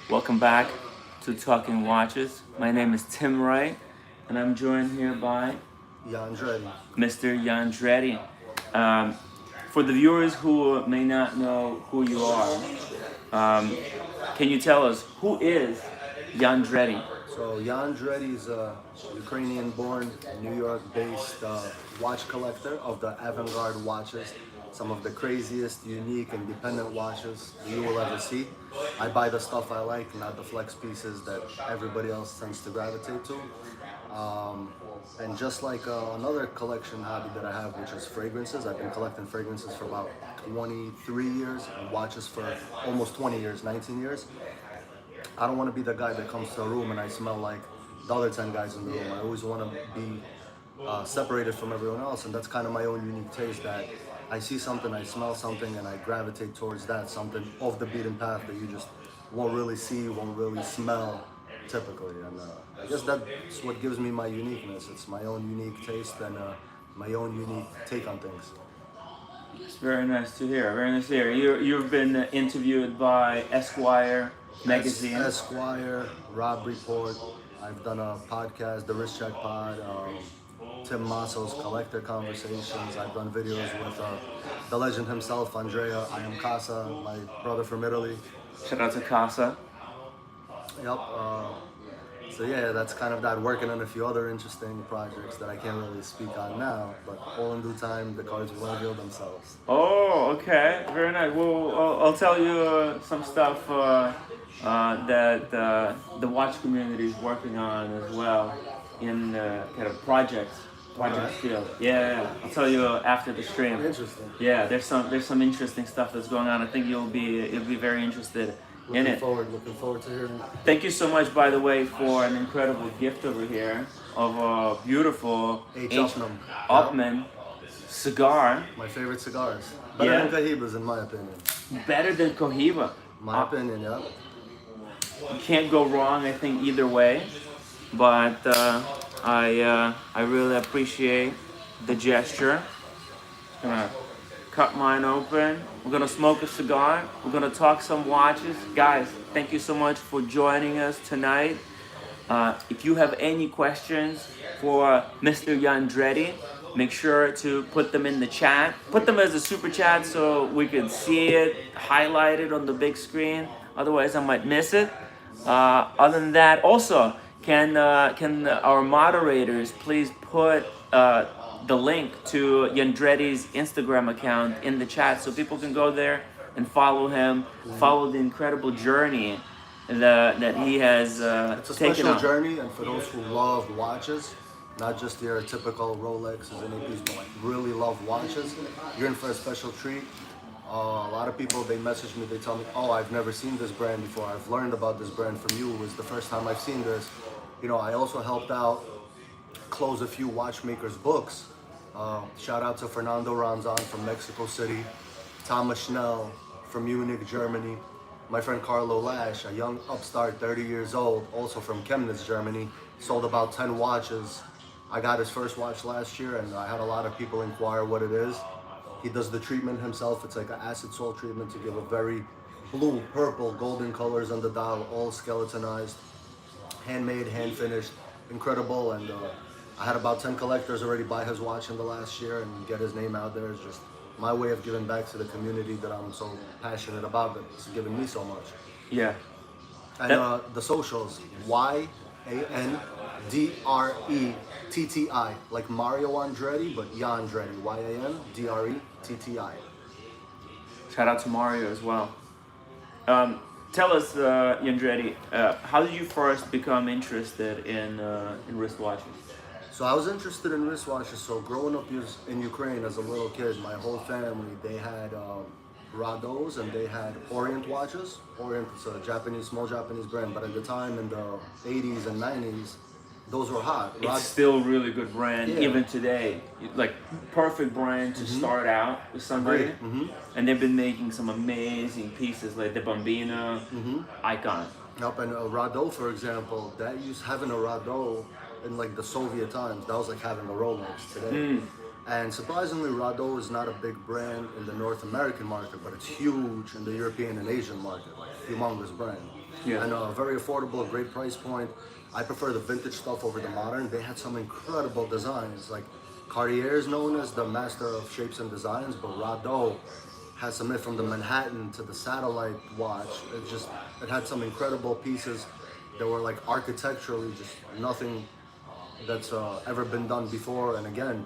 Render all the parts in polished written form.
Welcome back to Talking Watches. My name is timwrite, and I'm joined here by Yandretti. Mr. Yandretti. For the viewers who may not know who you are, can you tell us who is Yandretti? So Yandretti is a Ukrainian-born, New York-based watch collector of the avant-garde watches. Some of the craziest, unique, independent watches you will ever see. I buy the stuff I like, not the flex pieces that everybody else tends to gravitate to. And just like another collection hobby that I have, which is fragrances, I've been collecting fragrances for about 23 years and watches for almost 20 years, 19 years. I don't want to be the guy that comes to a room and I smell like the other 10 guys in the room. I always want to be separated from everyone else, and that's kind of my own unique taste, that I see something, I smell something, and I gravitate towards that, something off the beaten path that you just won't really see, won't really smell typically. And I guess that's what gives me my uniqueness. It's my own unique taste and my own unique take on things. It's very nice to hear. Very nice to hear. You've been interviewed by Esquire magazine. Esquire, Rob Report. I've done a podcast, the Wrist Check Pod, Tim Masso's Collector Conversations. I've done videos with the legend himself, Andrea. I am Casa, my brother from Italy. Shout out to Casa. Yep. So yeah, that's kind of that. Working on a few other interesting projects that I can't really speak on now, but all in due time, the cards will reveal themselves. Oh, okay. Very nice. Well, I'll tell you some stuff that the watch community is working on as well in kind of projects field. Yeah, I'll tell you after the stream. Interesting. Yeah, there's some interesting stuff that's going on. I think you'll be very interested in it. Looking forward to hearing. Thank you so much, by the way, for an incredible gift over here of a beautiful H. Upman cigar. My favorite cigars. Better than Cohibas, in my opinion. Better than Cohiba. My opinion, yeah. You can't go wrong, I think, either way. But I really appreciate the gesture. Just gonna cut mine open. We're gonna smoke a cigar. We're gonna talk some watches. Guys, thank you so much for joining us tonight. If you have any questions for Mr. Yandretti, make sure to put them in the chat. Put them as a super chat so we can see it highlighted on the big screen. Otherwise, I might miss it. Other than that, also, can our moderators please put the link to Yandretti's Instagram account in the chat so people can go there and follow him, follow the incredible journey that he has It's a taken special on. journey, and for those who love watches, not just your typical Rolexes and APs, but like really love watches, you're in for a special treat. A lot of people, they message me, they tell me, oh, I've never seen this brand before. I've learned about this brand from you. It was the first time I've seen this. You know, I also helped out close a few watchmakers' books. Shout out to Fernando Ranzan from Mexico City, Thomas Schnell from Munich, Germany, my friend Carlo Lash, a young upstart, 30 years old, also from Chemnitz, Germany, sold about 10 watches. I got his first watch last year, and I had a lot of people inquire what it is. He does the treatment himself. It's like an acid salt treatment to give a very blue, purple, golden colors on the dial, all skeletonized, handmade, hand finished, incredible. And I had about 10 collectors already buy his watch in the last year, and get his name out there is just my way of giving back to the community that I'm so passionate about, that's given me so much. Yeah. And the socials, Yandretti, like Mario Andretti, but Yandretti, Yandretti. Shout out to Mario as well. Tell us, Yandretti, how did you first become interested in wristwatches? So I was interested in wristwatches. So growing up in Ukraine as a little kid, my whole family, they had Rados and they had Orient watches. Orient is a small Japanese brand, but at the time in the 80s and 90s, those were hot. It's still a really good brand, even today. Like, perfect brand to start out with somebody. And they've been making some amazing pieces, like the Bambino icon. Yep, and a Rado, for example, having a Rado in like the Soviet times, that was like having a Rolex today. And surprisingly, Rado is not a big brand in the North American market, but it's huge in the European and Asian market, like humongous brand. Yeah. And very affordable, great price point. I prefer the vintage stuff over the modern. They had some incredible designs. Like Cartier is known as the master of shapes and designs, but Rado has some from the Manhattan to the satellite watch. It had some incredible pieces that were like architecturally just nothing that's ever been done before and again.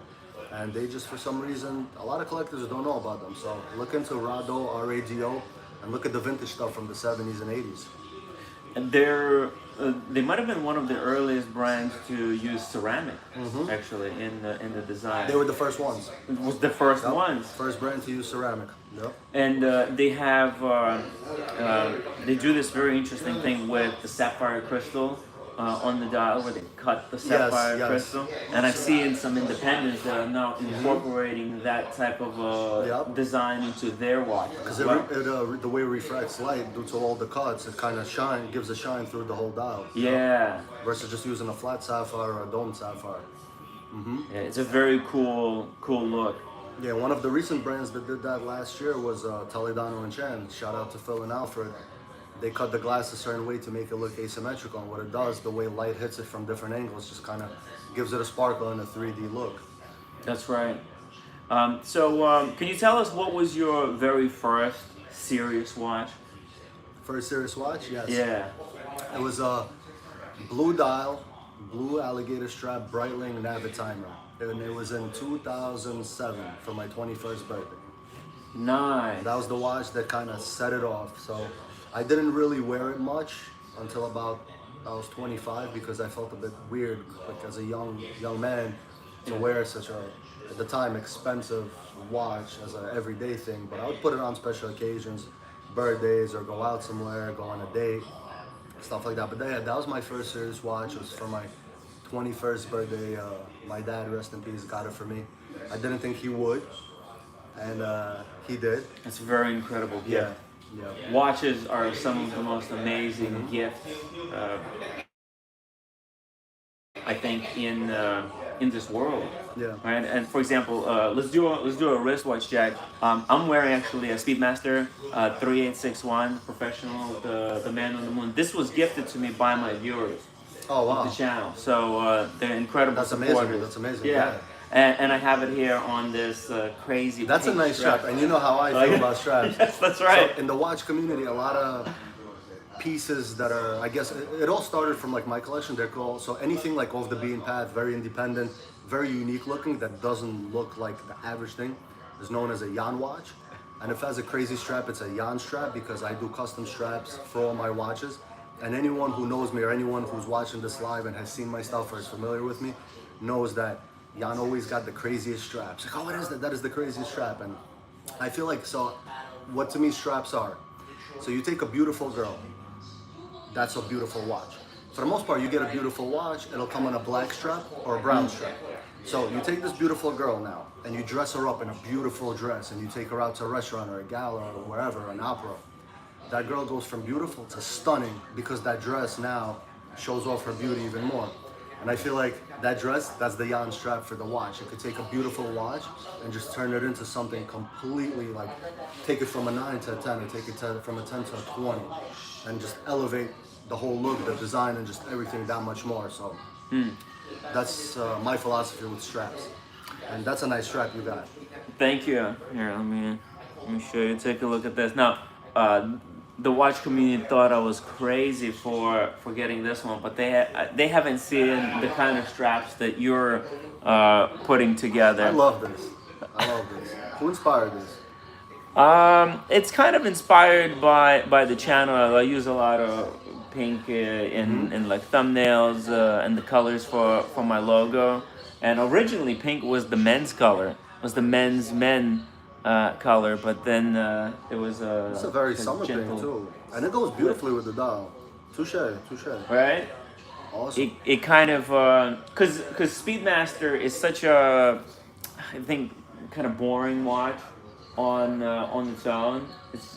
And they just, for some reason, a lot of collectors don't know about them. So look into Rado, R-A-D-O, and look at the vintage stuff from the 70s and 80s. And they might have been one of the earliest brands to use ceramic, actually, in the design. They were the first ones. It was the first Yep. ones. First brand to use ceramic. Yep. And they have they do this very interesting thing with the sapphire crystal on the dial, where they cut the sapphire yes. crystal. And I've seen some independents that are now incorporating that type of Yep. design into their watch. Because the way it refracts light due to all the cuts, it kind of gives a shine through the whole dial. Yeah. Versus just using a flat sapphire or a domed sapphire. Yeah, it's a very cool look. Yeah, one of the recent brands that did that last year was Toledano and Chan. Shout out to Phil and Alfred. They cut the glass a certain way to make it look asymmetrical. And what it does, the way light hits it from different angles, just kind of gives it a sparkle and a 3D look. That's right. So can you tell us what was your very first serious watch? First serious watch? Yes. Yeah. It was a blue dial, blue alligator strap Breitling Navitimer. And it was in 2007 for my 21st birthday. Nice. That was the watch that kind of set it off. So I didn't really wear it much until about I was 25 because I felt a bit weird, like as a young man, to wear such a, at the time, expensive watch as an everyday thing. But I would put it on special occasions, birthdays, or go out somewhere, go on a date, stuff like that. But that was my first serious watch. It was for my 21st birthday. My dad, rest in peace, got it for me. I didn't think he would, and he did. It's a very incredible gift. Yeah. Watches are some of the most amazing gifts, I think, in this world. Yeah. Right. And for example, let's do a wristwatch check. I'm wearing actually a Speedmaster 3861 Professional, the Man on the Moon. This was gifted to me by my viewers. Oh wow. Of the channel. So they're incredible. That's supporters. amazing. That's amazing. Yeah. And I have it here on this crazy. That's a nice strap, and you know how I feel about straps. Yes, that's right. So in the watch community, a lot of pieces that are, I guess, it all started from like my collection. They're called, so anything like off the beaten path, very independent, very unique looking, that doesn't look like the average thing, is known as a Yan watch. And if it has a crazy strap, it's a Yan strap because I do custom straps for all my watches. And anyone who knows me or anyone who's watching this live and has seen my stuff or is familiar with me knows that Jan always got the craziest straps. Like, oh, what is that? That is the craziest strap. And I feel like, so what to me straps are. So you take a beautiful girl, that's a beautiful watch. For the most part, you get a beautiful watch, it'll come on a black strap or a brown strap. So you take this beautiful girl now and you dress her up in a beautiful dress and you take her out to a restaurant or a gala or wherever, an opera. That girl goes from beautiful to stunning because that dress now shows off her beauty even more. And I feel like that dress, that's the Jan strap for the watch. It could take a beautiful watch and just turn it into something completely, like take it from a 9 to a 10 or take it from a 10 to a 20 and just elevate the whole look, the design, and just everything that much more. So that's my philosophy with straps. And that's a nice strap you got. Thank you. Here, let me show you. Take a look at this. Now, the watch community thought I was crazy for getting this one, but they haven't seen the kind of straps that you're putting together. I love this. Who inspired this? It's kind of inspired by the channel. I use a lot of pink in like thumbnails and the colors for my logo. And originally pink was the men's color. Was the men color, but then it was It's a very summer gentle thing too, and it goes beautifully with the dial. Touche. Right? Awesome. It kind of because Speedmaster is such a, I think, kind of boring watch on its own.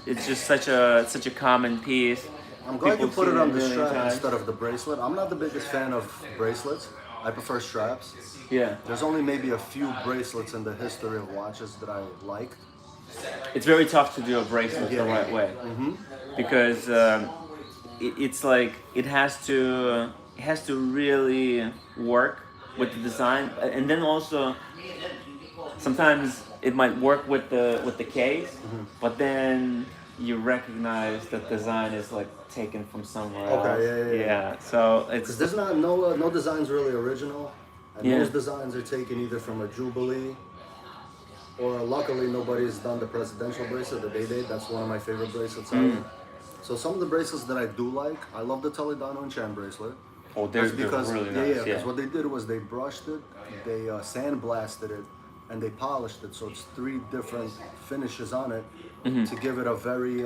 It's just such a common piece. I'm glad you put it on the strap times. instead of the bracelet. I'm not the biggest fan of bracelets. I prefer straps. Yeah. There's only maybe a few bracelets in the history of watches that I liked. It's very tough to do a bracelet the right way because it's like it has to really work with the design, and then also sometimes it might work with the case, but then you recognize that design is like taken from somewhere Okay, else. Yeah, so Because it's there's not no designs really original, and yeah. most designs are taken either from a Jubilee, or luckily nobody's done the presidential bracelet that they did. That's one of my favorite bracelets ever. So some of the bracelets that I do like, I love the Toledano and Chan bracelet. Oh, That's they're because really yeah, nice. because Yeah. what they did was they brushed it, they sandblasted it, and they polished it. So it's three different finishes on it to give it a very.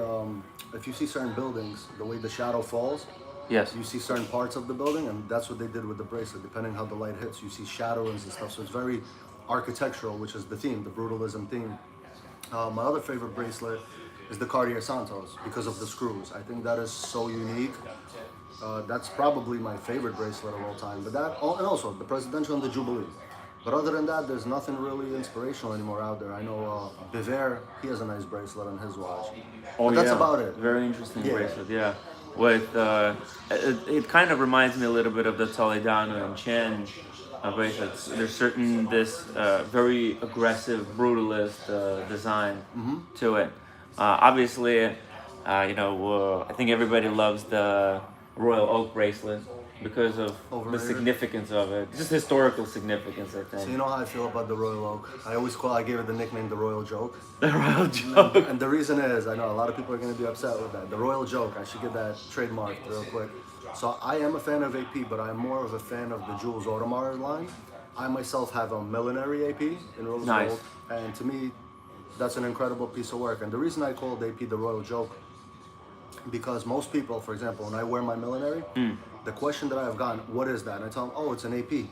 If you see certain buildings, the way the shadow falls, Yes. you see certain parts of the building, and that's what they did with the bracelet. Depending how the light hits, you see shadowings and stuff. So it's very architectural, which is the theme, the brutalism theme. My other favorite bracelet is the Cartier Santos because of the screws. I think that is so unique. That's probably my favorite bracelet of all time. But that, oh, and also the Presidential and the Jubilee. But other than that, there's nothing really inspirational anymore out there. I know Biver, he has a nice bracelet on his watch. Oh But that's yeah. about it. Very interesting Yeah. bracelet. Yeah. With it kind of reminds me a little bit of the Toledano and Chen bracelets. There's certain this very aggressive brutalist design to it. Obviously, I think everybody loves the Royal Oak bracelet because of the Overrated? significance of it. Just historical significance, I So think. you know how I feel about the Royal Oak. I gave it the nickname the Royal Joke. The Royal Joke. And the reason is, I know a lot of people are going to be upset with that. The Royal Joke, I should get that trademarked real quick. So I am a fan of AP, but I'm more of a fan of the Jules Audemars line. I myself have a millinery AP in rose Nice. gold, and to me, that's an incredible piece of work. And the reason I called AP the Royal Joke, because most people, for example, when I wear my millinery, the question that I have gotten, what is that? And I tell them, oh, it's an AP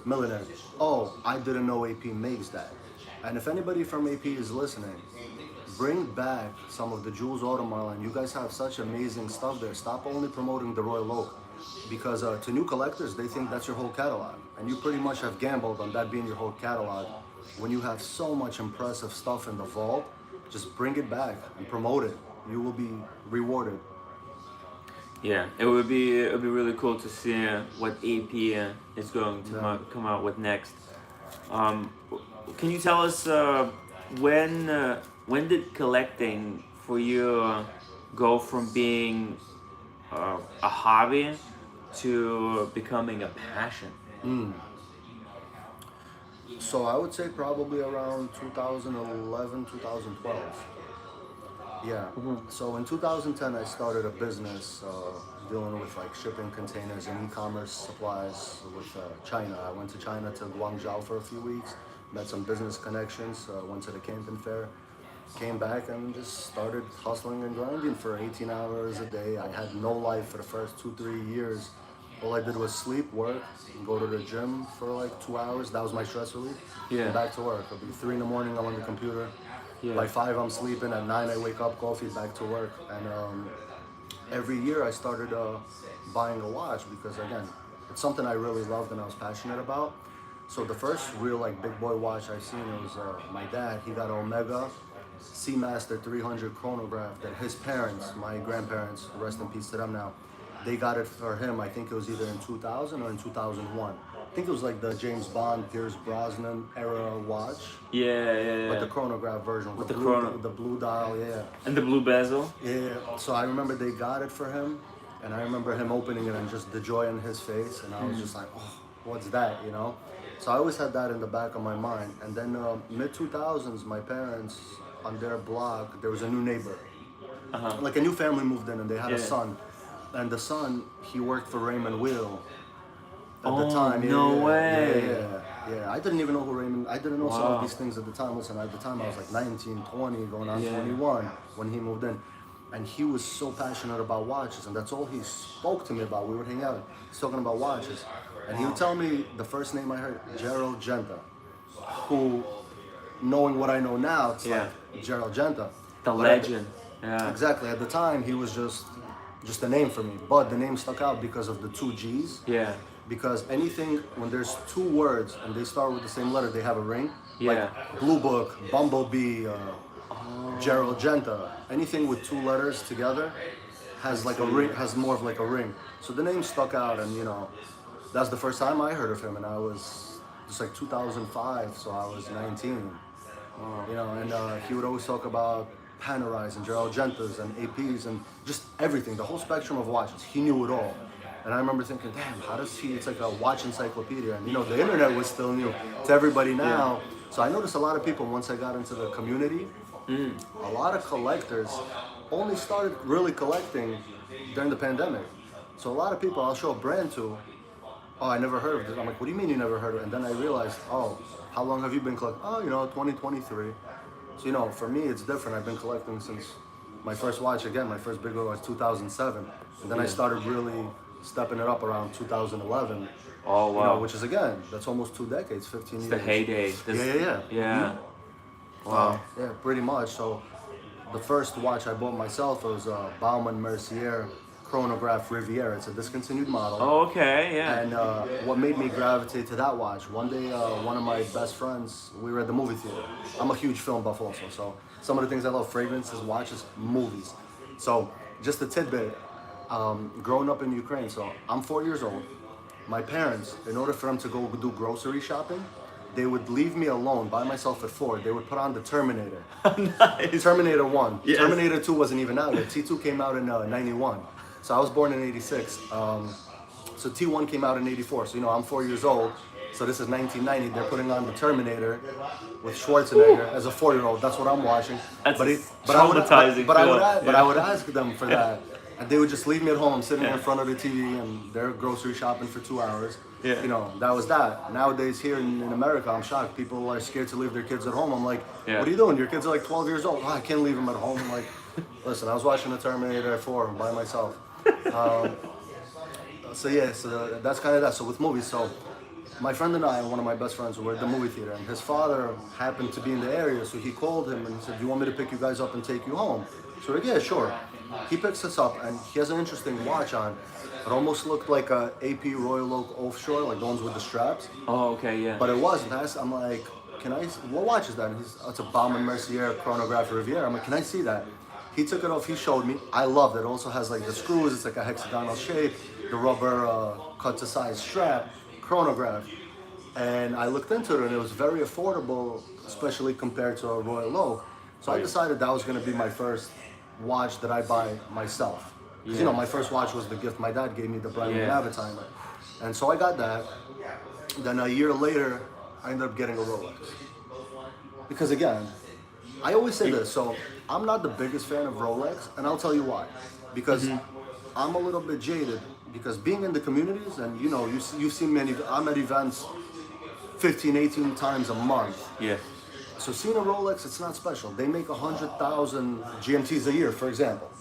millinery. Oh, I didn't know AP makes that. And if anybody from AP is listening, bring back some of the Jules Audemars line. You guys have such amazing stuff there. Stop only promoting the Royal Oak, because to new collectors, they think that's your whole catalog. And you pretty much have gambled on that being your whole catalog. When you have so much impressive stuff in the vault, just bring it back and promote it. You will be rewarded. Yeah, it would be really cool to see what AP is going to come out with next. Can you tell us when did collecting for you go from being a hobby to becoming a passion? So I would say probably around 2011, 2012. Yeah. So in 2010, I started a business dealing with like shipping containers and e-commerce supplies with China. I went to China to Guangzhou for a few weeks, met some business connections, went to the Canton Fair, came back and just started hustling and grinding for 18 hours a day. I had no life for the first 2-3 years. All I did was sleep, work, and go to the gym for like 2 hours. That was my stress relief. Yeah. And back to work. It'll be 3 in the morning, I'm on the computer. Yeah. By 5, I'm sleeping. At 9, I wake up, coffee, back to work. And every year I started buying a watch because, again, it's something I really loved and I was passionate about. So the first real like big boy watch I seen, it was my dad. He got an Omega Seamaster 300 chronograph that his parents, my grandparents, rest in peace to them now, they got it for him. I think it was either in 2000 or in 2001. I think it was like the James Bond, Pierce Brosnan era watch. Yeah. But the chronograph version With the the blue, chrono- with the blue dial, yeah. And the blue bezel. Yeah. So I remember they got it for him, and I remember him opening it and just the joy in his face, and I was just like, oh, what's that, you know? So I always had that in the back of my mind. And then mid 2000s, my parents on their block, there was a new neighbor, like a new family moved in, and they had a Yeah. son, and the son he worked for Raymond Weil. At Oh, the time, no way. Yeah. I didn't even know who Raymond. I didn't know some Wow. of these things at the time. Listen, at the time I was like 19, 20, going on Yeah. 21 when he moved in, and he was so passionate about watches, and that's all he spoke to me about. We would hang out, he's talking about watches, and he would tell me the first name I heard, Gerald Genta, who, knowing what I know now, it's Yeah. like Gerald Genta. The But at the- legend. Yeah. Exactly. At the time, he was just a name for me, but the name stuck out because of the 2 G's. Yeah. Because anything, when there's 2 words and they start with the same letter, they have a ring. Yeah. Like Blue Book, Bumblebee, Gerald Genta. Anything with 2 letters together has like a ring, has more of like a ring. So the name stuck out, and that's the first time I heard of him, and I was just like 2005, so I was 19. And he would always talk about Panerais and Gerald Gentas and APs and just everything, the whole spectrum of watches. He knew it all. And I remember thinking, damn, how does he, it's like a watch encyclopedia. And the internet was still new to everybody now. So I noticed a lot of people, once I got into the community, a lot of collectors only started really collecting during the pandemic. So a lot of people I'll show a brand to, oh, I never heard of this. I'm like, what do you mean you never heard of it? And then I realized, oh, how long have you been collecting? Oh, 2023. So, for me, it's different. I've been collecting since my first watch, again, my first big one was 2007. And then I started really stepping it up around 2011. Oh, wow. Which is, again, that's almost 2 decades, 15 years. The heyday. Yeah. Yeah. Wow. Yeah, pretty much. So the first watch I bought myself was a Baumann Mercier chronograph Riviera. It's a discontinued model. Oh, okay, yeah. And what made me gravitate to that watch, one day one of my best friends, we were at the movie theater. I'm a huge film buff also, so some of the things I love, fragrances, watches, movies. So just a tidbit, growing up in Ukraine, so I'm 4 years old. My parents, in order for them to go do grocery shopping, they would leave me alone by myself at 4. They would put on the Terminator. Nice. Terminator 1. Yes. Terminator 2 wasn't even out yet. T2 came out in 91. So I was born in 86. So T1 came out in 84. So, I'm 4 years old. So this is 1990. They're putting on the Terminator with Schwarzenegger as a 4-year-old. That's what I'm watching. That's traumatizing. But I I would ask them for that. And they would just leave me at home. I'm sitting in front of the TV and they're grocery shopping for 2 hours. Yeah. That was that. Nowadays here in America, I'm shocked. People are scared to leave their kids at home. I'm like, Yeah. what are you doing? Your kids are like 12 years old. Oh, I can't leave them at home. I'm like, listen, I was watching the Terminator at 4 by myself. So that's kind of that. So with movies, so my friend and I, one of my best friends, were at the movie theater, and his father happened to be in the area, so he called him and he said, do you want me to pick you guys up and take you home? So we're like, yeah, sure. He picks us up, and he has an interesting watch on. It almost looked like a AP Royal Oak offshore, like the ones with the straps. Oh, okay, yeah. But it wasn't. I'm like, what watch is that? And it's a Baumann Mercier chronograph Riviera. I'm like, can I see that? He took it off, he showed me. I loved it. It also has like the screws, it's like a hexagonal shape, the rubber cut to size strap, chronograph. And I looked into it and it was very affordable, especially compared to a Royal Oak. So I decided that was gonna be my first watch that I buy myself. Because my first watch was the gift my dad gave me, the brand new Navitimer. And so I got that. Then a year later, I ended up getting a Rolex. Because again, I always say this, so I'm not the biggest fan of Rolex, and I'll tell you why. Because I'm a little bit jaded, because being in the communities, and you've seen many, I'm at events 15, 18 times a month. Yeah. So seeing a Rolex, it's not special. They make 100,000 GMTs a year, for example.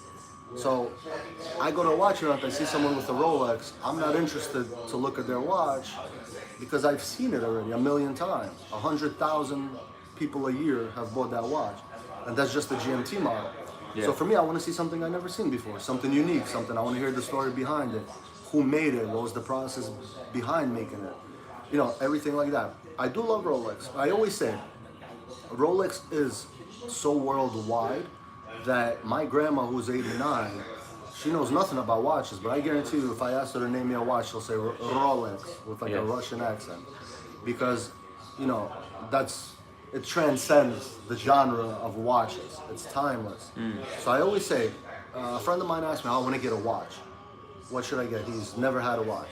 So I go to a watch event, I see someone with a Rolex, I'm not interested to look at their watch because I've seen it already a million times. 100,000 people a year have bought that watch. And that's just the GMT model. Yeah. So for me, I want to see something I've never seen before, something unique, something I want to hear the story behind it. Who made it? What was the process behind making it? Everything like that. I do love Rolex. I always say, Rolex is so worldwide that my grandma, who's 89, she knows nothing about watches, but I guarantee you if I asked her to name me a watch, she'll say Rolex with like a Russian accent. Because, it transcends the genre of watches. It's timeless. So I always say, a friend of mine asked me, I want to get a watch. What should I get? He's never had a watch.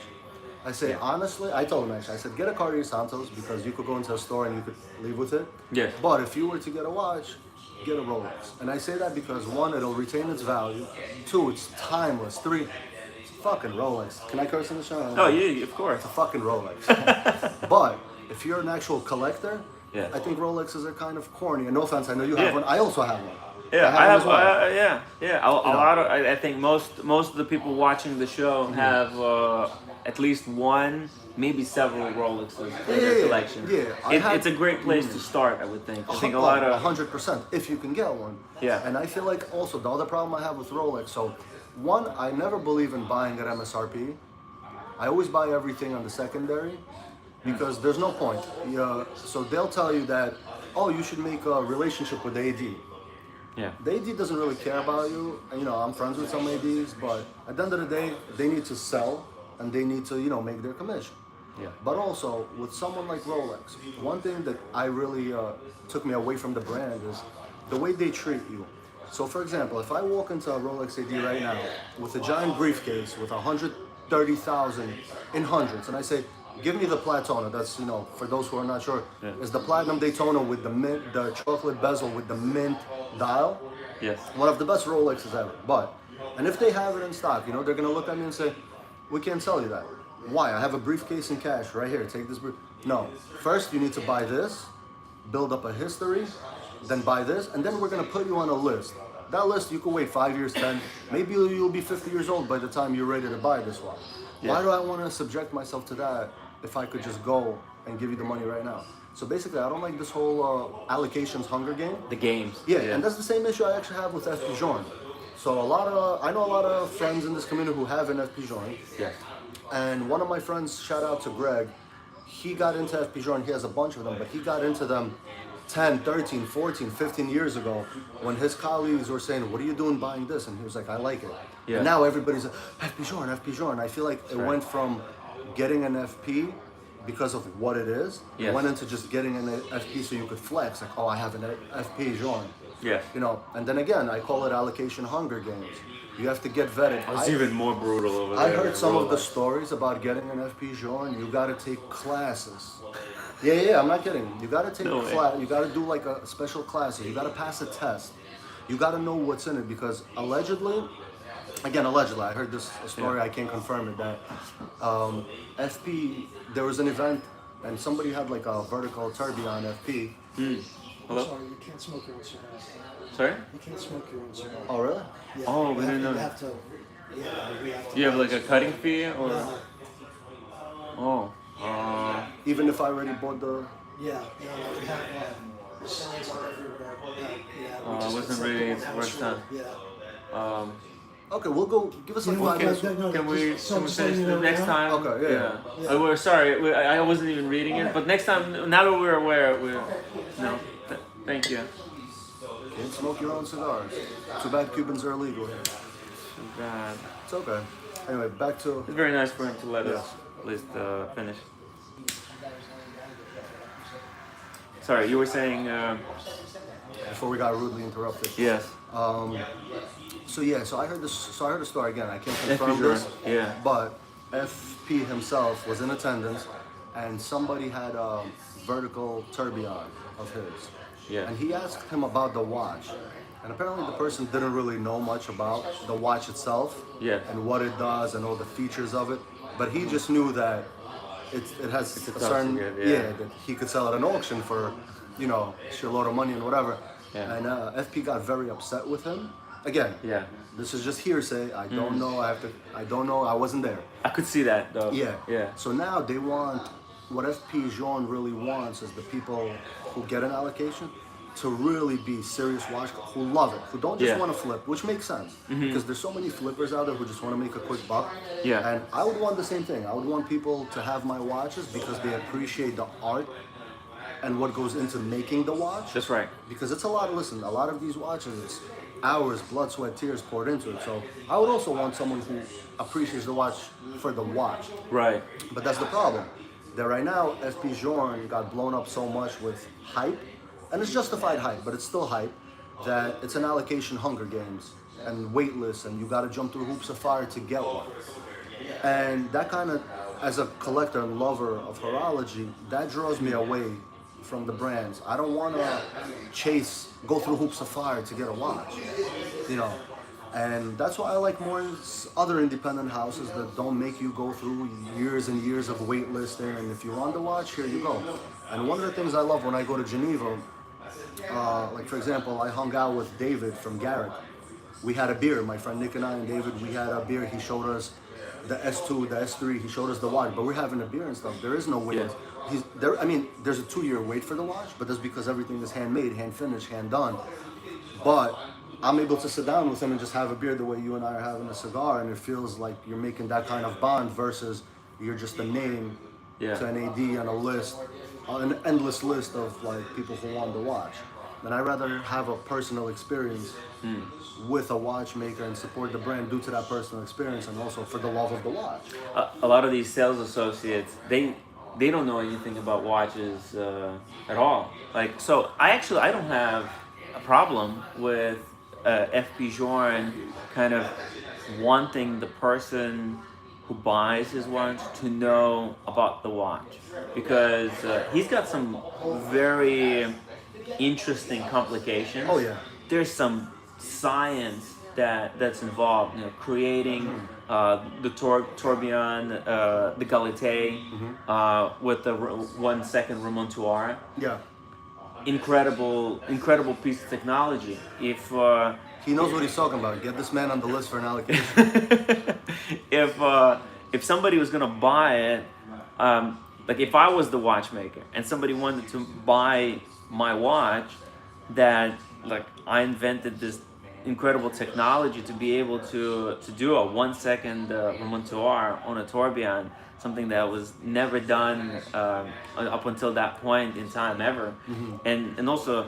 I say, honestly, I told him actually, I said, get a Cartier Santos because you could go into a store and you could leave with it. Yes. But if you were to get a watch, get a Rolex. And I say that because 1, it'll retain its value. 2, it's timeless. 3, it's a fucking Rolex. Can I curse in the show? Oh, yeah, of course. It's a fucking Rolex. But if you're an actual collector, Yeah. I think Rolexes are kind of corny. And no offense, I know you have one. I also have one. Yeah, I have. as well. A lot of. I think most of the people watching the show have at least one, maybe several Rolexes in their collection. Yeah, it's a great place to start. I would think. I think a lot of 100% if you can get one. Yeah. And I feel like also the other problem I have with Rolex. So, one, I never believe in buying at MSRP. I always buy everything on the secondary. Because there's no point. So they'll tell you that, oh, you should make a relationship with the AD. Yeah. The AD doesn't really care about you. And, you know, I'm friends with some ADs, but at the end of the day, they need to sell and they need to, you know, make their commission. Yeah. But also with someone like Rolex, one thing that I really took me away from the brand is the way they treat you. So for example, if I walk into a Rolex AD right now with a giant briefcase with 130,000 in hundreds, and I say, give me the Platona. That's, you know, for those who are not sure, is the platinum Daytona with the mint, the chocolate bezel with the mint dial. Yes. One of the best Rolexes ever. But, and if they have it in stock, you know, they're gonna look at me and say, we can't sell you that. Why? I have a briefcase in cash right here. Take this brief. No. First, you need to buy this, build up a history, then buy this, and then we're gonna put you on a list. That list, you can wait 5 years, 10. Maybe you'll be 50 years old by the time you're ready to buy this one. Yeah. Why do I want to subject myself to that if I could just go and give you the money right now? So basically, I don't like this whole allocations hunger game. The games. Yeah, and that's the same issue I actually have with FP Joint. So I know a lot of friends in this community who have an FP Joint. Yeah. And one of my friends, shout out to Greg, he got into FP Joint, he has a bunch of them, but he got into them 10, 13, 14, 15 years ago when his colleagues were saying, what are you doing buying this? And he was like, I like it. Yeah. And now everybody's like, FP Joint, FP Joint. I feel like it Right. went from getting an FP because of what it is, Yes. it went into just getting an FP so you could flex, like, oh, I have an FP Joint. Yes. You know, and then again, I call it allocation hunger games. You have to get vetted. It's even more brutal over there. I heard some of the Rolex. stories about getting an FP Joint. You gotta take classes. Yeah, I'm not kidding. You gotta take No way. class. You gotta do like a special classes. You gotta pass a test. You gotta know what's in it because allegedly, I heard this story. Yeah. I can't confirm it. That FP, there was an event and somebody had like a vertical tourbillon FP. Hello? Sorry, you can't smoke your own cigar. Sorry? You can't smoke your own cigar. Oh really? Yeah, Oh, you we have didn't to- know You that. have to. Yeah, we have to. Do you have like a cutting fee or? No, Oh. yeah, the. yeah, we have signs up everywhere. Yeah, I wasn't reading it the first time. Yeah. Okay, we'll go. Give us like You know 5 what, minutes. no, Can we just- so can we just finish letting you the know next now. time? Okay, yeah. Yeah. We're sorry. I wasn't even reading it, but next time, now that we're aware, no. Thank you. Can't smoke your own cigars. Too bad Cubans are illegal here. God. It's okay. Anyway, back to. It's very nice for him to let Yeah. us at least finish. Sorry, you were saying Before we got rudely interrupted. yes. So I heard this. So I heard a story again. I can't FP confirm this. yeah. But FP himself was in attendance, and somebody had a vertical tourbillon of his. Yeah. And he asked him about the watch, and apparently the person didn't really know much about the watch itself. Yeah. And what it does and all the features of it, but he just knew that it has It's a a certain toxic, yeah. that he could sell at an auction for, you know, a load of money and whatever. Yeah. And FP got very upset with him. Again, Yeah. this is just hearsay. I don't know. I don't know. I wasn't there. I could see that though. Yeah. Yeah. So now they want, what FP Jean really wants is the people who get an allocation to really be serious watch, who love it, who don't just Yeah. want to flip, which makes sense. Because there's so many flippers out there who just want to make a quick buck. Yeah. And I would want the same thing. I would want people to have my watches because they appreciate the art and what goes into making the watch. That's right. Because it's a lot of, listen, a lot of these watches, it's hours, blood, sweat, tears poured into it. So I would also want someone who appreciates the watch for the watch. Right. But that's the problem. That right now, FP Journe got blown up so much with hype, and it's justified hype, but it's still hype, that it's an allocation Hunger Games and waitlist, and you gotta jump through hoops of fire to get one. And that kind of, as a collector and lover of horology, that draws me away from the brands. I don't want to go through hoops of fire to get a watch, you know. And that's why I like more other independent houses that don't make you go through years and years of waitlisting. And if you want the watch, here you go. And one of the things I love when I go to Geneva, like for example, I hung out with David from Garrett. We had a beer, my friend Nick and I and David, we had a beer. He showed us the S2, the S3, he showed us the watch, but we're having a beer and stuff. There is no wait. Yeah. There's a 2-year wait for the watch, but that's because everything is handmade, hand finished, hand done. But I'm able to sit down with him and just have a beer the way you and I are having a cigar, and it feels like you're making that kind of bond versus you're just a name Yeah. to an AD on a list, an endless list of like people who want the watch. And I'd rather have a personal experience with a watchmaker and support the brand due to that personal experience and also for the love of the watch. A lot of these sales associates, they don't know anything about watches at all. Like, so I don't have a problem with FP Journe kind of wanting the person who buys his watch to know about the watch, because he's got some very interesting complications. Oh, yeah. There's some science that's involved. You know, creating the tourbillon, the galette with the 1 second remontoire. Yeah. Incredible piece of technology. He knows what he's talking about. Get this man on the list for an allocation. If somebody was gonna buy it, like if I was the watchmaker and somebody wanted to buy my watch, that like I invented this incredible technology to be able to do a 1 second remontoire on a tourbillon, something that was never done up until that point in time ever. And also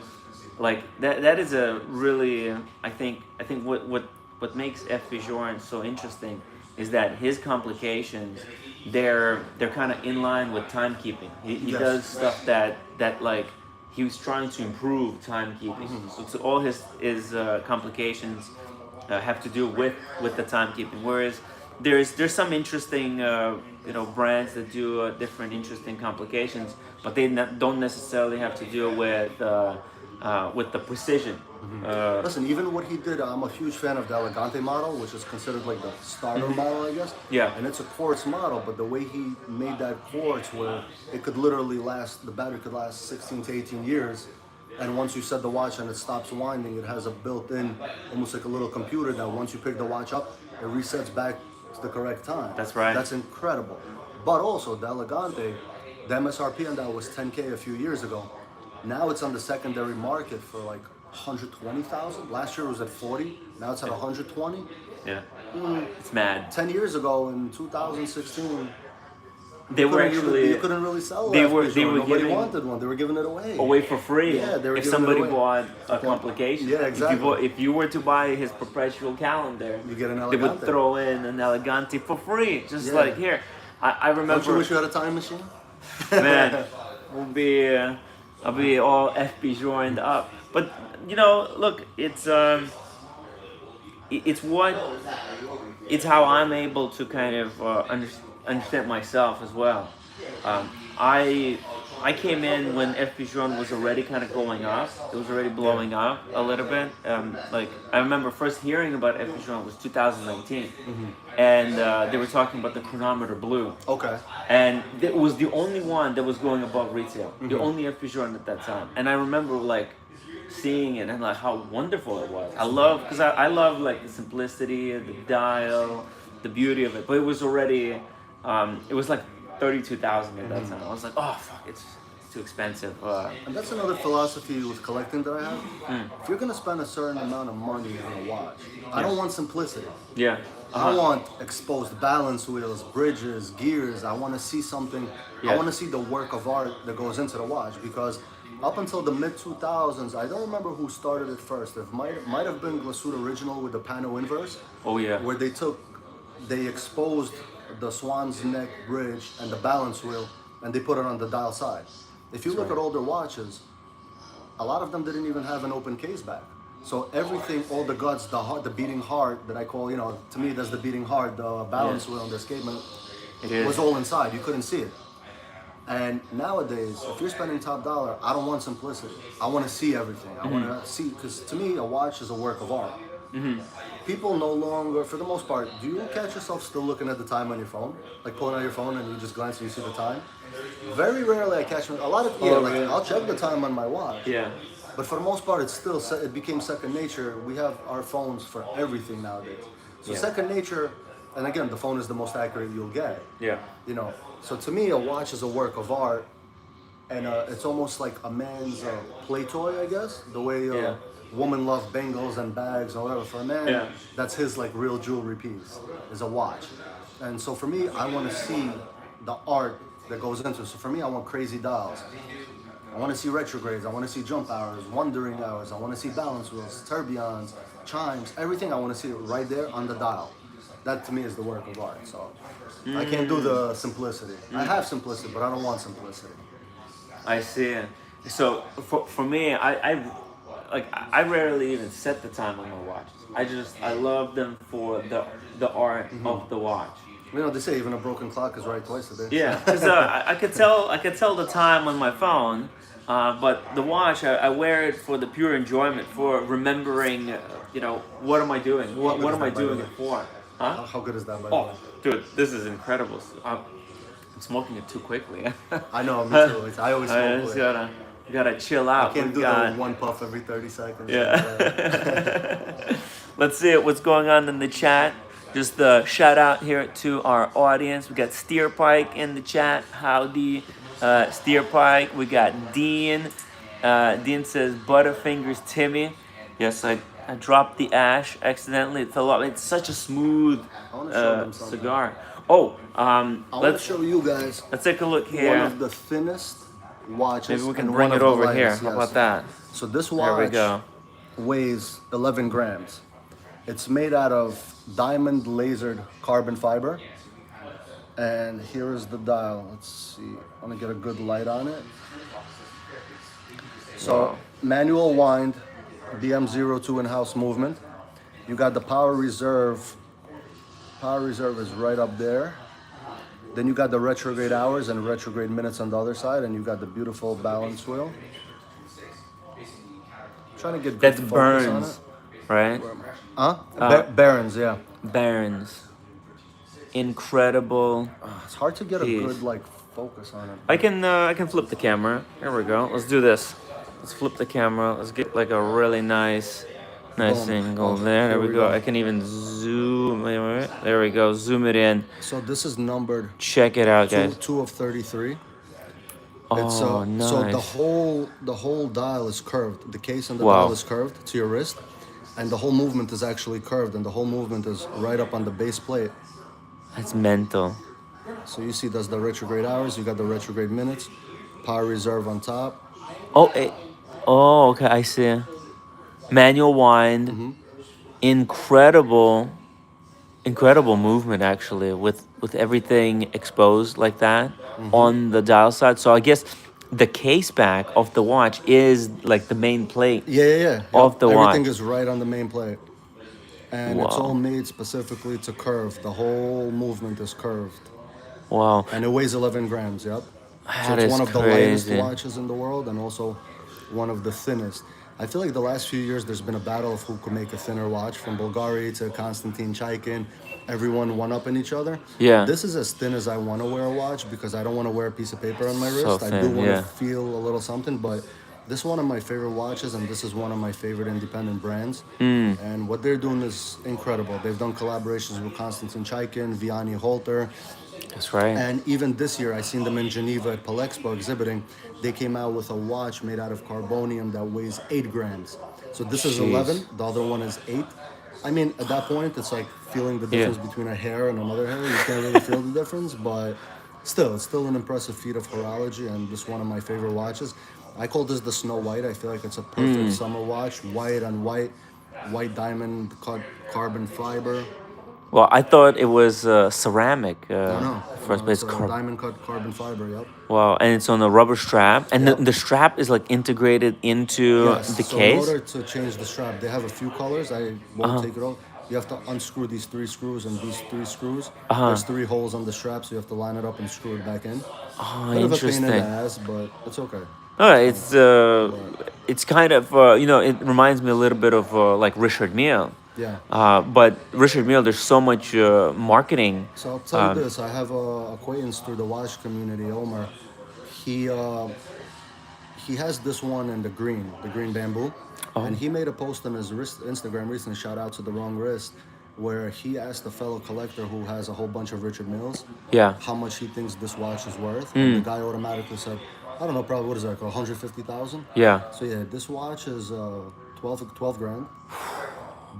like that is a really I think what makes FP Journe so interesting is that his complications, they're kind of in line with timekeeping. He Yes. does stuff that like he was trying to improve timekeeping. So all his complications have to do with the timekeeping. Whereas there's some interesting brands that do different interesting complications, but they don't necessarily have to deal with the precision. Listen, even what he did, I'm a huge fan of the Elegante model, which is considered like the starter model, I guess. Yeah. And it's a quartz model, but the way he made that quartz where it could literally the battery could last 16 to 18 years. And once you set the watch and it stops winding, it has a built-in, almost like a little computer that once you pick the watch up, it resets back to the correct time. That's right. That's incredible. But also, the Elegante, the MSRP on that was 10K a few years ago. Now it's on the secondary market for like 120,000. Last year it was at 40. Now it's at 120. Yeah, it's mad. 10 years ago in 2016, They were actually you couldn't really sell they that. were Nobody giving wanted one. They were giving it away for free. Yeah, they were if giving somebody it away. bought a complication. Yeah, exactly. If you were to buy his perpetual calendar, You get an they would Elegante. throw in an Elegante for free. Just Yeah. like here. I remember. Don't you wish you had a time machine? Man, I'll be all FP joined up. But look, it's how I'm able to kind of understand myself as well. I came in when FP Journe was already kind of going up. It was already blowing up a little bit. Like I remember first hearing about FP Journe was 2019, and they were talking about the chronometer blue. Okay. And it was the only one that was going above retail. The only FP Journe at that time. And I remember like seeing it and like how wonderful it was. I love like the simplicity, the dial, the beauty of it. But it was already, it was like 32,000 at that time. I was like, oh fuck, it's too expensive. And that's another philosophy with collecting that I have. If you're gonna spend a certain amount of money on a watch, I don't want simplicity. Yeah. I want exposed balance wheels, bridges, gears. I want to see something. Yeah. I want to see the work of art that goes into the watch, because up until the mid 2000s, I don't remember who started it first. It might have been Glasude Original with the pano inverse. Oh yeah. Where they exposed the swan's neck bridge and the balance wheel, and they put it on the dial side. If you look at older watches, a lot of them didn't even have an open case back. So everything, all the guts, the heart, the beating heart that I call, to me that's the beating heart, the balance wheel and the escapement, was all inside. You couldn't see it. And nowadays, if you're spending top dollar, I don't want simplicity. I want to see everything. I want to see, because to me, a watch is a work of art. People no longer, for the most part, do you catch yourself still looking at the time on your phone? Like pulling out your phone and you just glance and you see the time? Very rarely I catch, Really? I'll check the time on my watch. Yeah. But for the most part, it became second nature. We have our phones for everything nowadays. So second nature, and again, the phone is the most accurate you'll get. Yeah. So to me, a watch is a work of art, and it's almost like a man's play toy, I guess. The way women love bangles and bags or whatever. For a man, that's his like real jewelry piece, is a watch. And so for me, I want to see the art that goes into it. So for me, I want crazy dials. I want to see retrogrades. I want to see jump hours, wandering hours. I want to see balance wheels, tourbillons, chimes, everything. I want to see it right there on the dial. That to me is the work of art. So I can't do the simplicity. I have simplicity, but I don't want simplicity. I see. So for me, I rarely even set the time on my watches. I love them for the art of the watch. You know, they say even a broken clock is right twice a day. Yeah, because I could tell the time on my phone, but the watch I wear it for the pure enjoyment, for remembering. What am I doing? What am I doing it for? Huh? How good is that, by the way? Oh, dude, this is incredible. I'm smoking it too quickly. I know, me too. I always I smoke just with it. gotta chill out. I can't do got, the one puff every 30 seconds. Yeah. Let's see what's going on in the chat. Just a shout out here to our audience. We got Steer Pike in the chat. Howdy, Steer Pike. We got Dean. Dean says Butterfingers Timmy. Yes, I dropped the ash accidentally. It fell off. It's such a smooth I wanna show them something. cigar. Oh, I want to show you guys let's take a look here. one of the thinnest watches. Maybe we can and bring one it of the over here. lightest, How yes. about that? So this There we watch go. weighs 11 grams. It's made out of diamond lasered carbon fiber. And here is the dial. Let's see. I want to get a good light on it. So Wow. manual wind, BM02 in-house movement. You got the power reserve. Power reserve is right up there. Then you got the retrograde hours and retrograde minutes on the other side, and you got the beautiful balance wheel. Trying to get good That's focus on Burns, it. right? Huh? Barons, yeah. Barons. Incredible. It's hard to get a Jeez. good like focus on it. I can flip the camera. Here we go. Let's do this. Let's flip the camera. Let's get like a really nice Boom. angle Oh, there. There here we we go. go. I can even zoom. There we go. Zoom it in. So this is numbered Check it out, guys. 2 of 33. Oh, It's, nice. So the whole dial is curved. The case on the Wow. dial is curved to your wrist, and the whole movement is actually curved, and the whole movement is right up on the base plate. That's mental. So you see, that's the retrograde hours. You got the retrograde minutes, power reserve on top. Oh, oh, okay. I see. Manual wind. Mm-hmm. Incredible movement actually with everything exposed like that on the dial side. So I guess the case back of the watch is like the main plate. Yeah. Of the Everything watch. is right on the main plate, and it's Wow. all made specifically to curve. The whole movement is curved, Wow. and it weighs 11 grams. Yep. So That it's is one of the lightest crazy. watches in the world, and also one of the thinnest. I feel like the last few years there's been a battle of who could make a thinner watch, from Bulgari to Konstantin Chaikin. Everyone one up in each other. Yeah. This is as thin as I want to wear a watch, because I don't want to wear a piece of paper on my So wrist. I do thin, want yeah. to feel a little something, but this is one of my favorite watches, and this is one of my favorite independent brands. And what they're doing is incredible. They've done collaborations with Konstantin Chaikin, Vianney Holter. That's right. And even this year, I seen them in Geneva at Palexpo exhibiting. They came out with a watch made out of carbonium that weighs 8 grams. So this is Jeez. 11, the other one is 8. I mean, at that point, it's like feeling the difference between a hair and another hair. You can't really feel the difference, but still, it's still an impressive feat of horology, and this is one of my favorite watches. I call this the Snow White. I feel like it's a perfect summer watch. White on white, white diamond carbon fiber. Well, I thought it was ceramic. No, First no, place. it's a diamond cut carbon fiber, yep. Wow, and it's on a rubber strap, and Yep. the strap is like integrated into Yes, the so case. in order to change the strap, they have a few colors. I won't take it all. You have to unscrew these 3 screws and these 3 screws. There's 3 holes on the strap, so you have to line it up and screw it back in. Oh, Bit of a pain in the interesting. ass, but it's okay. It's kind of it reminds me a little bit of like Richard Mille. Yeah. But Richard Mille, there's so much marketing. So I'll tell you this: I have a acquaintance through the watch community, Omar. He has this one in the green bamboo, and he made a post on his Instagram recently. Shout out to the wrong wrist, where he asked a fellow collector who has a whole bunch of Richard Milles, Yeah. how much he thinks this watch is worth, and the guy automatically said, I don't know, probably what is that, like 150,000? Yeah. So yeah, this watch is 12 grand.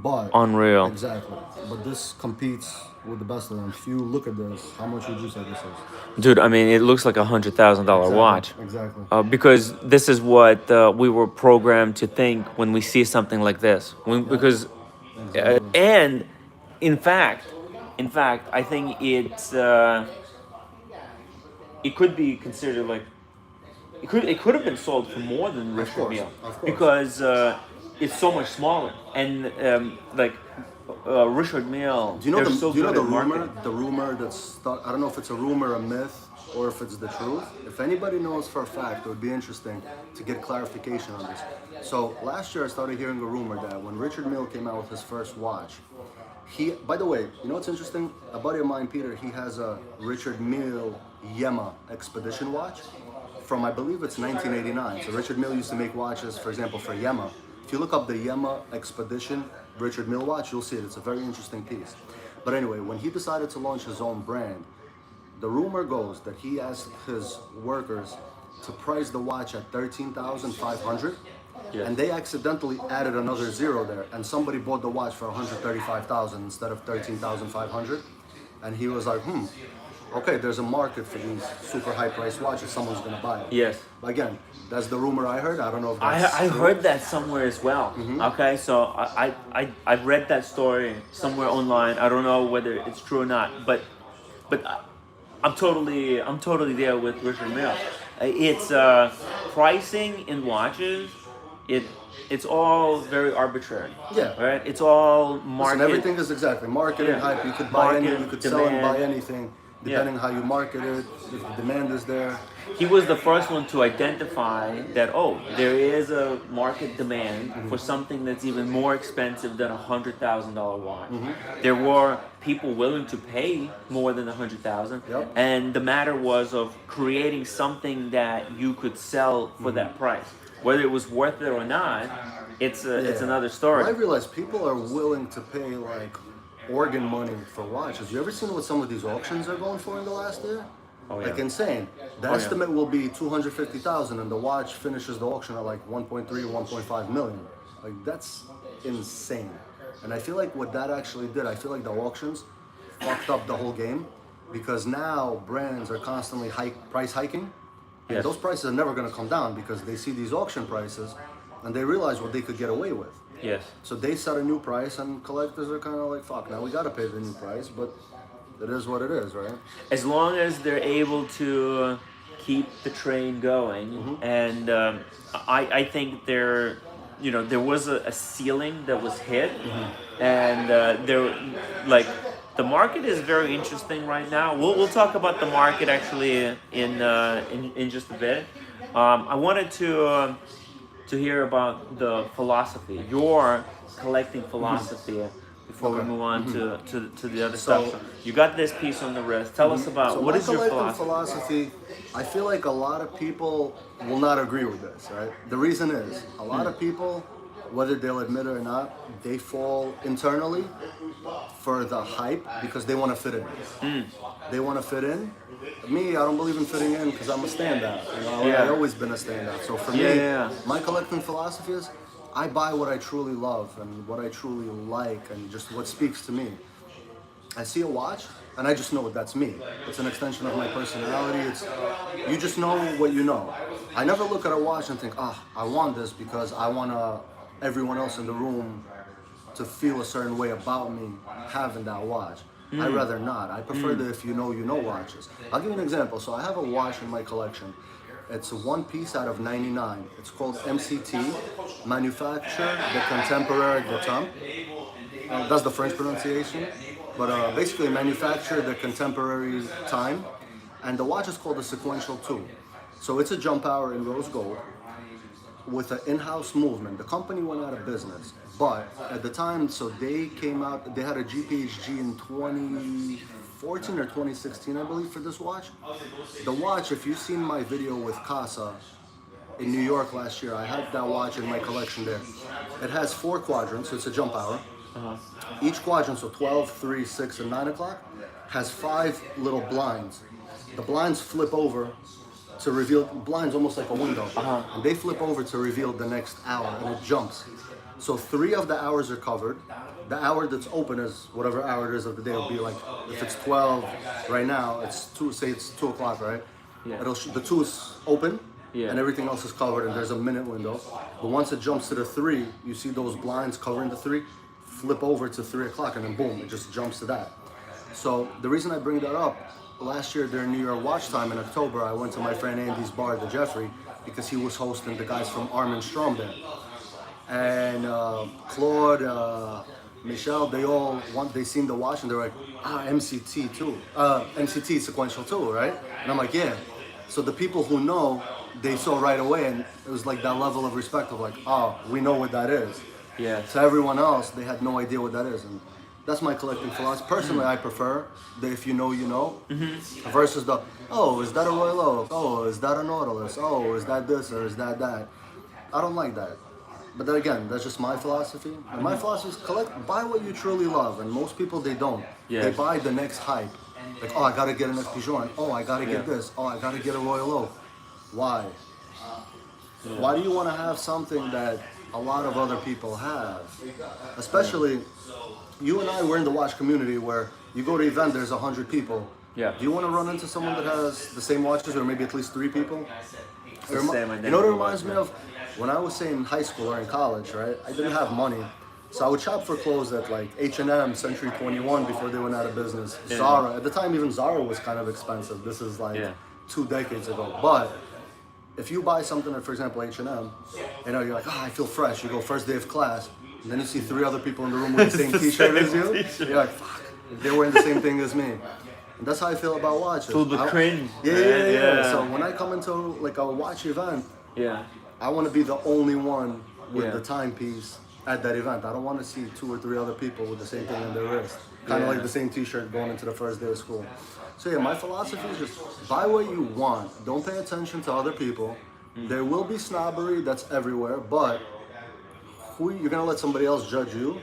But Unreal. exactly. But this competes with the best of them. If you look at this, how much would you say this is? Dude, I mean, it looks like $100,000 watch. Exactly. Because this is what we were programmed to think when we see something like this. Because, Exactly. and in fact, I think it could be considered like it could have been sold for more than Richard course, Mille of course. because it's so much smaller and Richard Mille. Do you know they're the so do you know good the at rumor? marketing. The rumor that's I don't know if it's a rumor, a myth, or if it's the truth. If anybody knows for a fact, it would be interesting to get clarification on this. So last year I started hearing a rumor that when Richard Mille came out with his first watch, by the way, you know what's interesting? A buddy of mine, Peter, he has a Richard Mille Yema Expedition watch from I believe it's 1989. So Richard Mille used to make watches, for example, for Yema. If you look up the Yema Expedition Richard Mille watch, you'll see it. It's a very interesting piece. But anyway, when he decided to launch his own brand, the rumor goes that he asked his workers to price the watch at $13,500, Yes. and they accidentally added another zero there, and somebody bought the watch for $135,000 instead of $13,500, and he was like, okay, there's a market for these super high priced watches. Someone's gonna buy it. Yes. Again, that's the rumor I heard. I don't know if that's I true. heard that somewhere as well. Okay, so I've read that story somewhere online. I don't know whether it's true or not, but I'm totally there with Richard Mille. It's pricing in watches. It's all very arbitrary. Yeah. Right. It's all Listen, market. everything is exactly marketing Yeah. hype. You could buy Market, you could sell and buy demand. anything depending how you market it. If the demand is there. He was the first one to identify that there is a market demand for something that's even more expensive than $100,000 watch. There were people willing to pay more than $100,000, Yep. and the matter was of creating something that you could sell for that price. Whether it was worth it or not, it's another story. Well, I realize people are willing to pay like organ money for watches. You ever seen what some of these auctions are going for in the last year? Oh, yeah. Like insane. The Oh, yeah. estimate will be 250,000, and the watch finishes the auction at like 1.3 or 1.5 million. Like that's insane. And I feel like what that actually did, I feel like the auctions fucked up the whole game because now brands are constantly price hiking, and Yes. those prices are never going to come down because they see these auction prices, and they realize what they could get away with. Yes. So they set a new price, and collectors are kind of like, fuck, now we gotta pay the new price, but it is what it is, right? As long as they're able to keep the train going, and I think there was a ceiling that was hit, and the market is very interesting right now. We'll talk about the market actually in just a bit. I wanted to hear about the philosophy, your collecting philosophy. Before we Okay. move on to the other So- stuff. So you got this piece on the wrist. Tell us about So what my is your collecting philosophy? I feel like a lot of people will not agree with this, right? The reason is, a lot of people, whether they'll admit it or not, they fall internally for the hype because they want to fit in. They want to fit in. Me, I don't believe in fitting in because I'm a standout. You know, Yeah. I've always been a standout. So for Yeah, me, yeah. my collecting philosophy is I buy what I truly love and what I truly like and just what speaks to me. I see a watch and I just know that's me. It's an extension of my personality. You just know what you know. I never look at a watch and think, I want this because I want everyone else in the room to feel a certain way about me having that watch. I'd rather not. I prefer the if you know watches. I'll give you an example. So I have a watch in my collection. It's a one piece out of 99. It's called MCT, Manufacture de Contemporaire de Temps. That's the French pronunciation. But basically manufacture the contemporary time. And the watch is called a sequential 2. So it's a jump hour in rose gold with an in-house movement. The company went out of business. But at the time, so they came out, they had a GPHG in 2014 or 2016, I believe, for this watch. The watch, if you've seen my video with Casa in New York last year, I had that watch in my collection there. It has 4 quadrants, so it's a jump hour. Each quadrant, so 12, 3, 6, and 9 o'clock, has 5 little blinds. The blinds flip over to reveal, blinds almost like a window. And they flip over to reveal the next hour, and it jumps. So 3 of the hours are covered. The hour that's open is whatever hour it is of the day. It'll be like, if it's 12 right now, it's 2, say it's 2 o'clock, right? Yeah. The 2 is open, Yeah. and everything else is covered, and there's a minute window. But once it jumps to the 3, you see those blinds covering the 3, flip over to 3 o'clock, and then boom, it just jumps to that. So the reason I bring that up, last year during New York Watch Time in October, I went to my friend Andy's bar, the Jeffrey, because he was hosting the guys from Armin Strom Band. And Claude, Michelle, they seen the watch and they're like, MCT too, MCT sequential too, right? And I'm like, yeah. So the people who know, they saw right away, and it was like that level of respect of like, oh, we know what that is. Yeah. To everyone else, they had no idea what that is, and that's my collecting philosophy. Personally, I prefer the if you know, you know, versus the, oh, is that a Royal Oak? Oh, is that a Nautilus? Oh, is that this or is that that? I don't like that. But then again, that's just my philosophy. And my philosophy is buy what you truly love. And most people, they don't. Yeah. They buy the next hype. Like, oh, I gotta get an FP Oh, I gotta get Yeah. this. Oh, I gotta get a Royal Oak. Why? Why do you want to have something that a lot of other people have? Especially, you and I, we're in the watch community where you go to an event, there's 100 people. Yeah. Do you want to run into someone that has the same watches, or maybe at least 3 people? The same You know what it identical reminds me watch, of? When I was, say, in high school or in college, right? I didn't have money. So I would shop for clothes at like H&M, Century 21 before they went out of business. Yeah. Zara. At the time, even Zara was kind of expensive. This is like 2 decades ago. But if you buy something at, for example, H&M, you know, you're like, oh, I feel fresh. You go first day of class, and then you see 3 other people in the room with the same t-shirt as you. You're like, fuck, they're wearing the same thing as me. And that's how I feel about watches. Filled with cringe. Yeah. So when I come into like a watch event, Yeah. I want to be the only one with Yeah. the timepiece at that event. I don't want to see 2 or 3 other people with the same thing on their wrist. Kind of Yeah. like the same t-shirt going into the first day of school. So yeah, my philosophy is just buy what you want. Don't pay attention to other people. There will be snobbery, that's everywhere, but you're going to let somebody else judge you?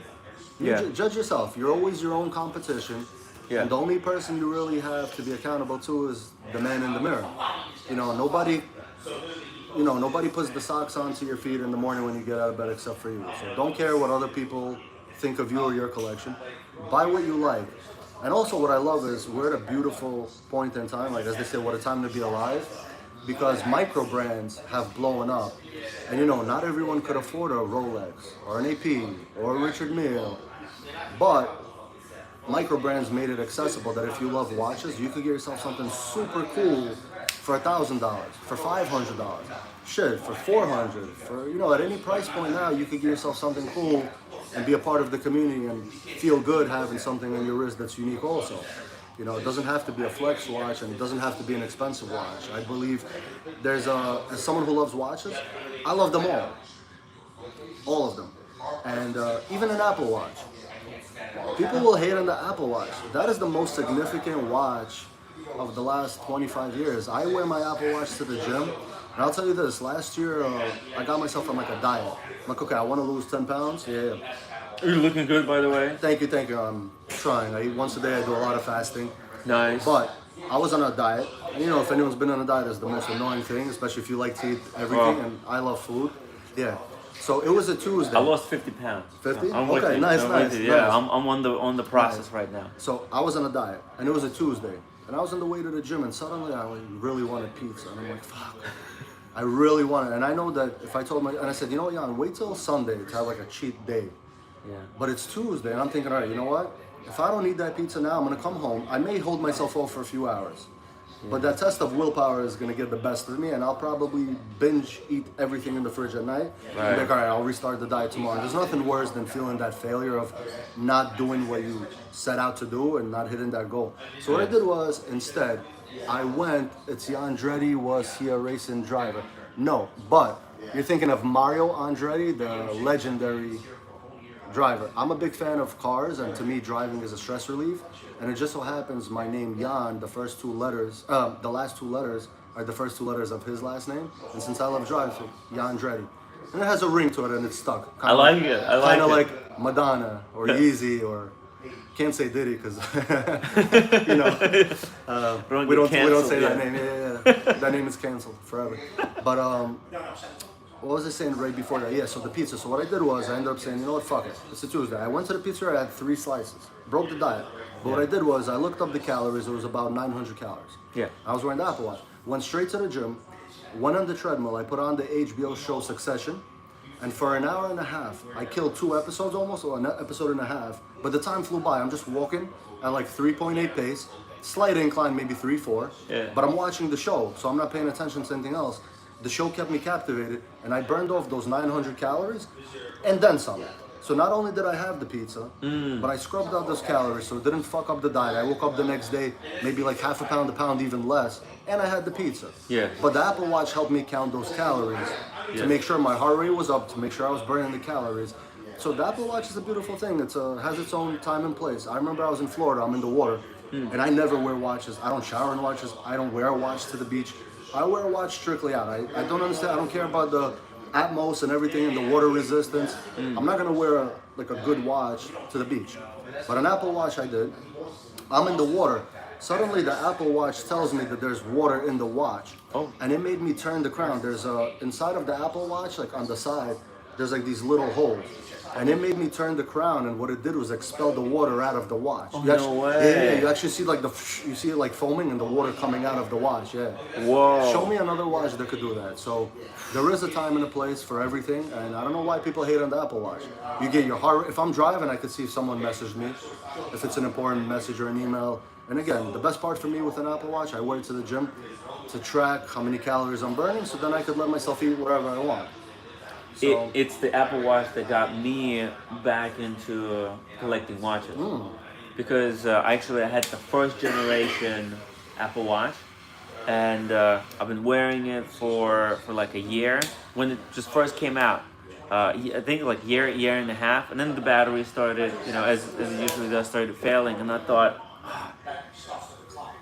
Yeah. Judge yourself. You're always your own competition. Yeah. And the only person you really have to be accountable to is the man in the mirror. You know, nobody puts the socks onto your feet in the morning when you get out of bed except for you. So don't care what other people think of you or your collection. Buy what you like. And also what I love is we're at a beautiful point in time, like as they say, what a time to be alive, because micro brands have blown up. And you know, not everyone could afford a Rolex or an AP or a Richard Mille, but micro brands made it accessible that if you love watches, you could get yourself something super cool for $1,000, for $500, shit, for $400, for, you know, at any price point now, you could get yourself something cool and be a part of the community and feel good having something on your wrist that's unique also. You know, it doesn't have to be a flex watch and it doesn't have to be an expensive watch. I believe as someone who loves watches, I love them all of them. And even an Apple Watch. People will hate on the Apple Watch. That is the most significant watch of the last 25 years. I wear my Apple Watch to the gym, and I'll tell you this, last year I got myself on like a diet. I'm like, okay, I want to lose 10 pounds. Yeah. You're looking good, by the way. Thank you. I'm trying. I eat once a day. I do a lot of fasting. Nice. But I was on a diet. And you know, if anyone's been on a diet, it's the most annoying thing, especially if you like to eat everything, and I love food. Yeah. So it was a Tuesday. I lost 50 pounds. 50? I'm with Okay, you. nice, I'm nice, with you. Yeah, nice. I'm on the process right now. So I was on a diet, and it was a Tuesday, and I was on the way to the gym, and suddenly I really wanted pizza, and I'm like, fuck, I really want it. And I know that if I told and I said, you know what, Jan, wait till Sunday to have like a cheat day. Yeah. But it's Tuesday, and I'm thinking, all right, you know what? If I don't eat that pizza now, I'm gonna come home. I may hold myself off for a few hours, but that test of willpower is gonna get the best of me, and I'll probably binge eat everything in the fridge at night. Right. And like, all right, I'll restart the diet tomorrow. There's nothing worse than feeling that failure of not doing what you set out to do and not hitting that goal. So what I did was, instead, I went. It's Yandretti. Was he a racing driver? No, but you're thinking of Mario Andretti, the legendary driver. I'm a big fan of cars, and to me, driving is a stress relief. And it just so happens my name Jan, the last 2 letters are the first 2 letters of his last name. And since I love driving, so Yandretti. And it has a ring to it, and it's stuck. I like it. I like it. Kind of like Madonna or Yeezy or can't say Diddy because you know we don't say that name. Yeah. That name is canceled forever. But what was I saying right before that? Yeah, so the pizza. So what I did was I ended up saying, you know what, fuck it. It's a Tuesday. I went to the pizzeria, I had 3 slices. Broke the diet. But what I did was I looked up the calories. It was about 900 calories. Yeah. I was wearing the Apple Watch. Went straight to the gym. Went on the treadmill. I put on the HBO show Succession. And for an hour and a half, I killed 2 episodes almost, or an episode and a half. But the time flew by. I'm just walking at like 3.8 pace. Slight incline, maybe 3-4. Yeah. But I'm watching the show, so I'm not paying attention to anything else. The show kept me captivated, and I burned off those 900 calories, and then some. So not only did I have the pizza, but I scrubbed out those calories, so it didn't fuck up the diet. I woke up the next day, maybe like half a pound, even less, and I had the pizza. Yeah. But the Apple Watch helped me count those calories to make sure my heart rate was up, to make sure I was burning the calories. So the Apple Watch is a beautiful thing. It has its own time and place. I remember I was in Florida, I'm in the water, and I never wear watches. I don't shower in watches. I don't wear a watch to the beach. I wear a watch strictly out. I don't understand. I don't care about the Atmos and everything and the water resistance. I'm not gonna wear a good watch to the beach. But an Apple Watch I did. I'm in the water. Suddenly the Apple Watch tells me that there's water in the watch. Oh. And it made me turn the crown. There's inside of the Apple Watch, like on the side, there's like these little holes. And it made me turn the crown, and what it did was expel the water out of the watch. Oh, You actually, no way. Yeah, you actually see like you see it like foaming and the water coming out of the watch. Yeah. Whoa. Show me another watch that could do that. So there is a time and a place for everything, and I don't know why people hate on the Apple Watch. You get your heart. If I'm driving, I could see if someone messaged me, if it's an important message or an email. And again, the best part for me with an Apple Watch, I wear it to the gym to track how many calories I'm burning, so then I could let myself eat whatever I want. So, It's the Apple Watch that got me back into collecting watches. Because actually I had the first generation Apple Watch, and I've been wearing it for like a year. When it just first came out, I think like year and a half, and then the battery started, as it usually does, started failing, and I thought,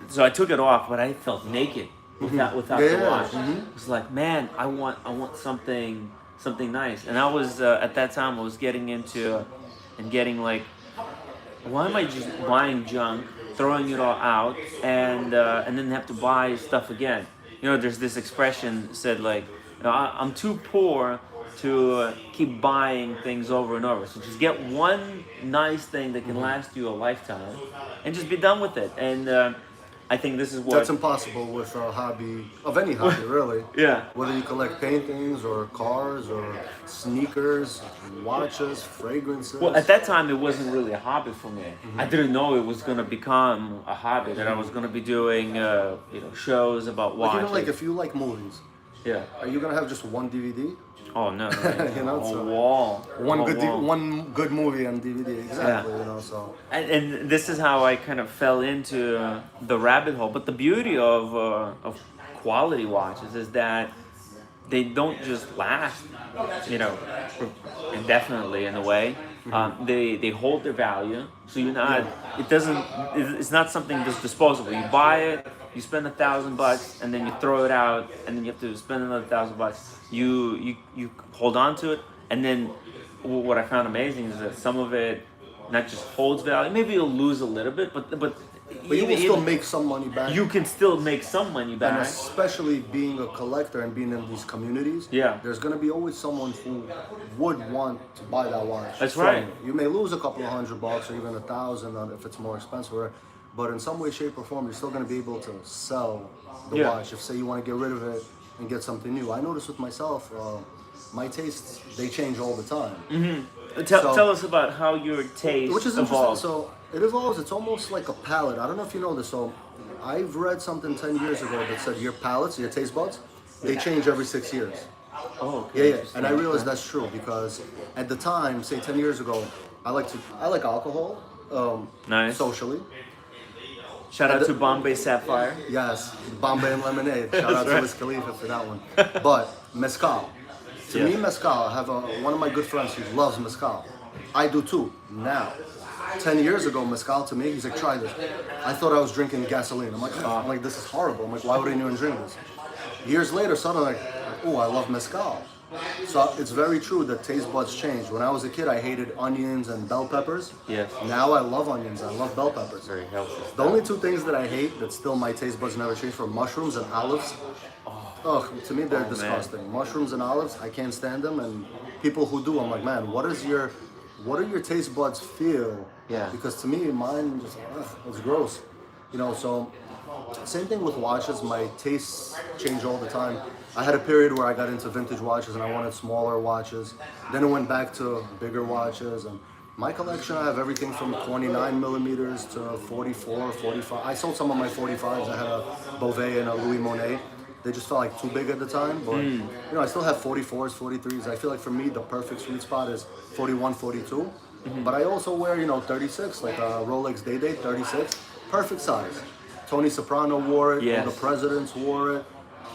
so I took it off, but I felt naked without the watch. It was like, man, I want something nice. And I was at that time I was getting into and getting like, why am I just buying junk, throwing it all out, and then have to buy stuff again? There's this expression said like, I'm too poor to keep buying things over and over. So just get one nice thing that can last you a lifetime, and just be done with it. And I think this is what... That's impossible with a hobby, of any hobby really. Yeah. Whether you collect paintings or cars or sneakers, watches, fragrances. Well, at that time, it wasn't really a hobby for me. I didn't know it was going to become a hobby, that I was going to be doing, shows about Like, watches. like if you like movies, Yeah. are you gonna have just one DVD? Oh, no. So wall. one good movie on DVD, exactly. Yeah. So And this is how I kind of fell into the rabbit hole. But the beauty of quality watches is that they don't just last, indefinitely in a way. They hold their value. So you're not. It's not something that's disposable. You buy it, you spend $1,000, and then you throw it out, and then you have to spend another $1,000. You hold on to it, and then what I found amazing is that some of it not just holds value. Maybe you'll lose a little bit, but you will still make some money back. You can still make some money back. And especially being a collector and being in these communities, there's going to be always someone who would want to buy that watch. That's from right. You may lose a couple of $100 or even $1,000 if it's more expensive, but in some way, shape, or form, you're still going to be able to sell the watch. If say you want to get rid of it and get something new. I notice with myself, my tastes, they change all the time. Tell us about how your taste Which is evolves. interesting. So it evolves. It's almost like a palate. I don't know if you know this. So I've read something 10 years ago that said your palates, your taste buds, they change every 6 years. Oh, okay. Yeah. And I realized that's true because at the time, say 10 years ago, I like alcohol, Nice. socially. Shout out to Bombay Sapphire. Yes, Bombay and lemonade. Shout out to Wiz Khalifa for that one. But mezcal. To me, mezcal. I have one of my good friends who loves mezcal. I do too. Now, 10 years ago, mezcal to me, he's like, try this. I thought I was drinking gasoline. I'm like, this is horrible. I'm like, why would anyone drink this? Years later, suddenly, like, oh, I love mezcal. So it's very true that taste buds change. When I was a kid, I hated onions and bell peppers. Yes. Now I love onions. I love bell peppers. Very healthy. The only two things that I hate that still my taste buds never change for mushrooms and olives. Ugh, to me they're disgusting. Mushrooms and olives, I can't stand them. And people who do, I'm like, man, what do your taste buds feel? Yeah. Because to me, mine just, it's gross. You know, so same thing with watches. My tastes change all the time. I had a period where I got into vintage watches and I wanted smaller watches. Then it went back to bigger watches. And my collection, I have everything from 29 millimeters to 44, 45. I sold some of my 45s. I had a Beauvais and a Louis Monet. They just felt like too big at the time. But, you know, I still have 44s, 43s. I feel like for me, the perfect sweet spot is 41, 42. But I also wear, you know, 36, like a Rolex Day-Date, 36. Perfect size. Tony Soprano wore it. Yes. All the presidents wore it.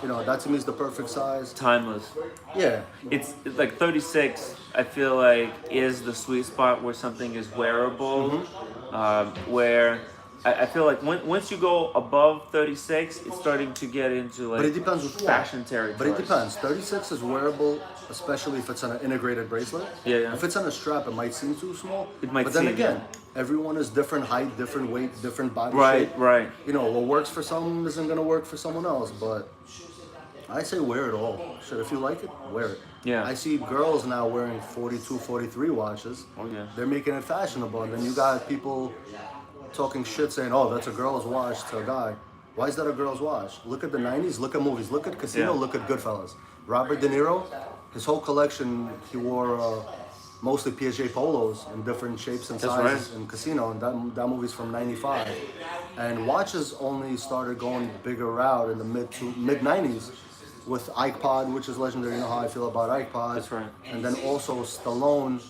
You know, that to me is the perfect size. Timeless. Yeah. It's like 36. I feel like is the sweet spot where something is wearable. Where I feel like once you go above 36, it's starting to get into like But it depends with fashion what. territory. But it depends. 36 is wearable, especially if it's on an integrated bracelet. Yeah, yeah. If it's on a strap, it might seem too small. It might But then seem, again, everyone is different height, different weight, different body Right, shape. right. You know, what works for someone isn't going to work for someone else. But I say wear it all. Sure, if you like it, wear it. Yeah. I see girls now wearing 42, 43 watches. Oh, yeah. They're making it fashionable. And then you got people talking shit saying, oh, that's a girl's watch to a guy. Why is that a girl's watch? Look at the 90s, look at movies, look at Casino, Yeah. look at Goodfellas. Robert De Niro, his whole collection, he wore mostly Piaget polos in different shapes and That's sizes right. in Casino, and that movie's from 95. And watches only started going bigger route in the mid 90s with iPod, which is legendary. You know how I feel about iPod. That's right. And then also Stallone,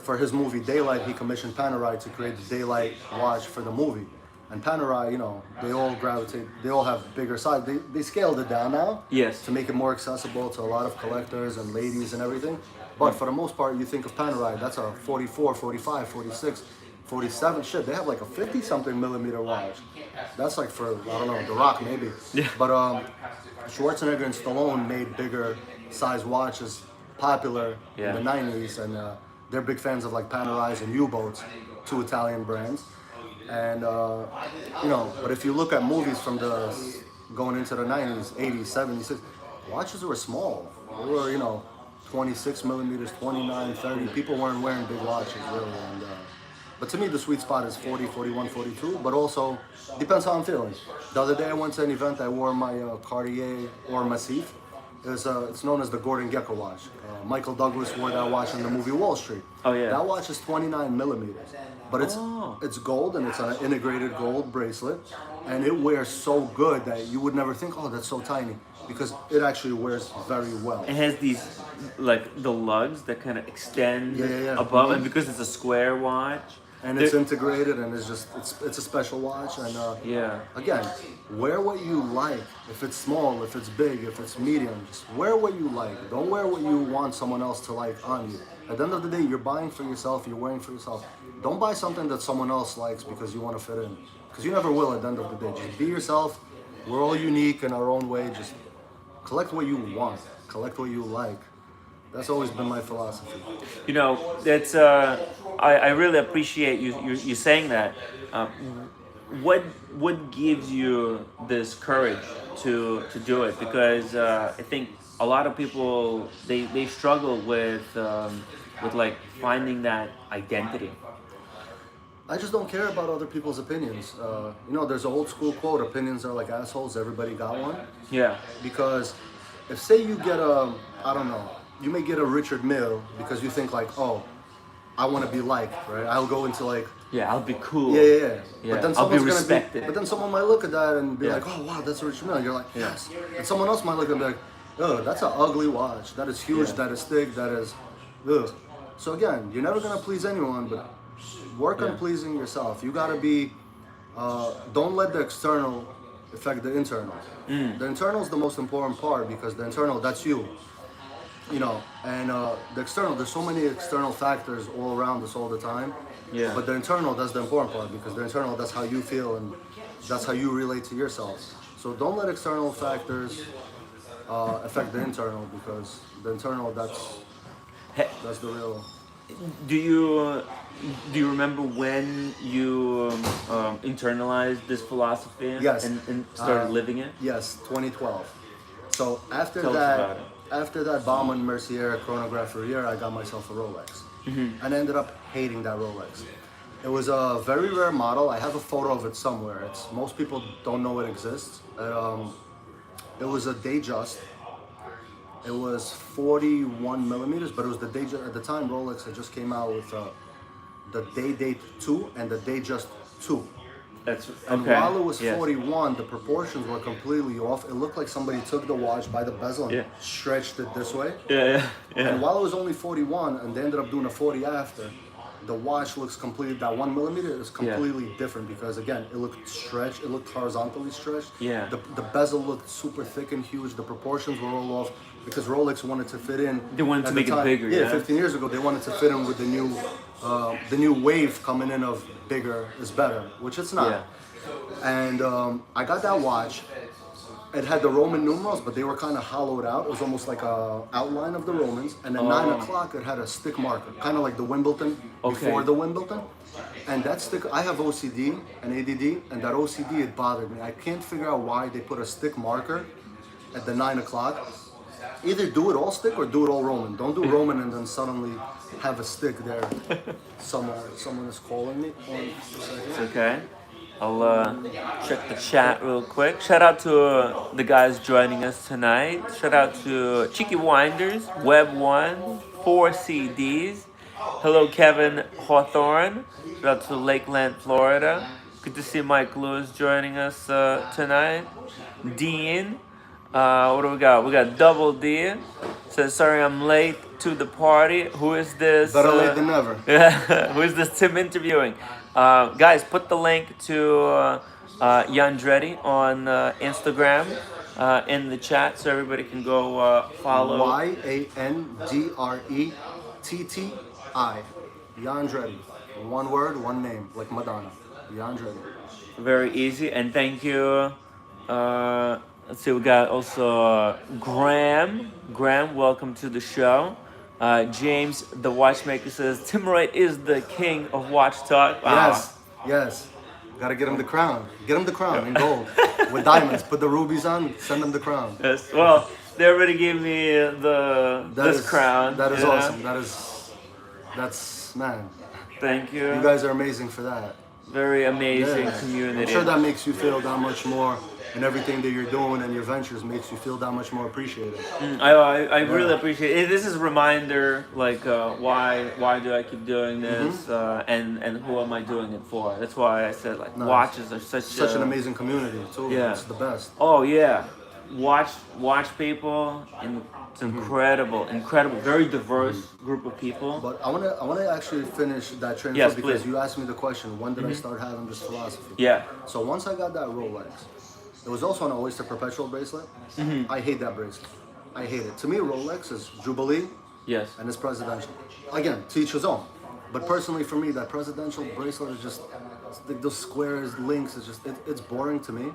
for his movie Daylight, he commissioned Panerai to create the Daylight watch for the movie. And Panerai, you know, they all gravitate, they all have bigger size. They scaled it down now Yes. to make it more accessible to a lot of collectors and ladies and everything. But for the most part, you think of Panerai, that's a 44, 45, 46, 47. Shit, they have like a 50-something millimeter watch. That's like for, I don't know, The Rock maybe. Yeah. But Schwarzenegger and Stallone made bigger size watches popular Yeah. in the 90s. And they're big fans of like Panerais and U-Boats, two Italian brands. And, you know, but if you look at movies from going into the 90s, 80s, 70s, watches were small. They were, you know, 26 millimeters, 29, 30. People weren't wearing big watches, really. And, but to me, the sweet spot is 40, 41, 42, but also depends how I'm feeling. The other day I went to an event, I wore my Cartier or Massif. It's known as the Gordon Gekko watch. Michael Douglas wore that watch in the movie Wall Street. Oh, yeah. That watch is 29 millimeters, but Oh. it's gold and it's an integrated gold bracelet, and it wears so good that you would never think, oh, that's so tiny, because it actually wears very well. It has these like the lugs that kind of extend Yeah. above, Mhm. and because it's a square watch, And it's there- integrated, and it's a special watch. And yeah. again, wear what you like. If it's small, if it's big, if it's medium, just wear what you like. Don't wear what you want someone else to like on you. At the end of the day, you're buying for yourself, you're wearing for yourself. Don't buy something that someone else likes because you want to fit in. Because you never will at the end of the day. Just be yourself. We're all unique in our own way. Just collect what you want. Collect what you like. That's always been my philosophy. You know, that's I really appreciate you saying that. What gives you this courage to do it? Because I think a lot of people they struggle with like finding that identity. I just don't care about other people's opinions. You know, there's an old school quote, opinions are like assholes, everybody got one. Yeah. Because if say you get I don't know, you may get a Richard Mille because you think like, oh, I want to be liked, right? I'll go into like, Yeah, I'll be cool. yeah. Yeah, But then I'll be someone's gonna respected. but then someone might look at that and be Yeah. like, oh wow, that's a Richard Mille. You're like, yes. And someone else might look and be like, oh, that's an ugly watch. That is huge. Yeah. That is thick. That is, ugh. So again, you're never gonna please anyone, but work on Yeah. pleasing yourself. You gotta be. Don't let the external affect the internal. The internal is the most important part because the internal, that's you. You know, and the external, there's so many external factors all around us all the time. Yeah. But the internal, that's the important part because the internal, that's how you feel and that's how you relate to yourself. So don't let external factors affect the internal, because the internal, He- that's the real. Do you remember when you internalized this philosophy Yes. and started living it? Yes, 2012. So after Tell us that, about it. after that Bauman Mercier chronograph for a year, I got myself a Rolex, and I ended up hating that Rolex. It was a very rare model. I have a photo of it somewhere. It's most people don't know it exists. It was a Datejust. It was 41 millimeters, but it was the Datejust at the time. Rolex had just came out with the Day-Date 2 and the Datejust 2. That's And okay. while it was Yes. 41, the proportions were completely off. It looked like somebody took the watch by the bezel and Yeah. stretched it this way. Yeah, yeah. And while it was only 41, and they ended up doing a 40 after, the watch looks completely, that 1 millimeter is completely different, because again, it looked stretched, it looked horizontally stretched. Yeah. The bezel looked super thick and huge. The proportions were all off, because Rolex wanted to fit in. They wanted to at the make it time. bigger, Yeah, yeah? 15 years ago, they wanted to fit in with the new wave coming in of bigger is better, which it's not. Yeah. And I got that watch. It had the Roman numerals, but they were kind of hollowed out. It was almost like a outline of the Romans. And at 9 o'clock, it had a stick marker, kind of like the Wimbledon, before the Wimbledon. And that stick, I have OCD and ADD, and that OCD, it bothered me. I can't figure out why they put a stick marker at the 9 o'clock. Either do it all stick or do it all Roman. Don't do Roman and then suddenly have a stick there. Someone is calling me. It's okay. I'll check the chat real quick. Shout out to the guys joining us tonight. Shout out to Cheeky Winders, Web One, 4CDs. Hello, Kevin Hawthorne. Shout out to Lakeland, Florida. Good to see Mike Lewis joining us tonight. Dean. What do we got? We got Double D. Says, sorry I'm late to the party. Who is this? Better late than never. Yeah, who is this Tim interviewing? Guys, put the link to Yandretti on Instagram in the chat so everybody can go follow. Yandretti. Yandretti. One word, one name, like Madonna. Yandretti. Very easy. And thank you. Let's see, we got also Graham. Graham, welcome to the show. James, the watchmaker, says, timwrite is the king of watch talk. Wow. Yes. Gotta get him the crown. Get him the crown in gold with diamonds. Put the rubies on. Send him the crown. Yes. Well, they already gave me this crown. That is you know? awesome. That's man. Thank you. You guys are amazing for that. Very amazing Yeah. community. I'm sure that makes you feel that much more, and everything that you're doing and your ventures makes you feel that much more appreciated. I really appreciate it. This is a reminder, like why do I keep doing this, and who am I doing it for? That's why I said like watches are such an amazing community too. Yeah. It's the best. Oh yeah, watch people, and it's incredible, very diverse group of people. But I wanna actually finish that train of Yes, thought, because please. you asked me the question, when did I start having this philosophy? Yeah. So once I got that Rolex, it was also an Oyster Perpetual bracelet. I hate that bracelet. I hate it. To me, Rolex is Jubilee Yes. and it's presidential. Again, to each his own. But personally for me, that presidential bracelet is just, like those squares, links, it's boring to me.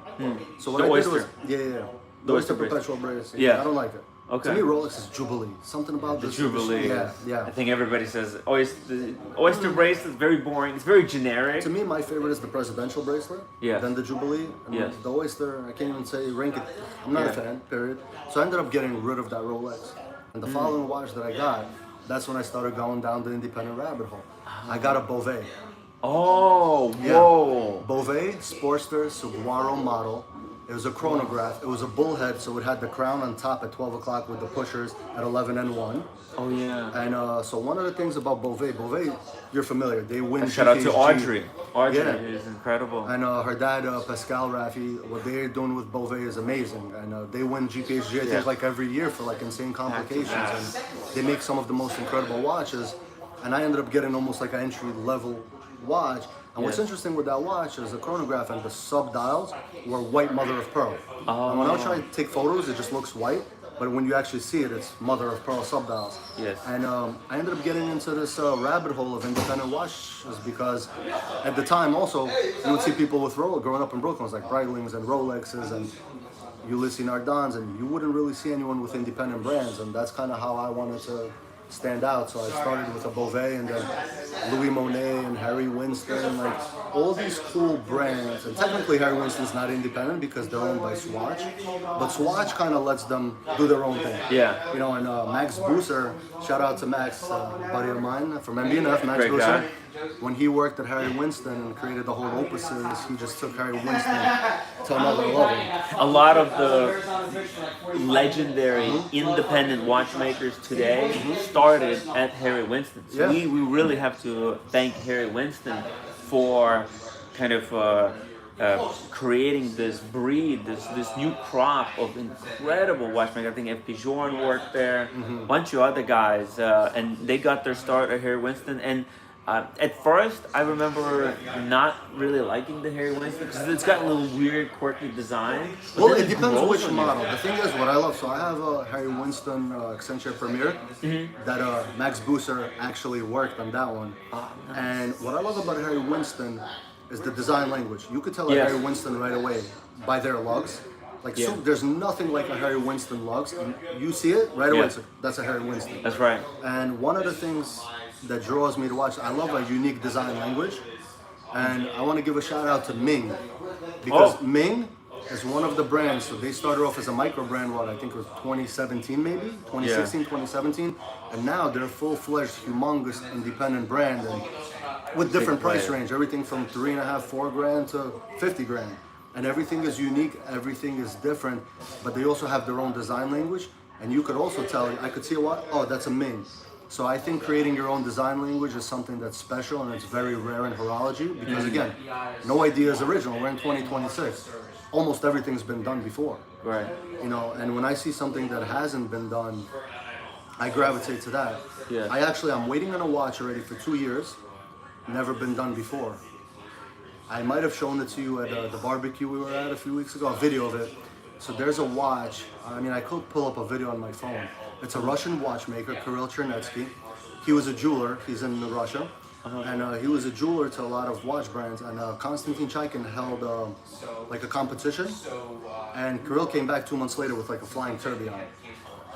So what The I did was, Oyster. yeah. The Oyster Perpetual bracelet. Yeah. I don't like it. Okay. To me, Rolex is Jubilee. Something about The this. Jubilee. Yeah. I think everybody says oyster bracelet is very boring. It's very generic. To me, my favorite is the presidential bracelet. Yes. Then the Jubilee. And Yes. the Oyster, I can't even say rank it. I'm not a fan, period. So I ended up getting rid of that Rolex. And the following watch that I got, that's when I started going down the independent rabbit hole. I got a Beauvais. Oh, Yeah. whoa. Beauvais Sportster Saguaro model. It was a chronograph. It was a bullhead, so it had the crown on top at 12 o'clock with the pushers at 11 and 1. Oh yeah. And so one of the things about Beauvais, you're familiar. They win. Shout out to GKG. Audrey. Audrey Yeah. is incredible. And her dad, Pascal Raffi, what they're doing with Beauvais is amazing. And they win GPHG, I think, like every year for like insane complications. And they make some of the most incredible watches. And I ended up getting almost like an entry level watch. And what's interesting with that watch is the chronograph and the sub dials were white mother of pearl. And when I try to take photos, it just looks white. but when you actually see it, it's mother of pearl subdials. Yes. And I ended up getting into this rabbit hole of independent watches because at the time also you would see people with Rolex growing up in Brooklyn, like Breitlings and Rolexes and Ulysses Nardans, and you wouldn't really see anyone with independent brands, and that's kind of how I wanted to stand out. So I started with a Beauvais and then Louis Monet and Harry Winston, like all these cool brands. And technically Harry Winston's not independent because they're owned by Swatch, but Swatch kind of lets them do their own thing. Yeah. You know, and Max Busser, shout out to Max, buddy of mine from MBNF, Max Great Busser. guy. When he worked at Harry Winston and created the whole Opus series, he just took Harry Winston to another level. A lot of the legendary independent watchmakers today started at Harry Winston. So Yeah. we really have to thank Harry Winston for kind of creating this breed, this new crop of incredible watchmakers. I think F.P. Jorn worked there, a bunch of other guys, and they got their start at Harry Winston. And at first, I remember not really liking the Harry Winston because it's got a little weird, quirky design. But Well, then it depends grows which on you. model. The thing is, what I love, so I have a Harry Winston Accenture Premier that Max Busser actually worked on that one. Nice. And what I love about Harry Winston is the design language. You could tell a Yes. Harry Winston right away by their lugs. Like, Yeah. there's nothing like a Harry Winston lugs. And you see it right away, Yeah. it's like, that's a Harry Winston. That's right. And one of the things that draws me to watch, I love a unique design language. And I want to give a shout out to Ming. Because Oh. Ming is one of the brands, so they started off as a micro brand, what I think it was 2017 maybe? 2016, 2017. And now they're a full-fledged, humongous independent brand and with different price brand. range, everything from 3.5, 4 grand to 50 grand. And everything is unique, everything is different, but they also have their own design language. And you could also tell, I could see what, oh, that's a Ming. So I think creating your own design language is something that's special and it's very rare in horology because again, no idea is original. We're in 2026. Almost everything's been done before. Right. You know, and when I see something that hasn't been done, I gravitate to that. Yeah. I'm waiting on a watch already for 2 years. Never been done before. I might have shown it to you at the barbecue we were at a few weeks ago, a video of it. So there's a watch. I mean, I could pull up a video on my phone. It's a Russian watchmaker, Kirill Chernetsky. He was a jeweler. He's in Russia. And he was a jeweler to a lot of watch brands. And Konstantin Chaikin held like a competition. And Kirill came back 2 months later with like a flying tourbillon.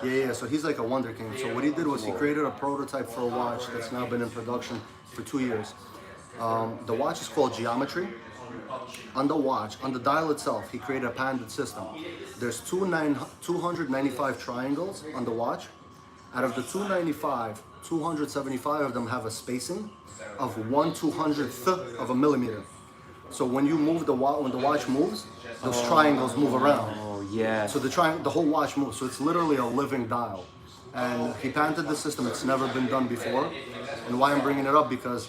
Yeah. So he's like a wonderkind. So what he did was he created a prototype for a watch that's now been in production for 2 years. The watch is called Geometry. On the watch, on the dial itself, he created a patented system. There's 295 triangles on the watch. Out of the 295, 275 of them have a spacing of 1/200th of a millimeter. So when you move when the watch moves, those triangles move around. Oh yeah. So the whole watch moves. So it's literally a living dial. And he patented the system. It's never been done before. And why I'm bringing it up because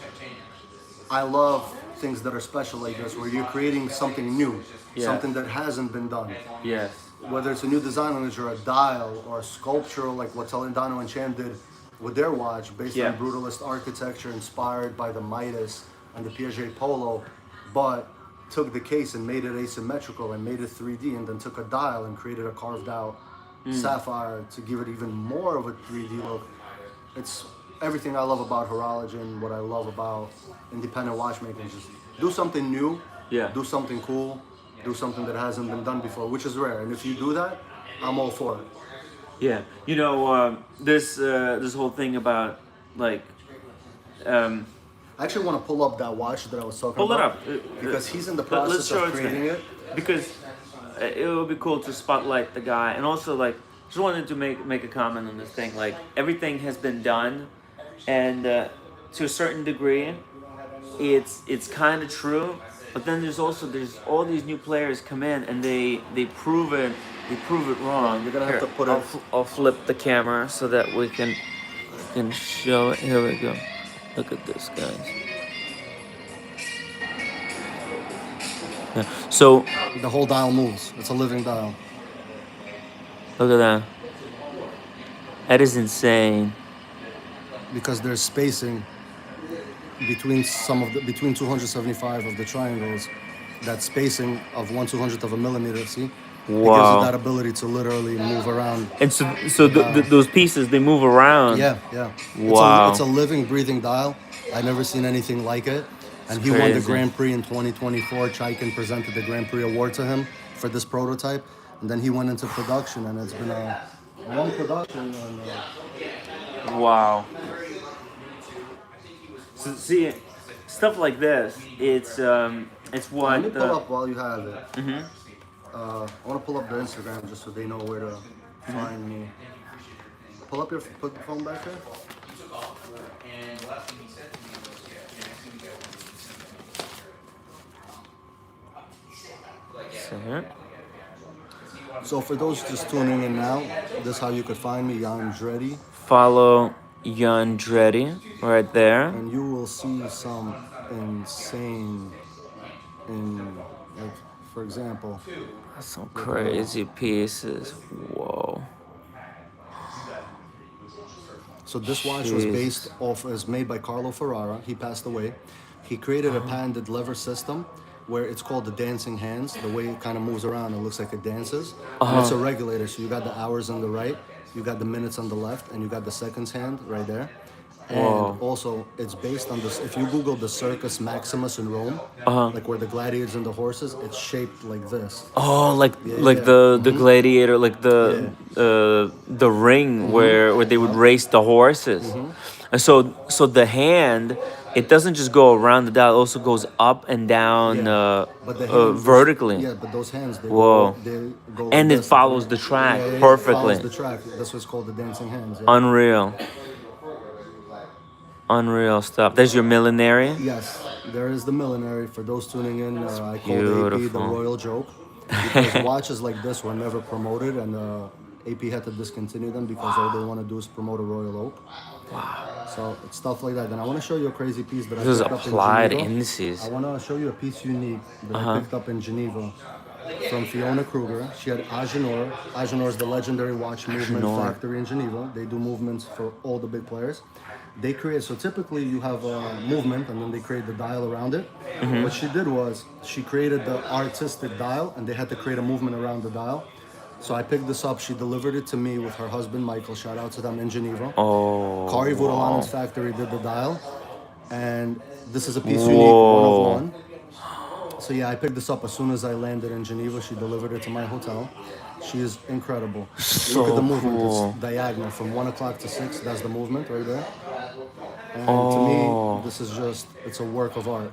I love things that are special like this, where you're creating something new, something that hasn't been done. Yes. Whether it's a new design language or a dial or a sculptural, like what Toledano and Chan did with their watch, based on brutalist architecture inspired by the Midas and the Piaget Polo, but took the case and made it asymmetrical and made it 3D, and then took a dial and created a carved out sapphire to give it even more of a 3D look. It's everything I love about horology and what I love about independent watchmaking is just do something new, do something cool, do something that hasn't been done before, which is rare. And if you do that, I'm all for it. Yeah. You know, this whole thing about like. I actually want to pull up that watch that I was talking Pull it about. up. Because he's in the Let's process show of it to creating me. it. Because it would be cool to spotlight the guy, and also like just wanted to make a comment on this thing. Like everything has been done, and to a certain degree, it's kind of true. But then there's all these new players come in and they prove it wrong. You're gonna have to put it. I'll flip the camera so that we can show it. Here we go. Look at this, guys. Yeah. So The whole dial moves. It's a living dial. look at that. That is insane. Because there's spacing between between 275 of the triangles. That spacing of 1/200th of a millimeter, see? It gives you Wow. that ability to literally move around. And so those pieces, they move around. Yeah, yeah. It's Wow. a living, breathing dial. I never seen anything like it. And It's he won the crazy. Grand Prix in 2024. Chaikin presented the Grand Prix award to him for this prototype, and then he went into production, and it's been a long production. And, Wow. So see, stuff like this, it's let me what. pull up while you have it. Mhm. I want to pull up the Instagram just so they know where to find me. Put the phone back there. Second. So for those just tuning in now, this is how you could find me, Yandretti, Follow Yandretti right there. and you will see some insane, like for example, Some crazy pieces. Whoa. so this watch was Jesus. is made by Carlo Ferrara. He passed away. He created a patented lever system where it's called the dancing hands. The way it kind of moves around, it looks like it dances. And it's a regulator. So you got the hours on the right, you got the minutes on the left, and you got the seconds hand right there. And Whoa. also, it's based on this. If you Google the Circus Maximus in Rome, like where the gladiators and the horses, it's shaped like this. Oh, like yeah. the gladiator, like the ring where they would race the horses, and so the hand, it doesn't just go around the dial; it also goes up and down Yeah. But the hands, vertically. yeah, but those hands, Whoa. they go. And like it this. follows the track It perfectly. follows the track. That's what's called the dancing hands. Yeah. Unreal. Unreal stuff. There's your millenary. Yes, there is the millinery. For those tuning in, I call the AP the Beautiful. royal joke because watches like this were never promoted, and AP had to discontinue them because all they want to do is promote a royal oak. Wow. So it's stuff like that. And I want to show you a crazy piece that This I is picked up in applied Geneva. indices. I want to show you a piece unique that I picked up in Geneva from Fiona Kruger. She had Agenor. Agenor is the legendary watch movement factory in Geneva. They do movements for all the big players. They create, so typically you have a movement and then they create the dial around it. What she did was she created the artistic dial and they had to create a movement around the dial. So I picked this up. She delivered it to me with her husband, Michael. Shout out to them in Geneva. Oh. Kari Vudalanen's factory did the dial. And this is a piece unique, one of one. So yeah, I picked this up as soon as I landed in Geneva. She delivered it to my hotel. She is incredible. So Look at the movement. cool. It's diagonal from 1 o'clock to 6. That's the movement right there. And to me, this is just, it's a work of art.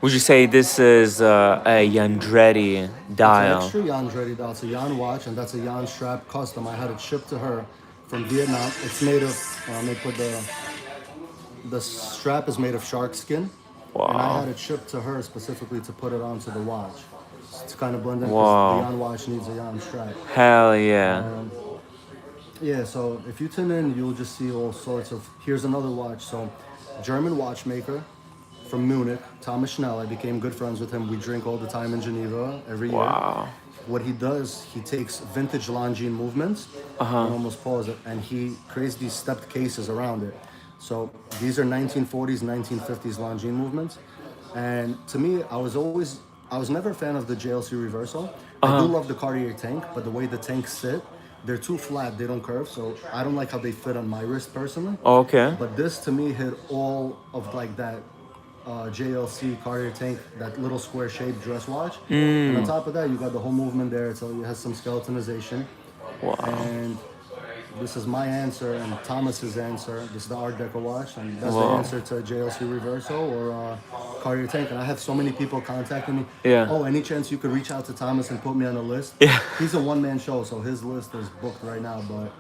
Would you say this is a Yandretti It's an dial? extra Yandretti dial. It's a Yan watch, and that's a Yan strap custom. I had it shipped to her from Vietnam. It's made of, let me put the strap is made of shark skin. And I had it shipped to her specifically to put it onto the watch. It's kind of blended because the Yan watch needs a Yan strap. Hell yeah. Yeah, so if you tune in, you'll just see all sorts of. Here's another watch. So, German watchmaker from Munich, Thomas Schnell. I became good friends with him. We drink all the time in Geneva every year. Wow. What he does, he takes vintage Longines movements and almost pause it, and he creates these stepped cases around it. So these are 1940s, 1950s Longines movements. And to me, I was never a fan of the JLC reversal. I do love the Cartier tank, but the way the tanks sit, they're too flat, they don't curve, so I don't like how they fit on my wrist personally. Okay. But this to me hit all of like that JLC Cartier tank, that little square shaped dress watch. And on top of that, you got the whole movement there. It has some skeletonization. Wow. And this is my answer and Thomas's answer. This is the Art Deco watch, and that's the answer to JLC Reverso or Cartier Tank. And I have so many people contacting me. Yeah. Oh, any chance you could reach out to Thomas and put me on a list? Yeah. He's a one-man show, so his list is booked right now. But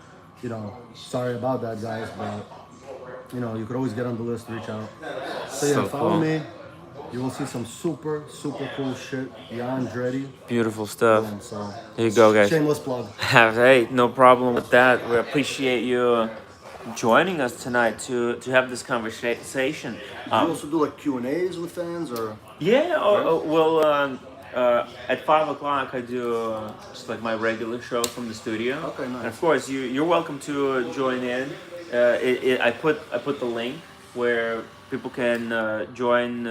sorry about that, guys. But you could always get on the list. Reach out. So yeah, follow cool. me. You will see some super cool shit. Yandretti. Beautiful stuff. So Here you go, guys. shameless plug. Hey, no problem with that. We appreciate you joining us tonight to have this conversation. Do you also do like Q&As with fans or? Yeah, at 5 o'clock I do just like my regular show from the studio. Okay, nice. And of course, you're welcome to join in. I put the link where people can join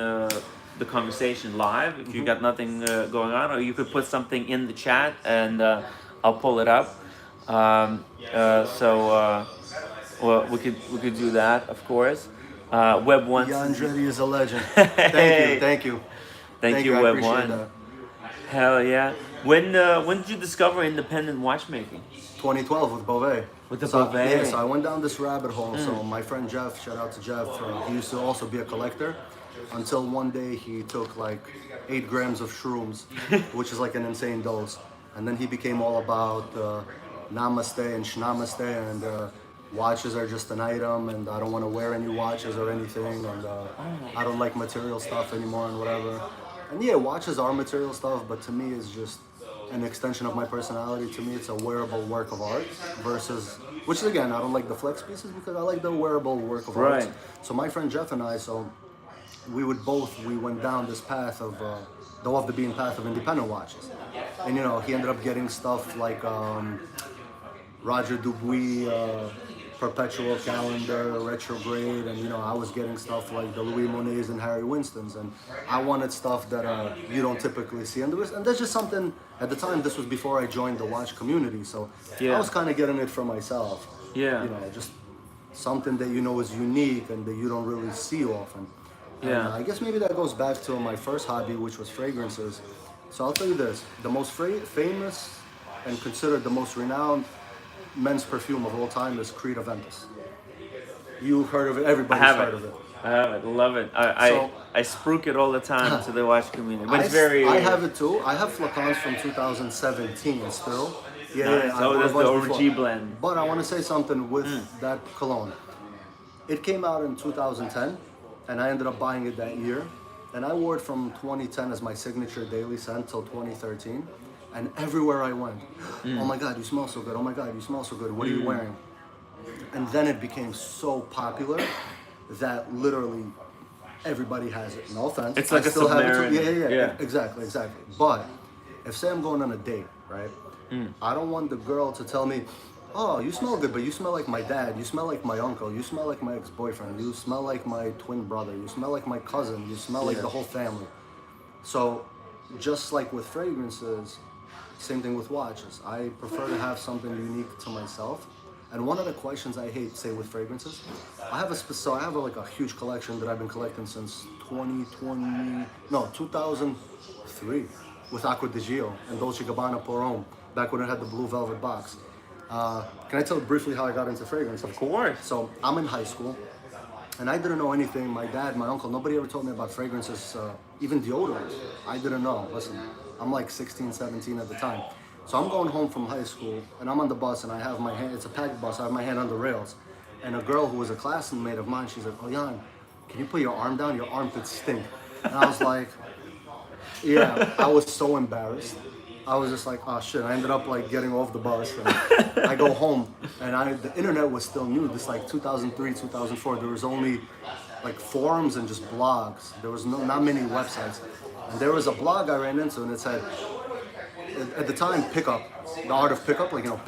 the conversation live if you got nothing going on, or you could put something in the chat and I'll pull it up. Well, we could do that, of course. Web one. Yandretti is a legend. Thank you, thank you. Thank you, I Web appreciate one. that. Hell yeah. When did you discover independent watchmaking? 2012 with Beauvais. With the So, Beauvais. yeah, so I went down this rabbit hole. So my friend Jeff, shout out to Jeff, he used to also be a collector until one day he took like 8 grams of shrooms, which is like an insane dose. And then he became all about namaste and shnamaste and watches are just an item and I don't want to wear any watches or anything and I don't like material stuff anymore and whatever. And yeah, watches are material stuff, but to me it's just an extension of my personality. To me it's a wearable work of art versus, which is again, I don't like the flex pieces because I like the wearable work of art. Right. So my friend Jeff and I, we went down this path of, the off the beaten path of independent watches. And you know, he ended up getting stuff like Roger Dubuis, perpetual calendar, retrograde, and you know, I was getting stuff like the Louis Monets and Harry Winstons, and I wanted stuff that you don't typically see. And that's just something, at the time, this was before I joined the watch community, so I was kind of getting it for myself. Yeah. You know, just something that you know is unique and that you don't really see often. Yeah. And I guess maybe that goes back to my first hobby, which was fragrances. So I'll tell you this, the most famous and considered the most renowned men's perfume of all time is Creed Aventus. You've heard of it, everybody's heard of it. I have it, love it. I spruik it all the time to the watch community. But it's I have it too. I have flacons from 2017 still. Yeah, nice. yeah. Oh, that's the OG before. blend. But I want to say something with that cologne. It came out in 2010, and I ended up buying it that year. And I wore it from 2010 as my signature daily scent till 2013. And everywhere I went, oh my God, you smell so good. Oh my God, you smell so good. What are you wearing? And then it became so popular that literally everybody has it. No offense. It's like I a still have it Submariner. too. Yeah. Yeah. Exactly. But if say I'm going on a date, right? I don't want the girl to tell me, oh, you smell good, but you smell like my dad. You smell like my uncle. You smell like my ex-boyfriend. You smell like my twin brother. You smell like my cousin. You smell like the whole family. So just like with fragrances, same thing with watches. I prefer to have something unique to myself. And one of the questions I hate, say with fragrances, I have like a huge collection that I've been collecting since 2003 with Acqua di Gio and Dolce Gabbana Pour Homme, back when it had the blue velvet box. Can I tell briefly how I got into fragrance? Of course. So I'm in high school, and I didn't know anything. My dad, my uncle, nobody ever told me about fragrances, even deodorant. I didn't know. Listen, I'm like 16, 17 at the time. So I'm going home from high school, and I'm on the bus, and I have my hand, it's a packed bus, I have my hand on the rails. And a girl who was a classmate of mine, she's like, oh, Jan, can you put your arm down? Your armpits stink. And I was like, yeah, I was so embarrassed. I was just like, oh shit, I ended up like getting off the bus, and I go home, and the internet was still new. This like 2003, 2004, there was only like forums and just blogs. There was not many websites. And there was a blog I ran into, and it said, at the time, pickup, the art of pickup, like, you know,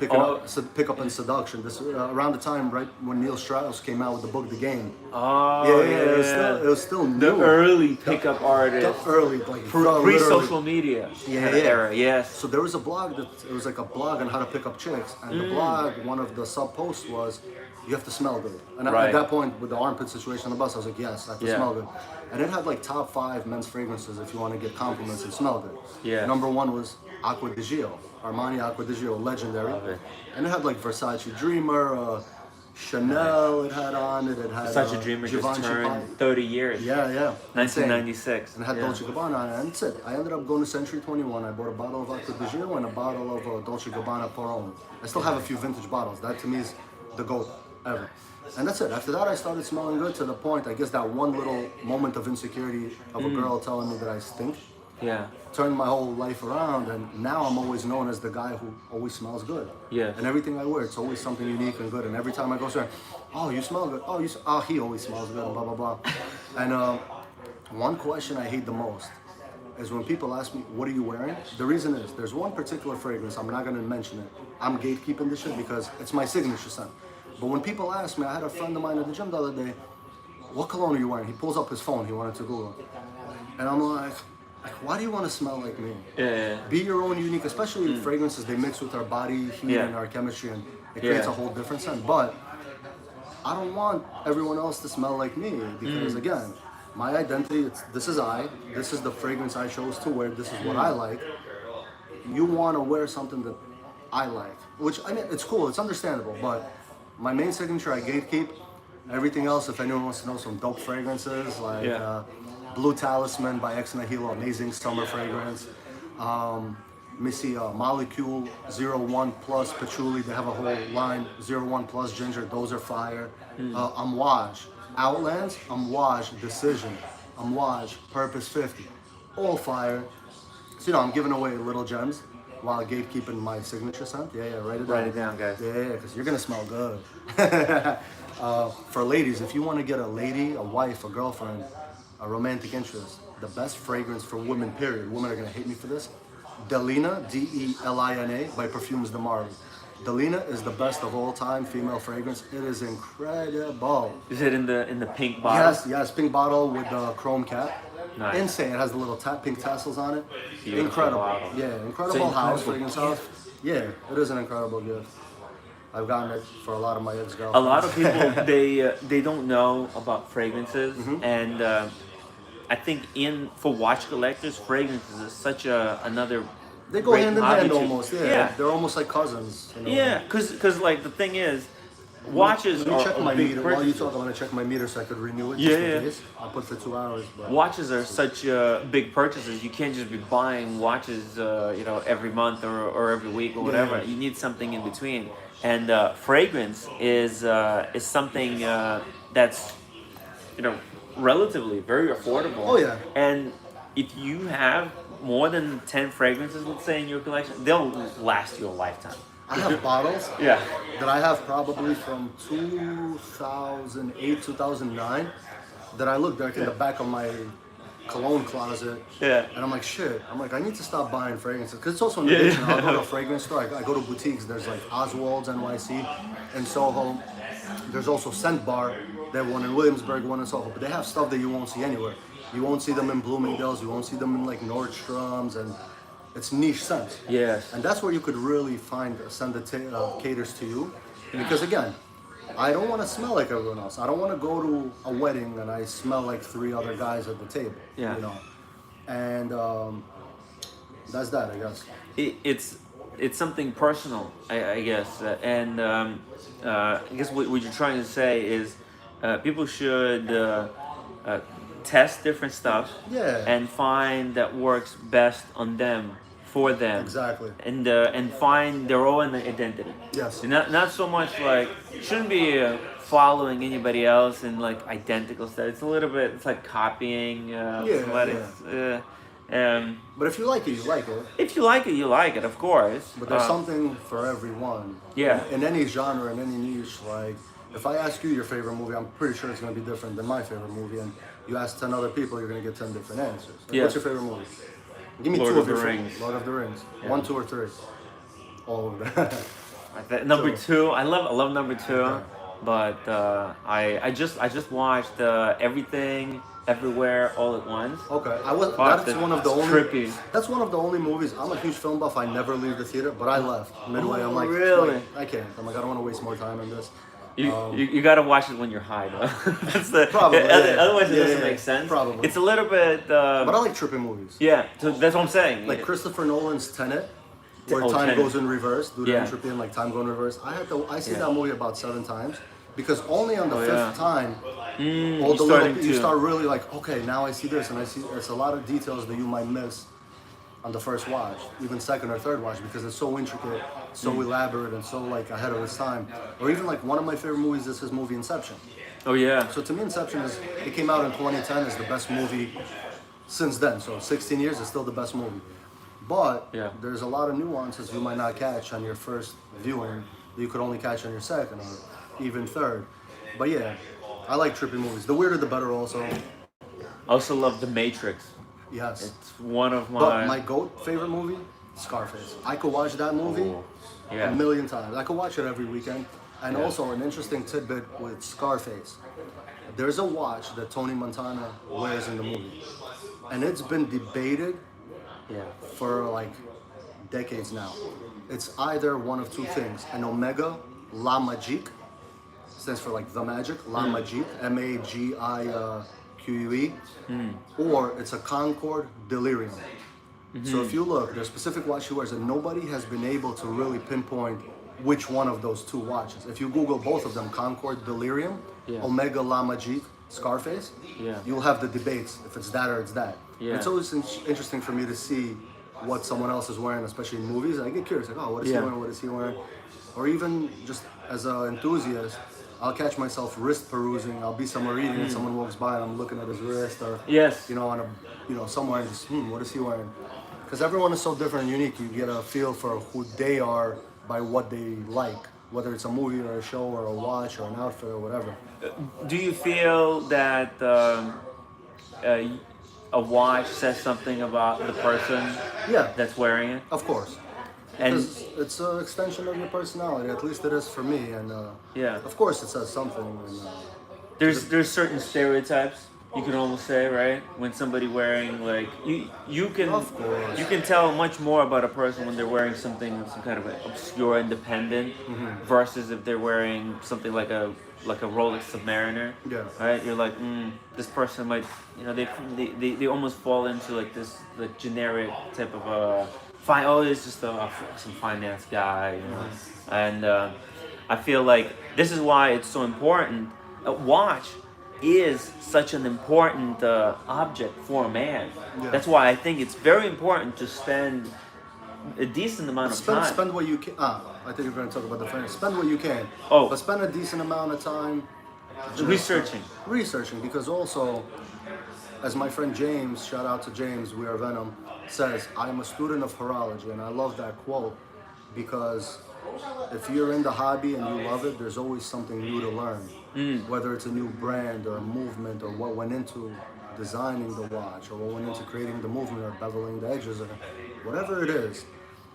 pickup and seduction. This around the time, right, when Neil Strauss came out with the book, The Game. Oh, yeah. It was still new. The early pickup artist. The early, like, pre-social media era, yes. So there was a blog it was like a blog on how to pick up chicks, and the blog, one of the sub-posts was, you have to smell good. And at that point, with the armpit situation on the bus, I was like, yes, I have to smell good. And it had like top 5 men's fragrances if you want to get compliments and smell good. Yeah. Number 1 was Acqua di Gio, Armani Acqua di Gio, legendary. And it had like Versace Dreamer, Chanel it had on it. It had Versace Dreamer just turned 30 years. Yeah. 1996. And it had Dolce Gabbana on it. And that's it. I ended up going to Century 21. I bought a bottle of Acqua di Gio and a bottle of Dolce Gabbana Pour Homme. I still have a few vintage bottles. That to me is the GOAT ever. And that's it. After that, I started smelling good to the point, I guess that one little moment of insecurity of a girl telling me that I stink turned my whole life around. And now I'm always known as the guy who always smells good. Yeah. And everything I wear, it's always something unique and good. And every time I go somewhere, oh, you smell good. Oh, he always smells good, and blah, blah, blah. And one question I hate the most is when people ask me, what are you wearing? The reason is, there's one particular fragrance, I'm not going to mention it. I'm gatekeeping this shit because it's my signature scent. But when people ask me, I had a friend of mine at the gym the other day, what cologne are you wearing? He pulls up his phone, he wanted to Google. And I'm like, why do you want to smell like me? Yeah. Be your own unique, especially fragrances. They mix with our body heat Yeah. and our chemistry, and it creates a whole different scent. But I don't want everyone else to smell like me because again, my identity. This is I. This is the fragrance I chose to wear. This is what I like. You want to wear something that I like, which I mean, it's cool. It's understandable. But my main signature, I gatekeep. Everything else, if anyone wants to know some dope fragrances, like Yeah. Blue Talisman by Ex Nihilo, amazing summer fragrance. Let me see, Molecule 01 Plus Patchouli, they have a whole line. 01 Plus Ginger, those are fire. Amouage, Outlands, Amouage Decision, Amouage Purpose 50, all fire. So, I'm giving away little gems while gatekeeping my signature scent. Yeah, write it down. Write it down, guys. Yeah, because you're going to smell good. For ladies, if you want to get a lady, a wife, a girlfriend, a romantic interest, the best fragrance for women, period. Women are going to hate me for this. Delina, Delina, by Perfumes de Marly. Delina is the best of all time female fragrance. It is incredible. Is it in the pink bottle? Yes, pink bottle with the chrome cap. Nice. Insane. It has the little pink tassels on it. Beautiful Incredible. bottle. Yeah, incredible It's an house, incredible fragrance house. Yeah, it is an incredible gift. I've gotten it for a lot of my ex-girlfriends. A lot of people they don't know about fragrances, and I think for watch collectors, fragrances is such another. They go great hand in hobby hand to- almost. Yeah. They're almost like cousins. You know? Yeah, because like the thing is, watches Let me are check a my big meter. While you purchase. talk, I'm gonna check my meter so I could renew it. Yeah, just in yeah. case. I'll put for 2 hours. But Watches are such big purchases. You can't just be buying watches, every month or every week or whatever. Yeah. You need something in between. And fragrance is something that's relatively very affordable. Oh, yeah. And if you have more than 10 fragrances, let's say, in your collection, they'll last you a lifetime. I have bottles Yeah. that I have probably from 2008, 2009 that I look back in the back of my cologne closet. Yeah. And I'm like, shit. I'm like, I need to stop buying fragrances because it's also an Yeah, addiction. yeah. I'll go to a fragrance store. I go to boutiques. There's like Oswald's NYC in Soho. There's also Scent Bar. They have one in Williamsburg, one in Soho. But they have stuff that you won't see anywhere. You won't see them in Bloomingdale's. You won't see them in like Nordstrom's, and it's niche scents. Yes. And that's where you could really find a scent that caters to you. Because again, I don't want to smell like everyone else. I don't want to go to a wedding and I smell like 3 other guys at the table. Yeah. And that's that, I guess. It's something personal, I guess, and I guess what you're trying to say is people should test different stuff, Yeah. and find that works best on them, for them, Exactly. and find their own identity. Yes. And not so much like shouldn't be following anybody else in like identical stuff. It's a little bit. It's like copying. Somebody. But if you like it, you like it. If you like it, you like it, of course. But there's something for everyone. Yeah. In any genre, in any niche, like if I ask you your favorite movie, I'm pretty sure it's going to be different than my favorite movie. And you ask 10 other people, you're going to get 10 different answers. Like, Yeah. What's your favorite movie? Give me Lord 2 of of your the favorite. Rings. Lord of the Rings. Yeah. 1, 2, or 3. All of them. Number 2, I love number 2, Okay. but I just watched Everything, Everywhere, All at Once. Okay, Fuck, that's one of the only. trippy. That's one of the only movies. I'm a huge film buff. I never leave the theater, but I left midway. I'm like, really? wait, I can't. I'm like, I don't want to waste more time on this. You gotta watch it when you're high, though. That's the Probably, yeah. Otherwise, it Yeah, doesn't yeah, make sense. probably. It's a little bit. But I like trippy movies. Yeah, so that's what I'm saying. Like Christopher Nolan's Tenet, where Oh, time Tenet. goes in reverse, due to Yeah. entropy and like time going in reverse. I see Yeah. that movie about 7 times because only on the Oh, 5th yeah. time, Mm, all you're the little starting you to- start really like, okay, now I see this, and I see it's a lot of details that you might miss on the first watch, even second or third watch, because it's so intricate, so elaborate, and so like ahead of its time. Or even like one of my favorite movies is his movie Inception. Oh yeah. So to me, Inception it came out in 2010 is the best movie since then. So 16 years is still the best movie. But Yeah. there's a lot of nuances you might not catch on your first viewing that you could only catch on your second or even third. But yeah, I like trippy movies. The weirder the better also. I also love The Matrix. Yes. It's one of But my GOAT favorite movie, Scarface. I could watch that movie Yeah. a million times. I could watch it every weekend. And Yeah. also an interesting tidbit with Scarface. There's a watch that Tony Montana wears in the movie, and it's been debated Yeah. for like decades now. It's either one of two things: an Omega La Magique, stands for like the magic, La Magique, Magique, or it's a Concord Delirium. So if you look, there's specific watch he wears, and nobody has been able to really pinpoint which one of those two watches. If you Google both of them, Concord Delirium, Yeah. Omega La Magique, Scarface, Yeah. you'll have the debates if it's that or it's that. Yeah. It's always interesting for me to see what someone else is wearing, especially in movies. I get curious, like, oh, what is he Yeah. wearing? What is he wearing? Or even just as an enthusiast, I'll catch myself wrist perusing. I'll be somewhere eating and someone walks by and I'm looking at his wrist, or Yes. on a somewhere and just what is he wearing? Because everyone is so different and unique. You get a feel for who they are by what they like, whether it's a movie or a show or a watch or an outfit or whatever. Do you feel that a watch says something about the person Yeah, that's wearing it? of course. And Because it's an extension of your personality. At least it is for me. And yeah, of course it says something. And, there's certain stereotypes you can almost say, right? When somebody wearing like you can Of course. you can tell much more about a person when they're wearing some kind of obscure independent versus if they're wearing something like a Rolex Submariner. Yeah. Right? You're like, this person might, they almost fall into like this like generic type of it's just some finance guy, And I feel like this is why it's so important. A watch is such an important object for a man. Yeah. That's why I think it's very important to spend a decent amount of time. spend what you can. I think you're going to talk about the finance. Spend what you can. Oh. But spend a decent amount of time Researching. researching, because also, as my friend James, shout out to James, we are Venom, says, I am a student of horology, and I love that quote because if you're in the hobby and you love it, there's always something new to learn. Whether it's a new brand or a movement or what went into designing the watch or what went into creating the movement or beveling the edges or whatever it is,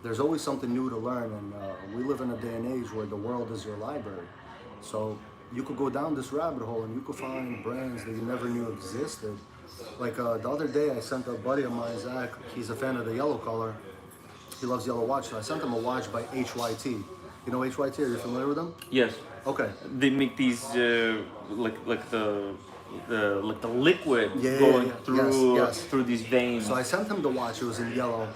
there's always something new to learn. And we live in a day and age where the world is your library. So you could go down this rabbit hole and you could find brands that you never knew existed. Like the other day I sent a buddy of mine, Zach, he's a fan of the yellow color. He loves yellow watch, so I sent him a watch by HYT. You know HYT, are you familiar with them? Yes. Okay. They make these like the liquid Yeah, going through yes. through these veins. So I sent him the watch, it was in yellow.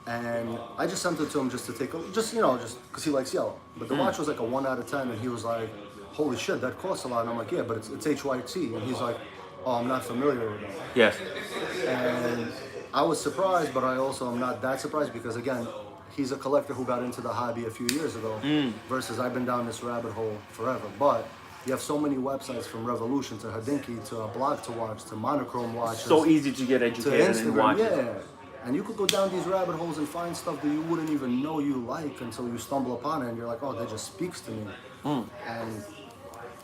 And I just sent it to him just to take a, just because he likes yellow. But the watch was like a 1 out of 10 and he was like, holy shit, that costs a lot. And I'm like, yeah, but it's HYT. And he's like, oh, I'm not familiar with it. Yes. And I was surprised, but I also am not that surprised because, again, he's a collector who got into the hobby a few years ago versus I've been down this rabbit hole forever. But you have so many websites, from Revolution to Hodinkee to Blog to Watch to Monochrome watches. So easy to get to educated in Instagram, watches. yeah. And you could go down these rabbit holes and find stuff that you wouldn't even know you like until you stumble upon it and you're like, oh, that just speaks to me. And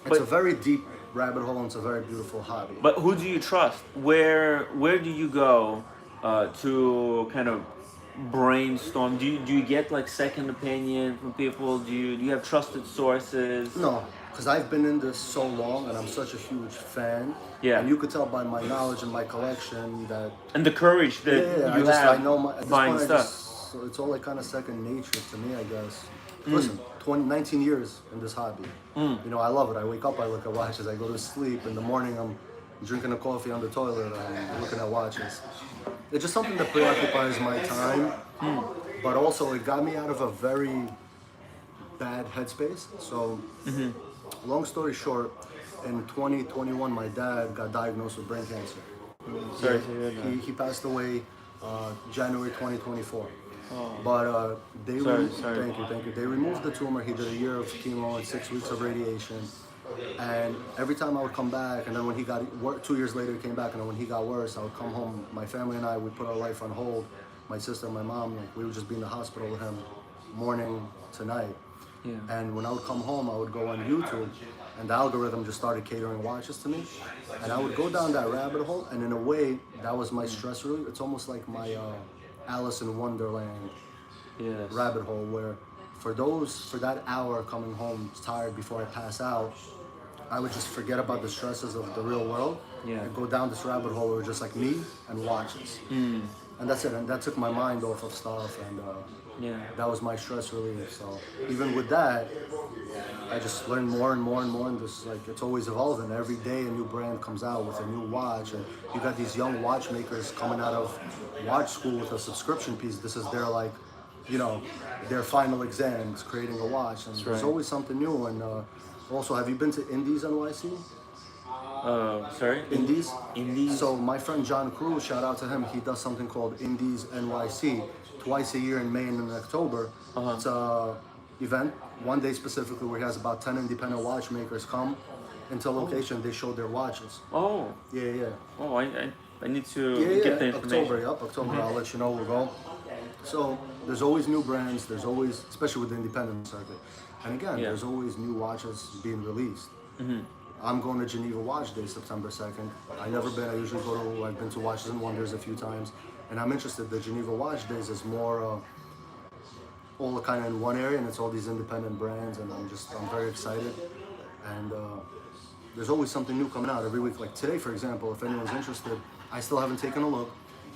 it's a very deep rabbit hole and it's a very beautiful hobby. But who do you trust? Where do you go to kind of brainstorm? Do you get like second opinion from people? Do you have trusted sources? No, because I've been in this so long and I'm such a huge fan. Yeah. And you could tell by my knowledge and my collection that And the courage that you have I know my, at this buying point, stuff. so it's all like kind of second nature to me, I guess. Listen, 19 years in this hobby. I love it. I wake up, I look at watches. I go to sleep. In the morning, I'm drinking a coffee on the toilet. I'm looking at watches. It's just something that preoccupies my time. But also, it got me out of a very bad headspace. So, long story short, in 2021, my dad got diagnosed with brain cancer. Sorry to hear that. He passed away January 2024. Oh. But they Sorry. thank you. They removed the tumor. He did a year of chemo and 6 weeks of radiation. And every time I would come back, and then when he got 2 years later, he came back, and then when he got worse, I would come home. My family and I would put our life on hold. My sister and my mom, like, we would just be in the hospital with him, morning to night. Yeah. And when I would come home, I would go on YouTube, and the algorithm just started catering watches to me. And I would go down that rabbit hole, and in a way, that was my stress relief. It's almost like my Alice in Wonderland Yes. rabbit hole, where for that hour coming home tired before I pass out, I would just forget about the stresses of the real world and go down this rabbit hole where just like me and watches. And that's it. And that took my mind off of stuff, and that was my stress relief. So even with that, I just learned more and more and more, and just like it's always evolving. Every day a new brand comes out with a new watch, and you got these young watchmakers coming out of watch school with a subscription piece. This is their like, you know, their final exams, creating a watch, and there's always something new. And also, have you been to Indies NYC? Sorry? Indies? Indies? So my friend John Cruz, shout out to him, he does something called Indies NYC, twice a year in May and in October. It's a event, one day specifically, where he has about 10 independent watchmakers come into a location, they show their watches. Oh. Yeah. Oh, I need to get the information. October, I'll let you know, we'll go. So there's always new brands, there's always, especially with the independent circuit. And again, there's always new watches being released. I'm going to Geneva Watch Day, September 2nd. I've never been, I've been to Watches and Wonders a few times. And I'm interested, the Geneva Watch Days is more all kind of in one area, and it's all these independent brands, and I'm very excited. And there's always something new coming out every week. Like today, for example, if anyone's interested, I still haven't taken a look.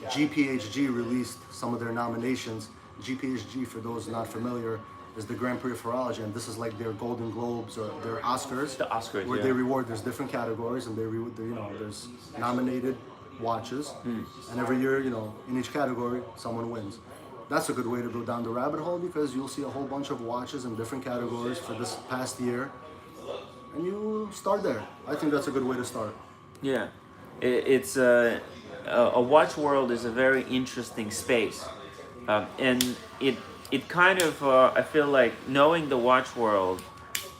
GPHG released some of their nominations. GPHG, for those not familiar, is the Grand Prix of Horology, and this is like their Golden Globes or their Oscars. The Oscars, where they reward. There's different categories, and there's nominated watches, and every year, in each category, someone wins. That's a good way to go down the rabbit hole, because you'll see a whole bunch of watches in different categories for this past year, and you start there. I think that's a good way to start. Yeah, it's a watch world is a very interesting space, and it kind of I feel like knowing the watch world,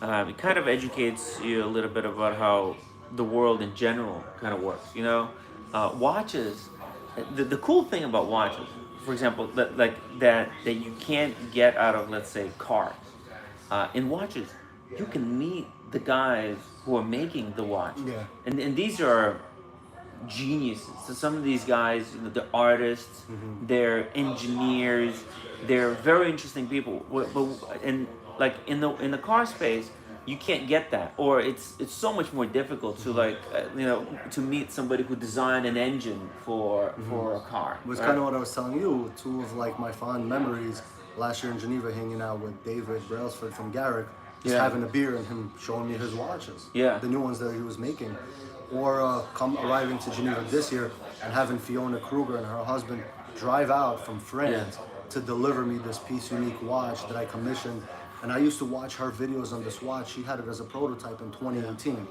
it kind of educates you a little bit about how the world in general kind of works. Watches. The cool thing about watches, for example, that you can't get out of, let's say, cars. In watches, you can meet the guys who are making the watch. Yeah. And these are geniuses. So some of these guys, they're artists, they're engineers, they're very interesting people. But like in the car space, you can't get that, or it's so much more difficult to to meet somebody who designed an engine for a car. It was kind of what I was telling you. Two of my fond memories last year in Geneva, hanging out with David Brailsford from Garrick, just having a beer and him showing me his watches, the new ones that he was making. Or arriving to Geneva this year and having Fiona Kruger and her husband drive out from France to deliver me this piece unique watch that I commissioned. And I used to watch her videos on this watch. She had it as a prototype in 2018.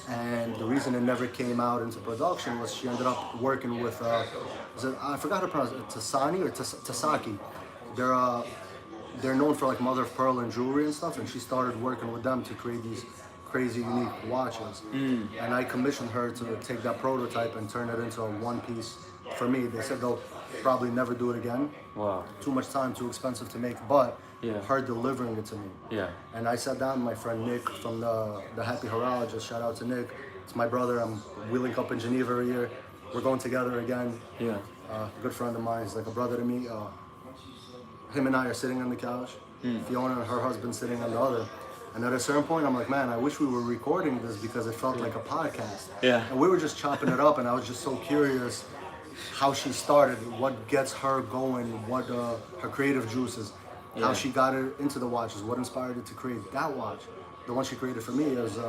And the reason it never came out into production was she ended up working with, I forgot how to pronounce it, Tasani or Tasaki. They're known for like mother of pearl and jewelry and stuff, and she started working with them to create these crazy unique watches. And I commissioned her to take that prototype and turn it into a one piece for me. They said they'll probably never do it again. Wow. Too much time, too expensive to make, but her delivering it to me. Yeah. And I sat down with my friend Nick from the Happy Horologist. Shout out to Nick. It's my brother. We link up in Geneva every year. We're going together again. Yeah. Good friend of mine. He's like a brother to me. Him and I are sitting on the couch. Fiona and her husband sitting on the other. And at a certain point, I'm like, man, I wish we were recording this, because it felt like a podcast. Yeah. And we were just chopping it up, and I was just so curious how she started, what gets her going, what her creative juices, how she got it into the watches, what inspired her to create that watch. The one she created for me is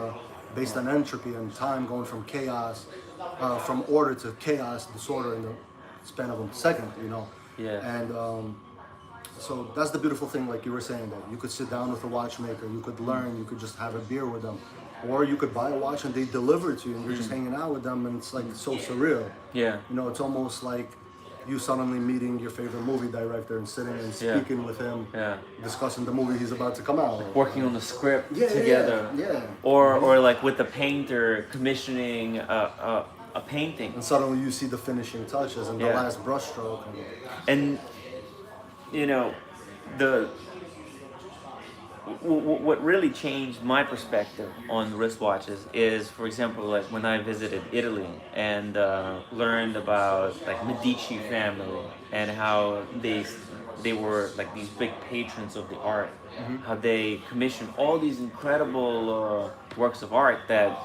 based on entropy and time, going from chaos, from order to chaos, disorder in the span of a second, Yeah. And so that's the beautiful thing, like you were saying, that you could sit down with a watchmaker, you could learn, you could just have a beer with them, or you could buy a watch and they deliver it to you, and you're just hanging out with them, and it's like so surreal. Yeah. It's almost like you suddenly meeting your favorite movie director and sitting and speaking with him, discussing the movie he's about to come out. Working on the script together. Yeah. Or like with the painter commissioning a painting. And suddenly you see the finishing touches and the last brushstroke. And what really changed my perspective on wristwatches is, for example, like when I visited Italy and learned about like Medici family and how they they were like these big patrons of the art, how they commissioned all these incredible works of art that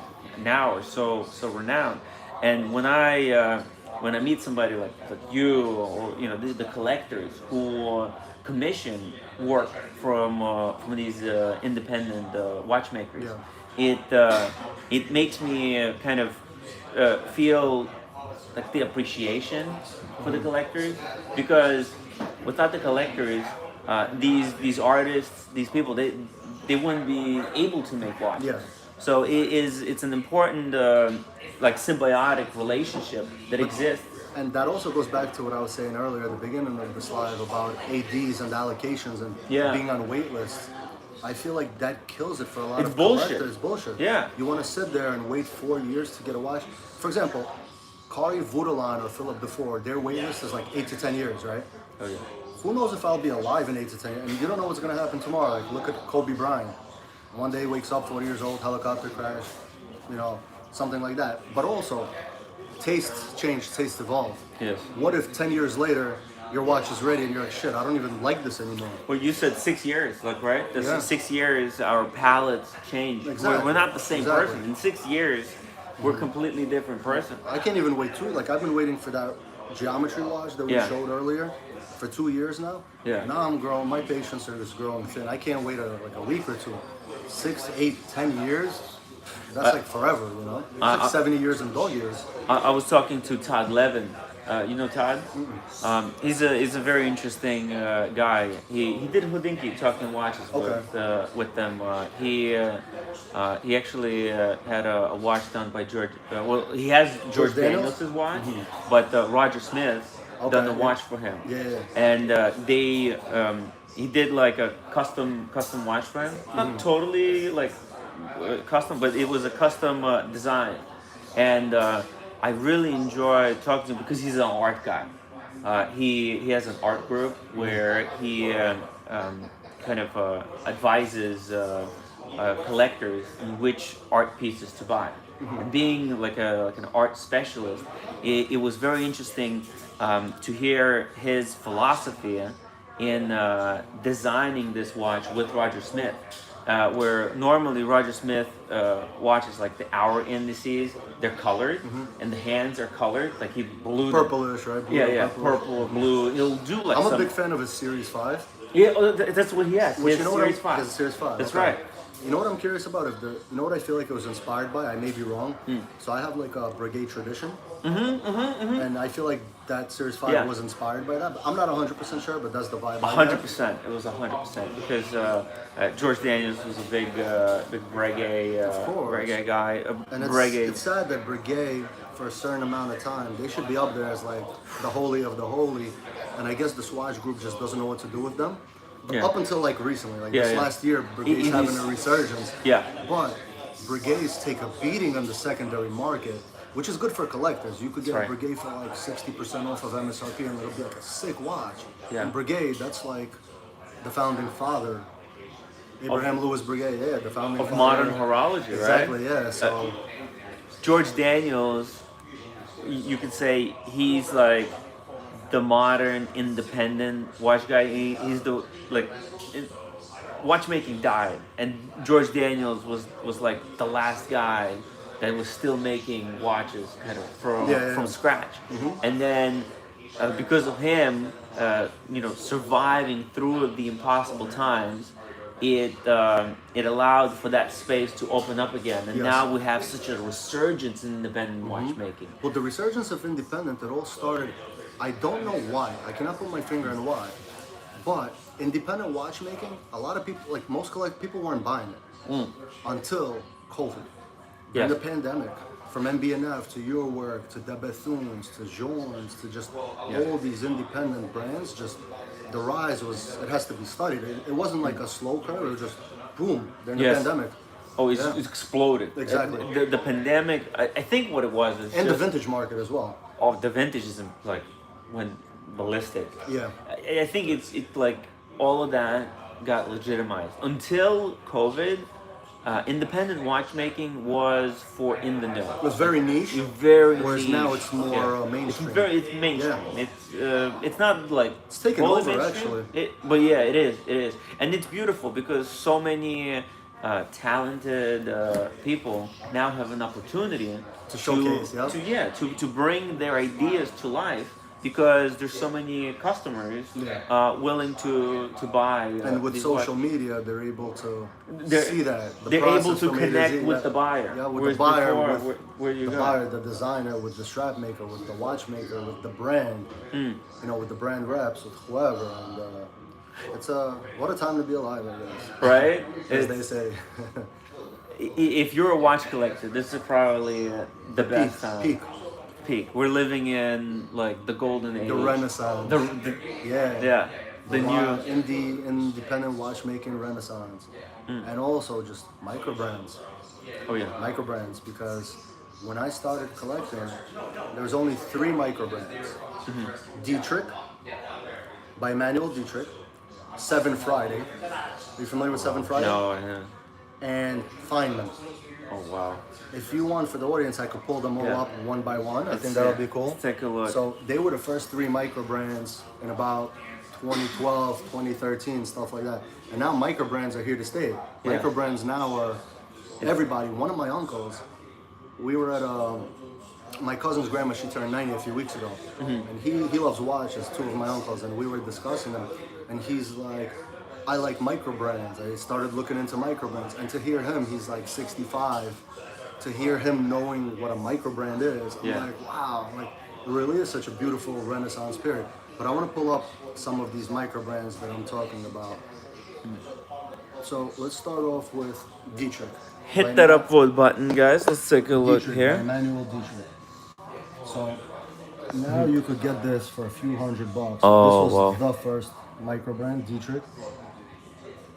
now are so renowned. And when I meet somebody like you, or the collectors who commission work from these independent watchmakers, Yeah. it makes me kind of feel like the appreciation for the collectors, because without the collectors, these artists, these people, they wouldn't be able to make watches. Yeah. So it's an important like symbiotic relationship that exists. And that also goes back to what I was saying earlier at the beginning of this live about ADs and allocations and Yeah. being on wait lists. I feel like that kills it for a lot It's of bullshit. collectors. It's bullshit. Yeah. You want to sit there and wait 4 years to get a watch. For example, Kari Voutilan or Philip Dufour, their wait list is like 8 to 10 years, right? Oh yeah. Who knows if I'll be alive in 8 to 10 years? And you don't know what's going to happen tomorrow. Like, look at Kobe Bryant. One day wakes up 40 years old, helicopter crash, something like that. But also, tastes change, tastes evolve. Yes. What if 10 years later, your watch is ready and you're like, shit, I don't even like this anymore? Well, you said 6 years, like, right? That's Yeah. 6 years, our palates change. Exactly. We're not the same Exactly. person. In 6 years, we're a completely different person. I can't even wait like, I've been waiting for that geometry watch that we Yeah. showed earlier for 2 years now. Yeah. Now I'm growing, my patience is growing thin. I can't wait like a week or two. 6, 8, 10 years, that's like forever, It's like 70 years in dog years. I was talking to Todd Levin. You know Todd? He's a very interesting guy. He did Houdinki talking watches with them. He actually had a watch done by George. He has George Daniels? Daniels' watch, but Roger Smith done the yeah. watch for him. Yeah. And he did like a custom watch for him. Not totally like custom, but it was a custom design. And I really enjoy talking to him because he's an art guy. He has an art group where he kind of advises collectors in which art pieces to buy. And being like an art specialist, it was very interesting to hear his philosophy in designing this watch with Roger Smith. Where normally Roger Smith watches like the hour indices, they're colored, and the hands are colored, like he blew Purplish, right? Blue, yeah, purple. purple, blue. He'll do like I'm a some. big fan of his Series 5. Yeah, that's what he has. He Which has you know Series what 5. It's Series 5. That's okay. right. You know what I'm curious about? You know what I feel like it was inspired by? I may be wrong. So I have like a Brigade tradition. And I feel like that Series 5 Yeah. was inspired by that. But I'm not 100% sure, but that's the vibe. I get. 100%. It was 100% because George Daniels was a big reggae guy. And it's sad that Brigade, for a certain amount of time, they should be up there as like the holy of the holy. And I guess the Swatch group just doesn't know what to do with them. But Yeah. up until like recently, like Yeah, this yeah. last year, Brigade's He's- having a resurgence. Yeah. But Brigades take a beating on the secondary market, which is good for collectors. You could get That's a right. Brigade for like 60% off of MSRP and it'll be like a sick watch. Yeah. And Brigade, that's like the founding father. Abraham Lewis Brigade, yeah, the founding Of father. modern horology, Exactly, right? yeah. So George Daniels, you could say he's like the modern independent watch guy. He's the watchmaking died, and George Daniels was like the last guy that was still making watches kind of from scratch. And then because of him, surviving through the impossible times, it allowed for that space to open up again, and Yes. now we have such a resurgence in independent watchmaking. well, the resurgence of independent, it all started, I don't know why, I cannot put my finger on why, but independent watchmaking, a lot of people, like most people weren't buying it until COVID. During Yes. the pandemic, from MB&F to your work to De Bethune's to Jones to just all these independent brands, just the rise was, it has to be studied. It wasn't like a slow curve, it was just boom during the Yes. pandemic. Oh, it's Yeah. exploded. Exactly. The pandemic, I think what it was is And the just, vintage market as well. the vintage is like went ballistic. Yeah. I think it's like all of that got legitimized until COVID. independent watchmaking was for in the know. It was very niche. Very Whereas niche. now it's more Yeah. mainstream. It's mainstream. Yeah. It's not like It's taken fully over, mainstream, actually. but yeah, it is, and it's beautiful because so many talented people now have an opportunity To showcase, to bring their ideas to life because there's so many customers willing to buy And with these social media, they're able to They're- see that. they're able process to from A to connect Z, with the buyer. Yeah, with Whereas the buyer, before, with where you the go. buyer, the designer, with the strap maker, with the watchmaker, with the brand. You know, with the brand reps, with whoever. And it's what a time to be alive, I guess. Right? As they say. If you're a watch collector, this is probably the best time. Peak. We're living in like the golden age. The Renaissance. Yeah. The new. Independent watchmaking renaissance. And also just micro brands. Oh yeah. Micro brands, because when I started collecting, there was only 3 micro brands. Dietrich, by Manuel Dietrich. 7 Friday. Are you familiar with 7 Friday? No, I haven't. And Feynman. Oh wow. If you want, for the audience, I could pull them all up one by one. I think that'll be cool. Let's take a look. So they were the first 3 micro brands in about 2012, 2013, stuff like that. And now micro brands are here to stay. Micro brands now are everybody. One of my uncles, we were at my cousin's grandma, she turned 90 a few weeks ago. And he loves watches, 2 of my uncles, and we were discussing them. And he's like, I like micro brands. I started looking into micro brands. And to hear him, he's like 65, to hear him knowing what a micro brand is, I'm like, wow, like it really is such a beautiful Renaissance period. But I want to pull up some of these micro brands that I'm talking about. So let's start off with Dietrich. Hit that upvote button, guys. Let's take a look Dietrich, here. by Manuel Dietrich. So now you could get this for a few $100. Oh, this was wow. the first micro brand, Dietrich.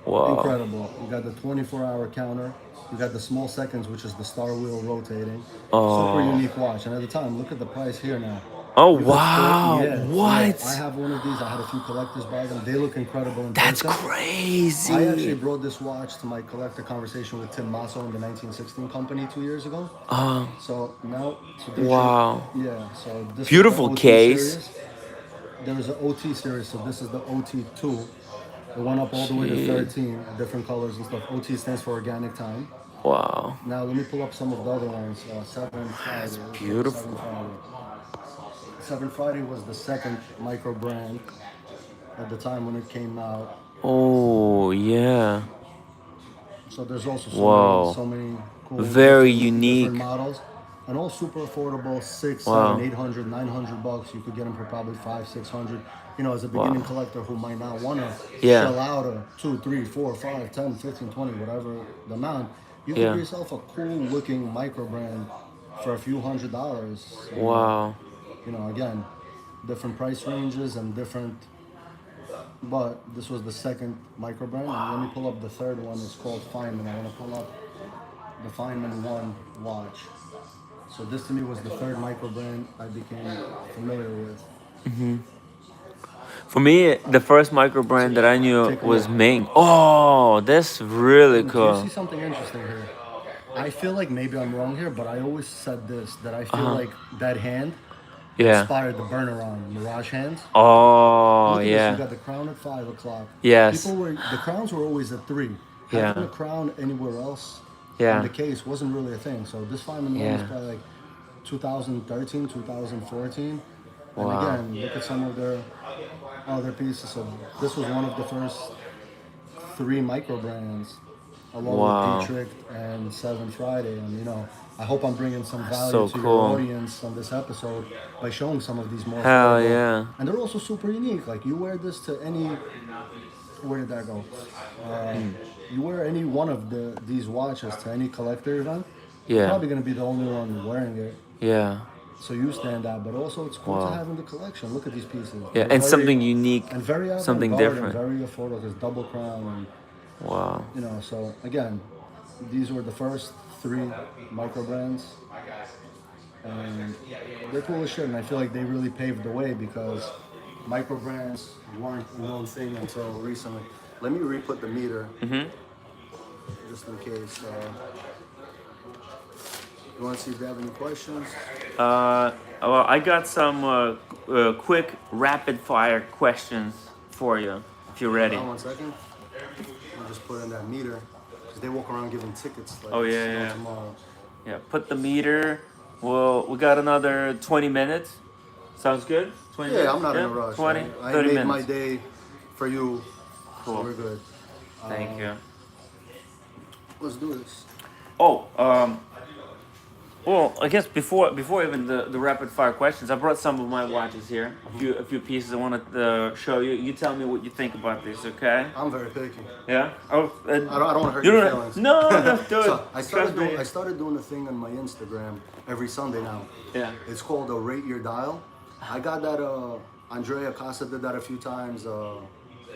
Wow. Incredible. You got the 24-hour counter. You got the small seconds, which is the star wheel rotating. Super unique watch. And at the time, look at the price here now. Oh You could wow. What? I have one of these. I had a few collectors buy them. They look incredible in That's person. crazy. I actually brought this watch to my collector conversation with Tim Masso in the 1916 company 2 years ago. So now, Wow. Yeah. So this Beautiful is the OT case. Series. There's an OT series, so this is the OT2. It went up all the way to 13, different colors and stuff. OT stands for organic time. Wow. Now let me pull up some of the other ones. 7 Friday. beautiful. 7 Friday was the second micro brand at the time when it came out. Oh yeah. So there's also Whoa. so many cool, Very different unique. models, and all super affordable. 6, Wow. 7, 800, 900 bucks. You could get them for probably 500, 600. You know, as a beginning collector who might not want to shell out a 2, 3, 4, 5, 10, 15, 20, whatever the amount, you can get yourself a cool looking micro brand for a few $100s. Wow. You know, again, different price ranges and different. But this was the second micro brand. And let me pull up the third one. It's called Feynman. I want to pull up the Feynman 1 watch. So this to me was the third micro brand I became familiar with. For me, the first micro brand that I knew was Ming. Oh, that's really Do you cool. see something interesting here? I feel like maybe I'm wrong here, but I always said this, that I feel like that hand Yeah. inspired the burner on Mirage hands. Oh Look at this, you yeah. got the crown at 5 o'clock. Yes. The crowns were always at 3. Yeah. Having a crown anywhere else Yeah. in the case wasn't really a thing. So this Feynman one was probably like 2013, 2014. And Wow. again, look at some of their other pieces. So this was one of the first 3 micro brands, along Wow. with Dietrich and 7 Friday. And you know, I hope I'm bringing some value So to cool. your audience on this episode by showing some of these more. Hell affordable- yeah. And they're also super unique. Like you wear this to any. Where did that go? You wear any one of these watches to any collector event. You're Yeah. probably gonna be the only one wearing it. Yeah. So you stand out, but also it's cool to have in the collection. Look at these pieces. Yeah. They're And very- something unique. and very something avant-garde different. and very affordable. There's double crown, and Wow. you know. So again, these were the first 3 micro brands, and they're cool as shit. And I feel like they really paved the way because micro brands weren't a known thing until recently. Let me re-put the meter. Just just in case. You want to see if they have any questions? Well, I got some quick rapid fire questions for you if you're ready. Hold on 1 second. I'll just put in that meter because they walk around giving tickets like Oh, it's yeah, no yeah. tomorrow. Yeah, put the meter. Well, we got another 20 minutes. Sounds good? 20 Yeah, minutes? I'm not in a rush. 20, I 30 made minutes. my day for you, Cool. so we're good. Thank you. Let's do this. Oh, well, I guess before even the rapid fire questions, I brought some of my watches here. A few pieces I wanted to show you. You tell me what you think about this, okay? I'm very picky. Yeah. Oh, I don't want to hurt you your don't- feelings. No, no, do it. So I Trust me. started doing a thing on my Instagram every Sunday now. Yeah. It's called a Rate Your Dial. I got that. Andrea Casa did that a few times.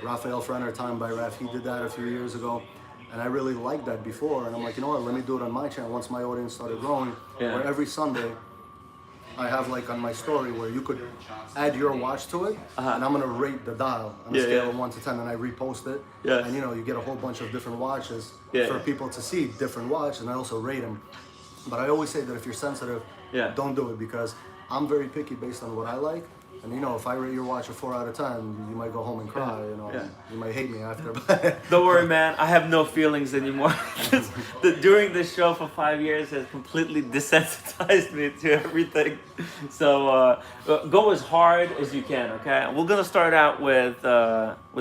Rafael Frenner, Time by Raf, he did that a few years ago. And I really liked that before. And I'm like, you know what, let me do it on my channel once my audience started growing. Yeah. Where every Sunday, I have like on my story where you could add your watch to it. And I'm going to rate the dial on a Yeah, scale yeah. of 1 to 10. And I repost it. Yes. And you know, you get a whole bunch of different watches Yeah. for people to see different watches. And I also rate them. But I always say that if you're sensitive, Yeah. don't do it because I'm very picky based on what I like. And you know, if I rate your watch a 4 out of 10, you might go home and cry. You know, Yeah. you might hate me after. But Don't worry, man. I have no feelings anymore. Doing this show for 5 years has completely desensitized me to everything. So go as hard as you can. Okay. We're gonna start out with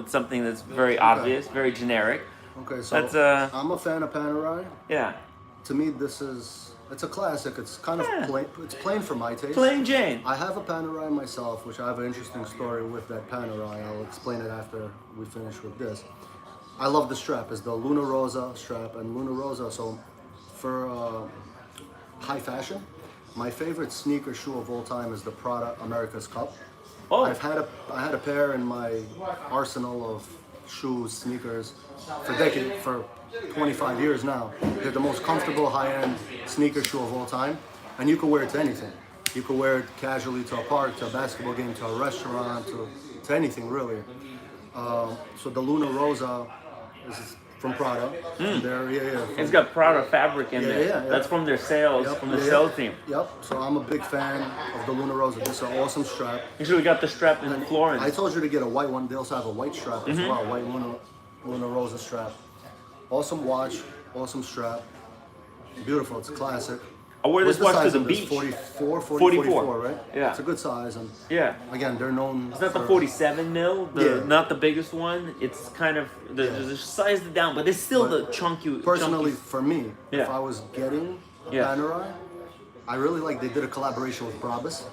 something that's very obvious, very generic. okay, so That's I'm a fan of Panerai. yeah. To me, it's a classic. It's kind of Yeah. plain. It's plain for my taste. Plain Jane. I have a Panerai myself, which I have an interesting story with that Panerai. I'll explain it after we finish with this. I love the strap. It's the Luna Rosa strap, and Luna Rosa. So, for high fashion, my favorite sneaker shoe of all time is the Prada America's Cup. Oh. I had a pair in my arsenal of shoes, sneakers, for 25 years now. They're the most comfortable high-end sneaker shoe of all time, and you can wear it to anything. You can wear it casually to a park, to a basketball game, to a restaurant, to anything really. So the Luna Rosa is from Prada. And It's got Prada fabric in there. yeah. That's from their sales, from the sales team. Yep. So I'm a big fan of the Luna Rosa. This is an awesome strap. Usually we got the strap in Florence. I told you to get a white one. They also have a white strap Mm-hmm. as well, white Luna Rosa strap. Awesome watch, awesome strap. Beautiful, it's a classic. I wear this What's watch to size the on this? beach. 44, 44, right? yeah. It's a good size. And Yeah. again, they're known It's not the for- 47 mil, Yeah. not the biggest one. It's kind of the sized it down, but it's still the chunky. Personally, chunky. for me, Yeah. if I was getting a Yeah. Panerai, I really like they did a collaboration with Brabus.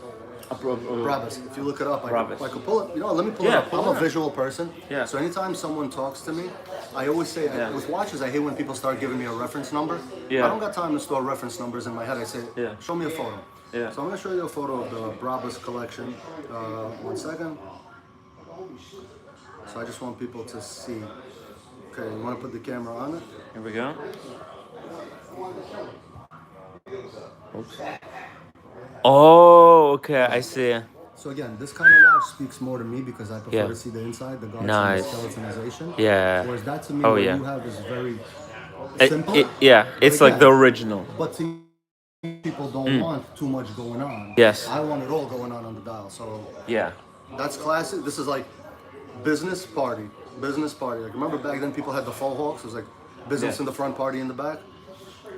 Brabus. If you look it up, Brabus. I could pull it. You know, let me pull Yeah, it up. pull I'm it a up. visual person. Yeah. So anytime someone talks to me, I always say Yeah. with watches, I hate when people start giving me a reference number. Yeah. I don't got time to store reference numbers in my head. I say, Yeah. show me a photo. Yeah. So I'm gonna show you a photo of the Brabus collection. 1 second. So I just want people to see. Okay, you want to put the camera on it? Here we go. Oops. Oh, okay, I see. So again, this kind of watch speaks more to me because I prefer Yeah. to see the inside, the guards, Nice. and the skeletonization. Yeah. Whereas that to me, Oh, what yeah. you have is very It- simple. yeah, it's like again, the original. But to me, people don't want too much going on. Yes. I want it all going on the dial. So Yeah. that's classic. This is like business party. Business party. Like remember back then people had the faux hawks. It was like business Yeah. in the front, party in the back.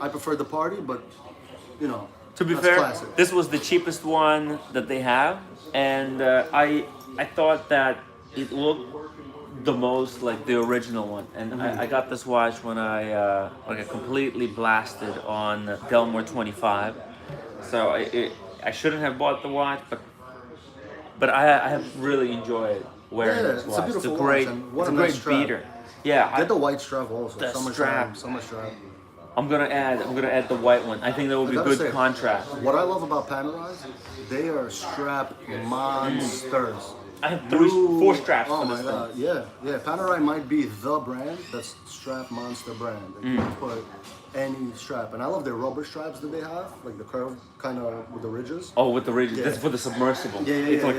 I prefer the party, but you know. To be that's fair, classic. this was the cheapest one that they have, and I thought that it looked the most like the original one. And I got this watch when I got completely blasted on Delmore 25. So I shouldn't have bought the watch, but I have really enjoyed wearing Yeah, this it's a watch. beautiful great, watch, and what it's a a great nice strap. beater. Yeah, Get the white strap also. The Summer strap. Summer strap. I'm gonna add the white one. I think that would be I gotta good say, contrast. What I love about Panerais, they are strap monsters. I have four straps Oh for my this god, thing. yeah. Panerai might be the brand that's strap monster brand. Like, you can put any strap, and I love their rubber straps that they have, like the curve kind of with the ridges. Oh, with the ridges. Yeah. That's for the submersible. Yeah, It's like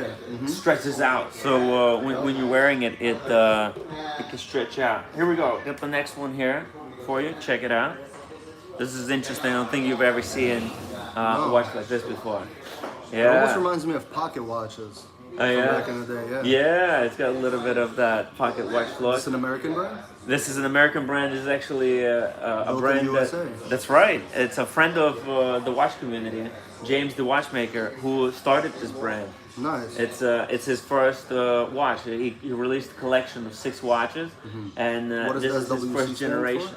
stretches out. So when you're wearing it, it can stretch out. Here we go. Got the next one here. for you. Check it out. This is interesting. I don't think you've ever seen a watch like this before. It almost Yeah. reminds me of pocket watches Oh, from yeah. back in the day. Yeah. Yeah, it's got a little bit of that pocket watch look. It's an American brand. This is an American brand. This is actually a Built in brand USA. that's right. It's a friend of the watch community, James the watchmaker, who started this brand. Nice. It's his first watch. He released a collection of 6 watches, and What does this is his SWC first stand generation.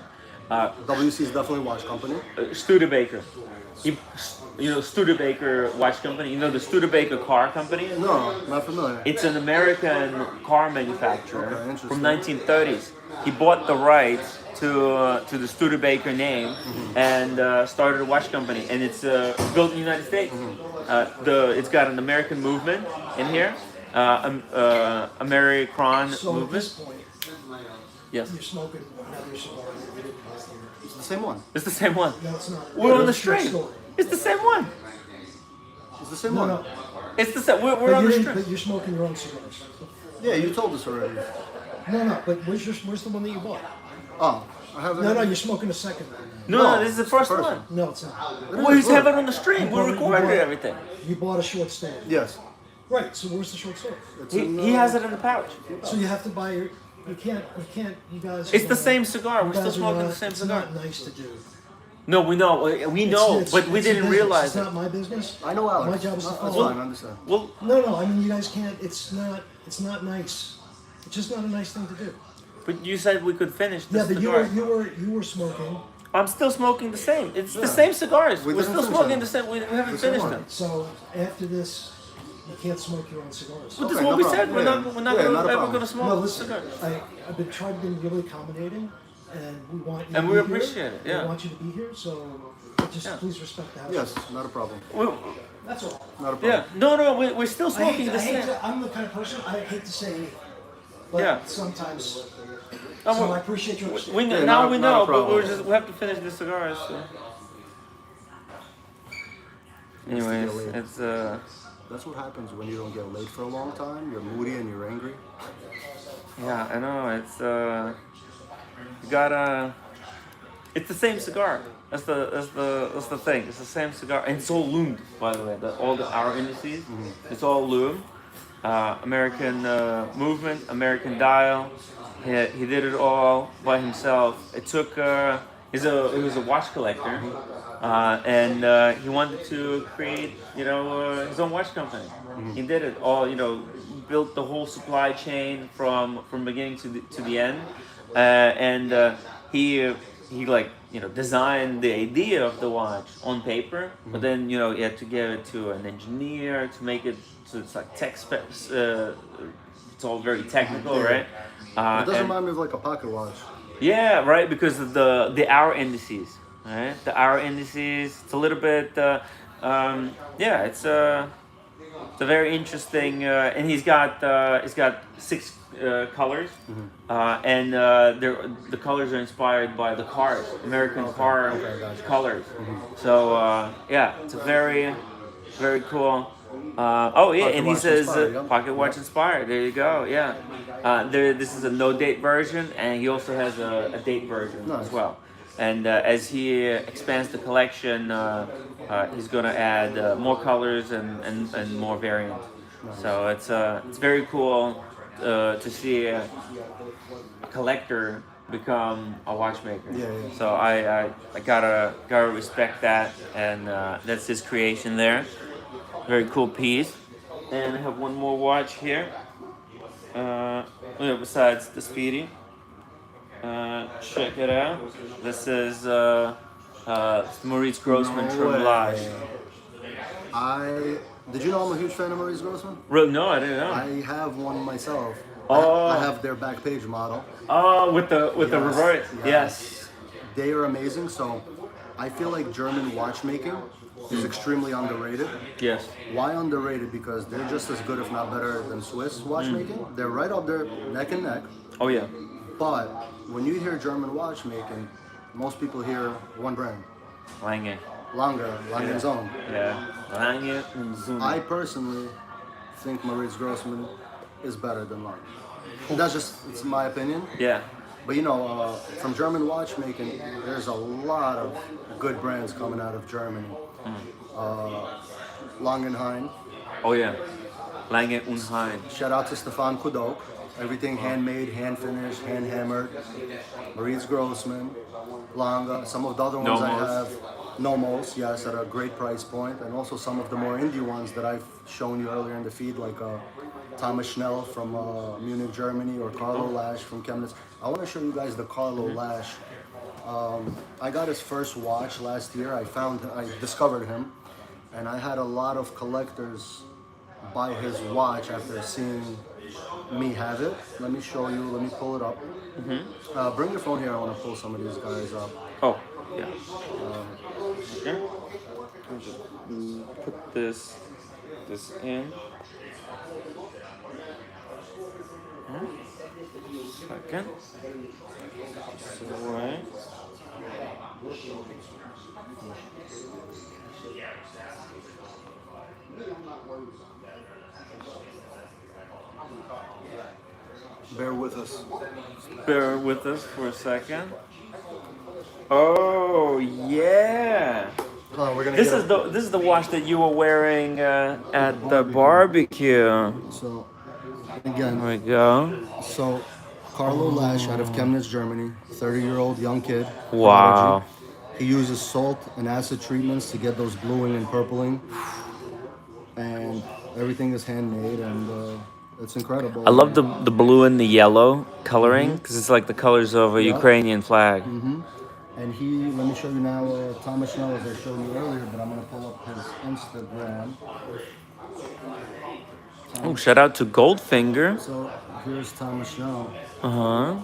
WC is definitely a watch company. Studebaker. Studebaker watch company. You know the Studebaker car company? No, not familiar. It's an American car manufacturer Okay, interesting. from 1930s. He bought the rights to the Studebaker name and started a watch company, and it's built in the United States. It's got an American movement in here, American So at movement. this point, Yes, you're smoking another cigar that you didn't last year. It's the same one. it's the same one. No, it's not. We're on the That's your stream. story. It's the same one. It's the same No, one. no. It's the same. We're But, on you the didn't, stream. but you're smoking your own cigars. Yeah, you told us already. No, but where's the one that you bought? Oh, I have it. No, you're smoking the second one. No, this is the first first one. No, it's not. We just have it on the stream. We You recorded bought- everything. You bought a short story. Yes. Right, so where's the short story? It's He, in, he has it in the pouch. So you have to buy your, you can't, you guys. It's the same cigar. you We're still guys are smoking not- the same it's cigar. not nice to do. No, we know. We know, It's- but we it's your didn't business. realize It's it. not my business. I know Alex. My job is to That's follow. fine, I understand. Well, No, I mean, you guys can't, it's not nice. It's just not a nice thing to do. but you said we could finish Yeah, this but cigar. you were smoking. I'm still smoking the same. It's the Yeah. same cigars. We We're didn't still finish smoking them. the same. We haven't The same finished one. them. So after this, you can't smoke your own cigars. But this is Okay, what no we problem. said. We're Yeah. not. We're not Yeah, gonna, not a ever problem. going to smoke No, listen, cigars. I've been trying to be really accommodating, and we want you And to we be appreciate here. it, yeah. We want you to be here, so just Yeah. please respect the house. Yes, not a problem. That's all. Not a problem. Yeah. No. We're still smoking the I hate same. to, I'm the kind of person, I hate to say anything. But Yeah. sometimes, Oh, so well, I appreciate your We know, Yeah, now not a- we not a know, but problem. we have to finish the cigars. So. Anyways, late. it's That's what happens when you don't get laid for a long time. You're moody and you're angry. yeah, I know. It's you gotta. It's the same cigar. That's the thing. It's the same cigar, and it's all loomed, by the way. All the hour indices, it's all loomed. American movement, American dial. He did it all by himself. It took. He was a watch collector, and he wanted to create, his own watch company. He did it all. Built the whole supply chain from beginning to the end, and he designed the idea of the watch on paper, but then he had to give it to an engineer to make it so it's like tech specs. It's all very technical, right? It doesn't And- remind me of like a pocket watch. yeah, right. Because of the hour indices, right? The hour indices. It's a little bit. It's a very interesting. And he's got 6 colors, and the colors are inspired by the cars, American car gotcha. colors. So it's a very, very cool. And he watch says inspired, yeah. pocket watch inspired. There you go. Yeah. This is a no date version, and he also has a date version Nice. as well. And as he expands the collection, he's gonna add more colors and more variants. So it's very cool to see a collector become a watchmaker. Yeah, yeah. So I gotta respect that, and that's his creation there. Very cool piece. And I have one more watch here. Besides the Speedy. Check it out. This is Maurice Grossman No Tremblage. way. Did you know I'm a huge fan of Maurice Grossman? No, I didn't know. I have one myself. Oh. I have their back page model. Oh, with the Yes, reverse. yes. Yes. They are amazing. So I feel like German watchmaking is extremely underrated. Yes. Why underrated? Because they're just as good, if not better, than Swiss watchmaking. They're right up there, neck and neck. Oh yeah. But when you hear German watchmaking, most people hear one brand, Lange. Lange's own. Yeah. Lange and Zoom. I personally think Maurice Grossman is better than Lange. That's just, it's my opinion. Yeah. But from German watchmaking, there's a lot of good brands coming out of Germany. Langenhain. Oh yeah, Lange und Hein. Shout out to Stefan Kudok. Everything handmade, hand finished, hand hammered. Maurice Grossman, Langa. Some of the other ones I Nomos. have. Nomos, yes, at a great price point. And also some of the more indie ones that I've shown you earlier in the feed, like Thomas Schnell from Munich, Germany, or Carlo Lash from Chemnitz. I want to show you guys the Carlo Lash. I got his first watch last year. I discovered him, and I had a lot of collectors buy his watch after seeing me have it. Let me show you. Let me pull it up. Bring your phone here. I want to pull some of these guys up. Oh yeah. Okay. I'll just put this in. Second. So right. Bear with us. Bear with us for a second. Oh yeah. We're gonna This get is the watch that you were wearing at the barbecue. So There again, we go. so Carlo Lash out of Chemnitz, Germany, 30-year-old young kid. Wow. Prodigy. He uses salt and acid treatments to get those bluing and purpling, and everything is handmade, and it's incredible. I love the blue and the yellow coloring because it's like the colors of a Yeah. Ukrainian flag. And let me show you now Thomas Schnell, as I showed you earlier, but I'm gonna pull up his Instagram. Oh, shout out to Goldfinger. So here's Thomas Schnell. Uh huh.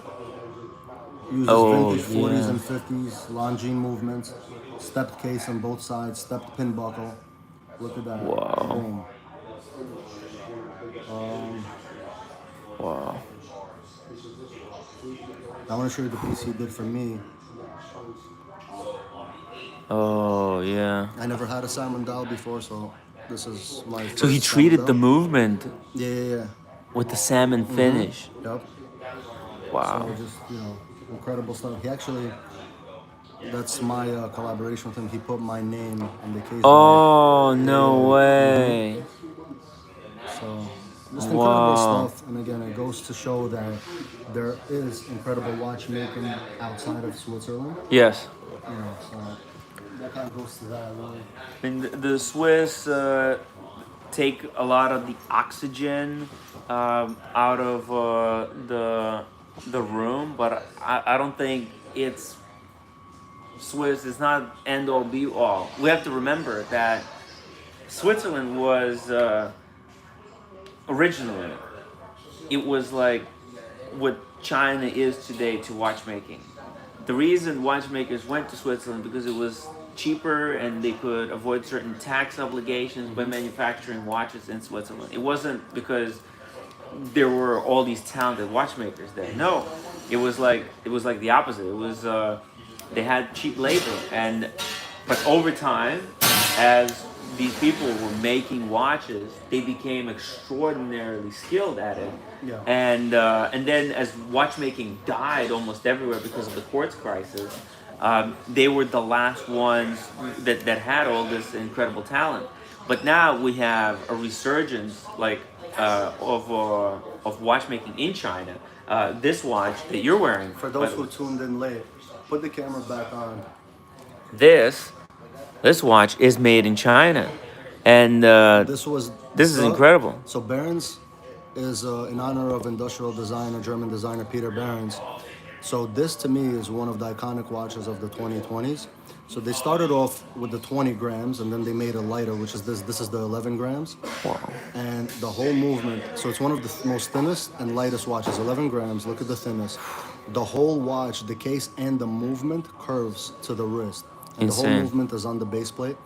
Uses Oh, vintage 40s yeah. and 50s, Longines movements, stepped case on both sides, stepped pin buckle. Look at that. Wow. Boom. Wow. I want to show you the piece he did for me. Oh yeah. I never had a Simon Dial before, so this is my first So he Simon treated the Dial. movement Yeah. with the salmon finish. Yep. Wow. So just, incredible stuff. He actually, that's my collaboration with him. He put my name on the case. Oh no way. So just incredible Wow. stuff. And again, it goes to show that there is incredible watchmaking outside of Switzerland. Yes. So that kind of goes to that, really. I mean, the Swiss take a lot of the oxygen out of the room, but I don't think it's Swiss. It's not end all be all. We have to remember that Switzerland was originally it was like what China is today to watchmaking. The reason watchmakers went to Switzerland because it was cheaper and they could avoid certain tax obligations by manufacturing watches in Switzerland. It wasn't because there were all these talented watchmakers there. No, it was like the opposite. It was they had cheap labor, but over time, as these people were making watches, they became extraordinarily skilled at it. Yeah. And then as watchmaking died almost everywhere because of the quartz crisis, they were the last ones that had all this incredible talent. But now we have a resurgence of watchmaking in China. This watch that you're wearing. For those who tuned in late, put the camera back on. This watch is made in China, and This is incredible. So Behrens is in honor of industrial designer, German designer Peter Behrens. So this to me is one of the iconic watches of the 2020s. So they started off with the 20 grams and then they made a lighter, which is this. This is the 11 grams. Wow. And the whole movement, so it's one of the most thinnest and lightest watches, 11 grams. Look at the thinness. The whole watch, the case and the movement curves to the wrist. And the whole Insane. movement is on the base plate.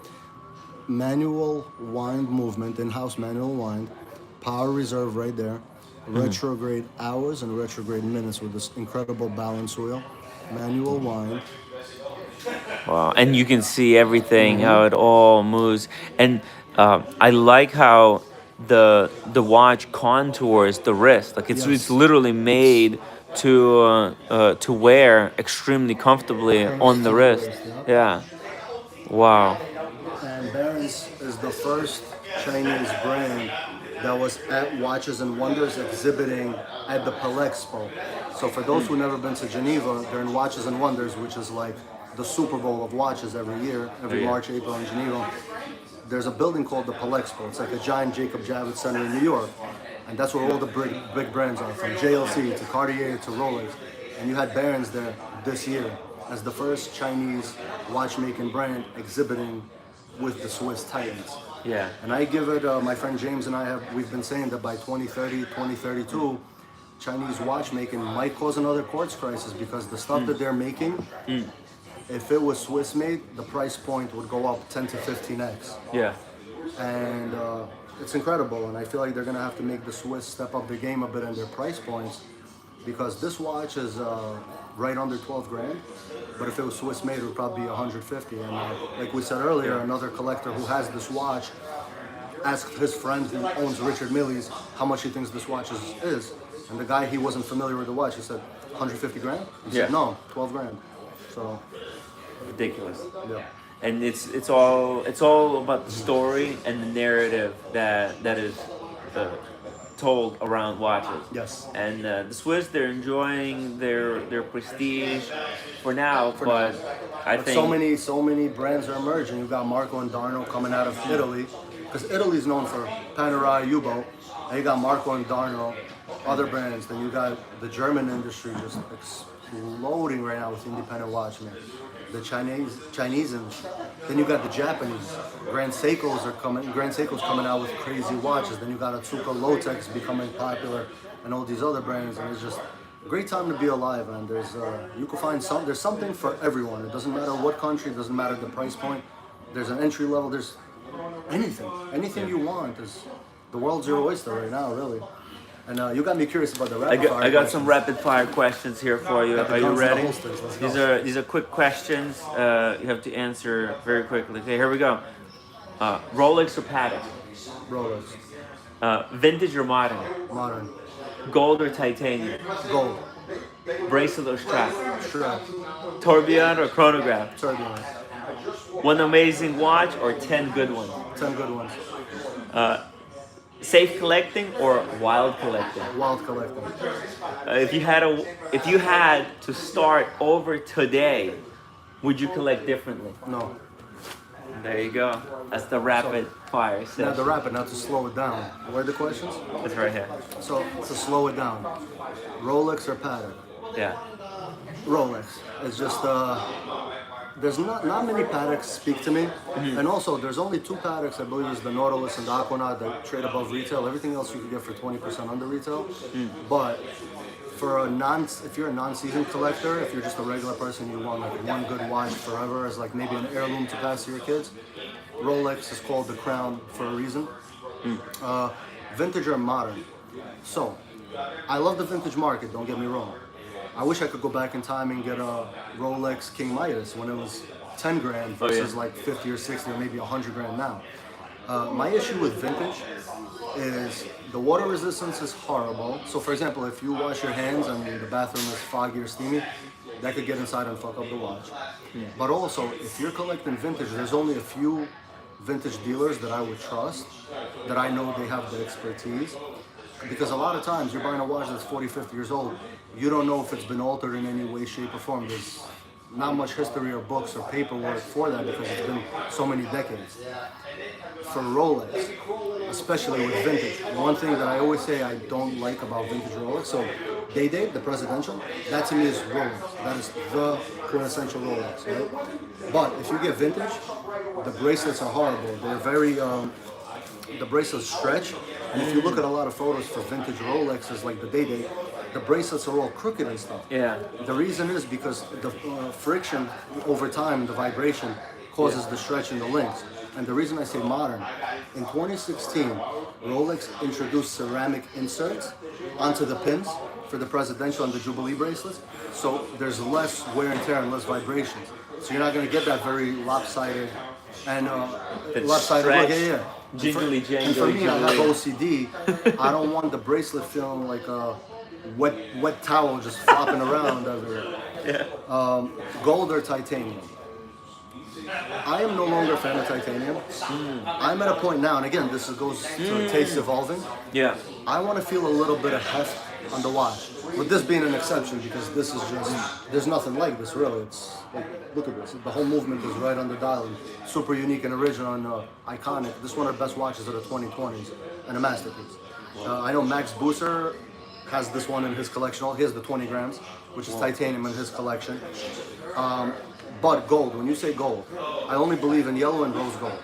Manual wind movement, in-house manual wind. Power reserve right there. Retrograde hours and retrograde minutes with this incredible balance wheel. Manual wind. Wow, and you can see everything, how it all moves, and I like how the watch contours the wrist. Like it's Yes. literally made to wear extremely comfortably on the wrist. Yeah. Wow. And Barron's is the first Chinese brand that was at Watches and Wonders exhibiting at the Palexpo. So for those who've never been to Geneva, they're in Watches and Wonders, which is like the Super Bowl of watches every year, every yeah. March, April in Geneva. There's a building called the Palexpo. It's like a giant Jacob Javits Center in New York. And that's where all the big brands are, from JLC to Cartier to Rolex. And you had Barron's there this year as the first Chinese watchmaking brand exhibiting with the Swiss Titans. Yeah. And I give it, my friend James and we've been saying that by 2030, 2032, Chinese watchmaking might cause another quartz crisis because the stuff that they're making, if it was Swiss made, the price point would go up 10 to 15x. Yeah. And it's incredible, and I feel like they're gonna have to make the Swiss step up their game a bit in their price points, because this watch is right under 12 grand, but if it was Swiss made, it would probably be 150. And like we said earlier, another collector who has this watch asked his friend who owns Richard Millie's how much he thinks this watch is. And the guy, he wasn't familiar with the watch. He said, 150 grand? He said, no, 12 grand. So Ridiculous. yeah. And it's all about the story and the narrative that is told around watches. Yes. And the Swiss, they're enjoying their prestige for now, but I think So many brands are emerging. You've got Marco and Darno coming out of Italy, because Italy's known for Panerai, Yubo, and you got Marco and Darno, other brands. Then you got the German industry just exploding right now with independent watchmen. The Chinese industry. Then you got the Japanese. Grand Seiko's coming out with crazy watches. Then you got Atsuka Lotex becoming popular, and all these other brands. And it's just a great time to be alive. And there's you can find there's something for everyone. It doesn't matter what country. It doesn't matter the price point. There's an entry level. There's anything you want. The world's your oyster right now, really. And you got me curious about the rapid fire. I got some rapid fire questions here for you. Are you ready? These are quick questions. You have to answer very quickly. Okay, here we go. Rolex or Patek? Rolex. Vintage or modern? Modern. Gold or titanium? Gold. Bracelet or strap? Strap. Tourbillon or chronograph? Turbulence. One amazing watch or 10 good ones? 10 good ones. Safe collecting or wild collecting? Wild collecting. If you had to start over today, would you collect differently? No. There you go. That's the rapid fire Not session. the rapid, not to slow it down. What are the questions? It's right here. So, to slow it down. Rolex or Patek? Yeah. Rolex. It's just, there's not many Pateks speak to me. And also, there's only two Pateks, I believe, is the Nautilus and the Aquanaut that trade above retail. Everything else you can get for 20% under retail. But for if you're a non-seasoned collector, if you're just a regular person, you want like one good watch forever as like maybe an heirloom to pass to your kids, Rolex is called the crown for a reason. Vintage or modern. So, I love the vintage market, don't get me wrong. I wish I could go back in time and get a Rolex King Midas when it was 10 grand versus like 50 or 60 or maybe 100 grand now. My issue with vintage is the water resistance is horrible. So for example, if you wash your hands and the bathroom is foggy or steamy, that could get inside and fuck up the watch. But also, if you're collecting vintage, there's only a few vintage dealers that I would trust, that I know they have the expertise. Because a lot of times you're buying a watch that's 40, 50 years old, you don't know if it's been altered in any way, shape, or form. There's not much history or books or paperwork for that because it's been so many decades. For Rolex, especially with vintage, one thing that I always say I don't like about vintage Rolex, so Day-Date, the presidential, that to me is Rolex. That is the quintessential Rolex, right? But if you get vintage, the bracelets are horrible. They're very, the bracelets stretch, and if you look at a lot of photos for vintage Rolexes like the Day-Date, the bracelets are all crooked and stuff. Yeah. The reason is because the friction over time, the vibration, causes the stretch in the links. And the reason I say modern, in 2016, Rolex introduced ceramic inserts onto the pins for the presidential and the Jubilee bracelets. So there's less wear and tear and less vibrations. So you're not going to get that very lopsided and lopsided look. Yeah. Jingly, And for me, I have OCD. I don't want the bracelet feeling like wet towel just flopping around everywhere. Yeah. Gold or titanium? I am no longer a fan of titanium. I'm at a point now, and again, this goes to taste evolving. Yeah. I want to feel a little bit of heft on the watch. With this being an exception, because this is just, there's nothing like this really. It's like, look at this. The whole movement is right on the dial. Super unique and original and iconic. This is one of the best watches of the 2020s and a masterpiece. I know Max Busser has this one in his collection. He has the 20 grams, which is titanium in his collection. But gold, when you say gold, I only believe in yellow and rose gold.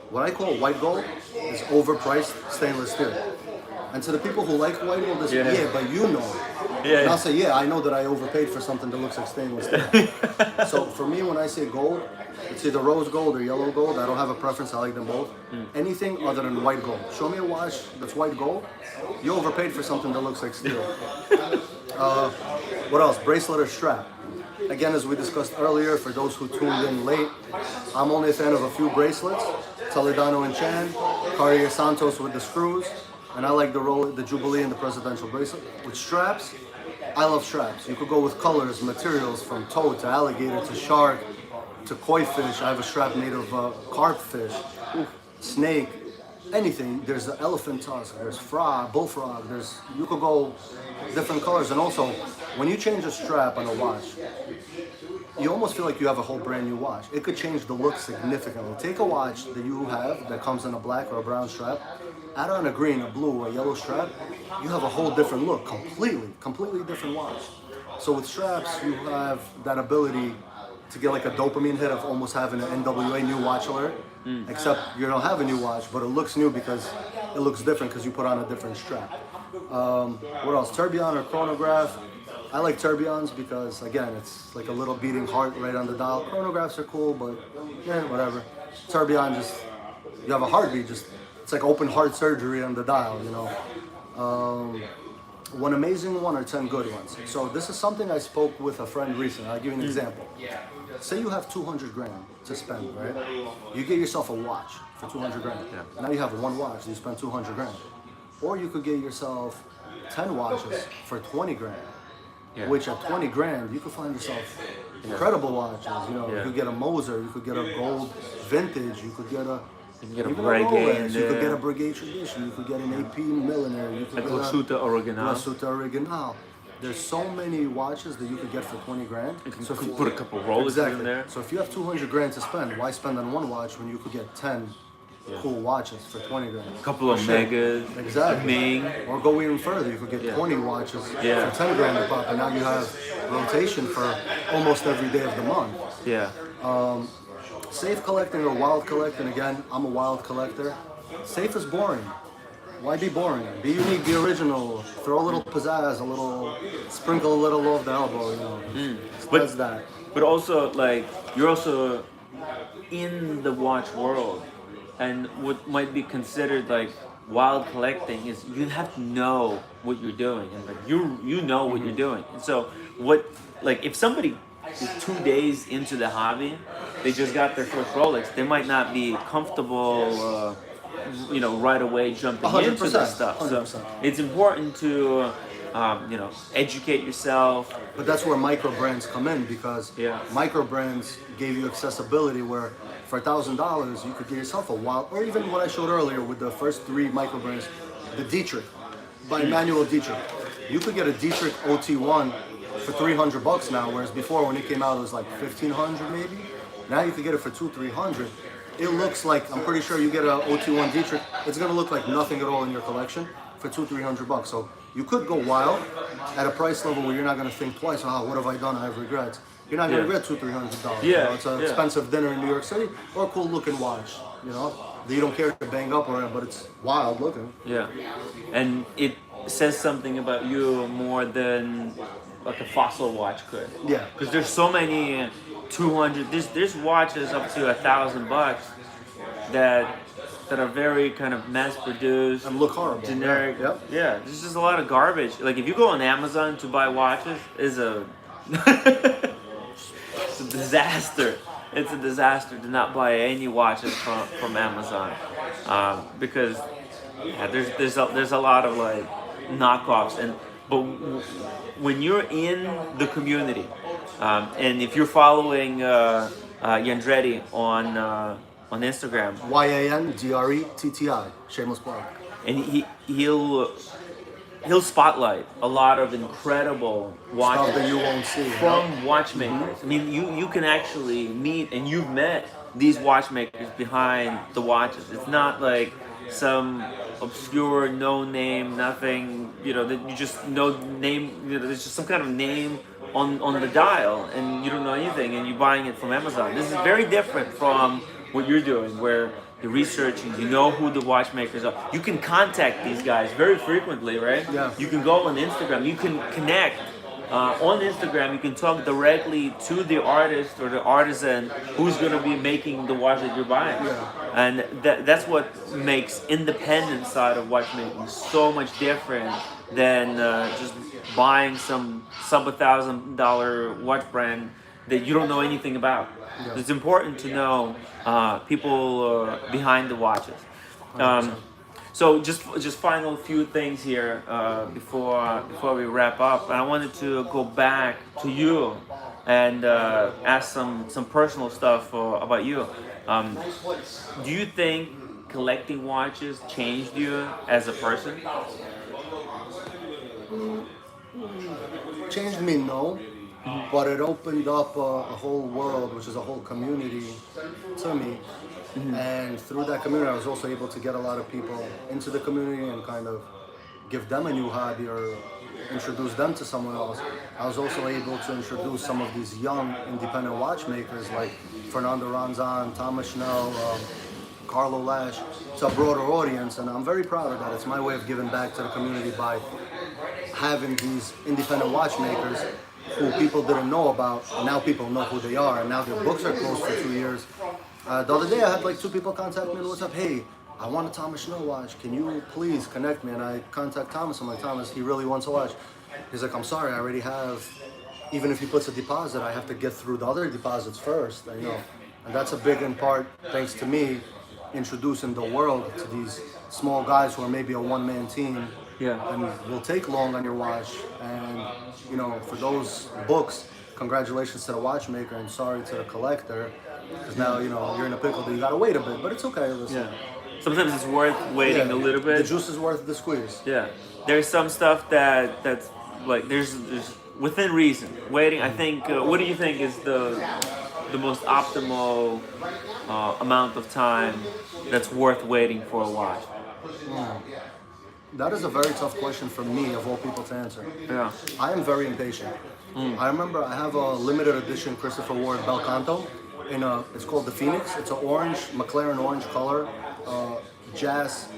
What I call white gold is overpriced stainless steel. And to the people who like white gold, they say, yeah, but you know. Yeah. And I'll say, yeah, I know that I overpaid for something that looks like stainless steel. So for me, when I say gold, it's either rose gold or yellow gold. I don't have a preference. I like them both. Anything other than white gold. Show me a watch that's white gold. You overpaid for something that looks like steel. What else? Bracelet or strap? Again, as we discussed earlier, for those who tuned in late, I'm only a fan of a few bracelets. Toledano and Chan, Cartier Santos with the screws, and I like the Jubilee and the presidential bracelet. With straps, I love straps. You could go with colors, materials, from toad to alligator to shark to koi fish. I have a strap made of carp fish, snake, anything. There's the elephant tusk, there's frog, bullfrog, you could go different colors. And also, when you change a strap on a watch, you almost feel like you have a whole brand new watch. It could change the look significantly. Take a watch that you have that comes in a black or a brown strap, add on a green, a blue, a yellow strap, you have a whole different look, completely different watch. So with straps, you have that ability to get like a dopamine hit of almost having an NWA new watch alert, except you don't have a new watch, but it looks new because it looks different because you put on a different strap. What else? Tourbillon or chronograph? I like tourbillons because, again, it's like a little beating heart right on the dial. Chronographs are cool, but yeah, whatever. Tourbillon, just, you have a heartbeat, it's like open heart surgery on the dial, you know. One amazing one or 10 good ones. So this is something I spoke with a friend recently. I'll give you an example. Say you have 200 grand to spend, right? You get yourself a watch for 200 grand. Yeah. Now you have one watch, you spend 200 grand. Or you could get yourself 10 watches for 20 grand. Yeah. Which at 20 grand, you could find yourself incredible watches. You know, you could get a Moser, you could get a gold vintage, you could get a Breguet, you could get a Breguet tradition, you could get an AP Millionaire, you could get a Glasuta Original. There's so many watches that you could get for 20 grand. So if you put a couple rollers in there. So if you have 200 grand to spend, why spend on one watch when you could get 10 cool watches for 20 grand? A couple of Megas, Ming. Or go even further, you could get 20 watches for 10 grand to pop, and now you have rotation for almost every day of the month. Yeah. Safe collecting or wild collecting? Again, I'm a wild collector. Safe is boring. Why be boring? Be unique, be original. Throw a little pizzazz, sprinkle a little off the elbow, you know. That's that. But also, like, you're also in the watch world, and what might be considered like wild collecting is you have to know what you're doing, and like you know what you're doing. And so, if somebody is 2 days into the hobby, they just got their first Rolex, they might not be comfortable, right away jumping 100%, into this stuff. 100%. So it's important to, educate yourself. But that's where micro brands come in, because micro brands gave you accessibility where for $1,000 you could get yourself a wild, or even what I showed earlier with the first 3 micro brands, the Dietrich by Emmanuel Dietrich. You could get a Dietrich OT1 for $300 now, whereas before when it came out it was like $1,500 maybe. Now you could get it for $200-300. It looks like, I'm pretty sure you get a OT1 Dietrich, it's gonna look like nothing at all in your collection for $200-300. So you could go wild at a price level where you're not gonna think twice, what have I done? I have regrets. You're not gonna regret $200-300. Yeah. It's an expensive dinner in New York City or a cool looking watch, that you don't care to bang up on, but it's wild looking. Yeah, and it says something about you more than like a fossil watch could. Yeah. Because there's so many 200. There's watches up to $1,000 that are very kind of mass produced and look horrible. Generic. Yeah. Yep. Yeah. There's just a lot of garbage. Like if you go on Amazon to buy watches, it's a it's a disaster. It's a disaster to not buy any watches from Amazon, because there's a lot of like knockoffs, but when you're in the community, and if you're following Yandretti on Instagram, Yandretti, shameless plug. and he'll spotlight a lot of incredible Stuff watches that you won't see. from watchmakers. I mean, you can actually meet, and you've met these watchmakers behind the watches. It's not like some obscure, no name, nothing. You know, that you just know name. You know, there's just some kind of name on the dial, and you don't know anything, and you're buying it from Amazon. This is very different from what you're doing, where you're researching, you know who the watchmakers are. You can contact these guys very frequently, right? Yeah. You can go on Instagram, you can connect. On Instagram, you can talk directly to the artist or the artisan who's going to be making the watch that you're buying. Yeah. And that's what makes independent side of watchmaking so much different than just buying some sub $1,000 watch brand that you don't know anything about. Yeah. It's important to know people behind the watches. So just final few things here before we wrap up. And I wanted to go back to you and ask some personal stuff about you. Do you think collecting watches changed you as a person? Changed me, no, but it opened up a whole world, which is a whole community to me. And through that community, I was also able to get a lot of people into the community and kind of give them a new hobby or introduce them to someone else. I was also able to introduce some of these young independent watchmakers like Fernando Ranzan, Thomas Schnell, Carlo Lash, to a broader audience, and I'm very proud of that. It's my way of giving back to the community by having these independent watchmakers who people didn't know about, and now people know who they are, and now their books are closed for 2 years. The other day I had like 2 people contact me and what's up, hey, I want a Thomas Schnell watch, can you please connect me? And I contact Thomas, I'm like, Thomas, he really wants a watch. He's like, I'm sorry, I already have, even if he puts a deposit, I have to get through the other deposits first, I know. And that's a big in part, thanks to me, introducing the world to these small guys who are maybe a one-man team. Yeah. And will take long on your watch. And, you know, for those books, congratulations to the watchmaker and sorry to the collector. Because now, you know, you're in a pickle that you gotta wait a bit, but it's okay. Listen. Yeah. Sometimes it's worth waiting a little bit. The juice is worth the squeeze. Yeah. There's some stuff that's like there's within reason. Waiting, I think. What do you think is the most optimal amount of time that's worth waiting for a watch? That is a very tough question for me, of all people, to answer. Yeah. I am very impatient. I remember I have a limited edition Christopher Ward Belcanto. It's called the Phoenix. It's an orange, McLaren orange color. Jazz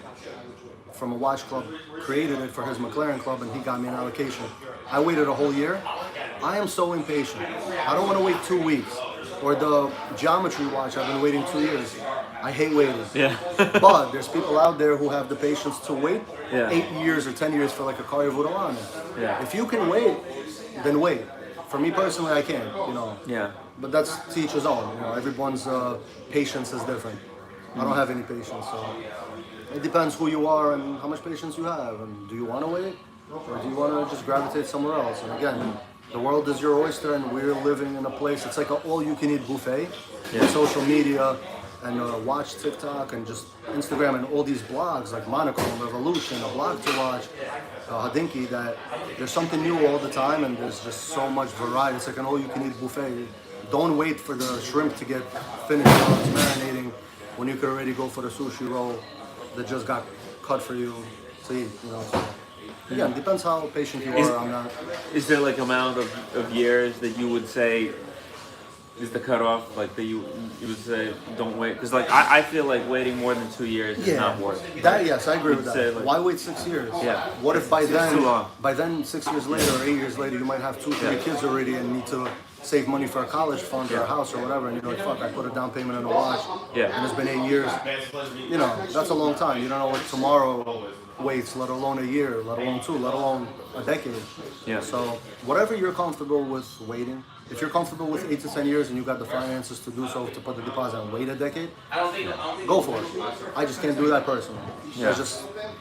from a watch club created it for his McLaren club, and he got me an allocation. I waited a whole year. I am so impatient. I don't want to wait 2 weeks. Or the geometry watch, I've been waiting 2 years. I hate waiting. Yeah. But there's people out there who have the patience to wait Yeah. 8 years or 10 years for like a Carrier Vudalana. Yeah. If you can wait, then wait. For me personally, I can't, you know. Yeah. But that's to each his own. You know, everyone's patience is different. I don't have any patience, so it depends who you are and how much patience you have. And do you want to wait, or do you want to just gravitate somewhere else? And again, the world is your oyster, and we're living in a place. It's like an all-you-can-eat buffet. Yeah. Social media and watch TikTok and just Instagram and all these blogs like Monochrome, Revolution, A Blog to Watch, Hadinki. That there's something new all the time, and there's just so much variety. It's like an all-you-can-eat buffet. Don't wait for the shrimp to get finished while it's marinating, when you could already go for the sushi roll that just got cut for you to eat. You know. So, again, depends how patient you are. I'm not. Is there like amount of years that you would say is the cutoff? Like that you would say don't wait? Because like I feel like waiting more than 2 years is not worth it. That, yes, I agree with say, that. like- Why wait 6 years? Yeah. What if by It's then, too long. 6 years later or 8 years later, you might have 2, 3 kids already and need to save money for a college fund or a house or whatever, and you're like, fuck, I put a down payment on a watch, Yeah. and it's been 8 years. You know, that's a long time. You don't know what tomorrow waits, let alone a year, let alone 2, let alone a decade. Yeah. So whatever you're comfortable with waiting, if you're comfortable with 8 to 10 years and you got the finances to do so, to put the deposit and wait a decade, go for it. I just can't do that personally. Yeah.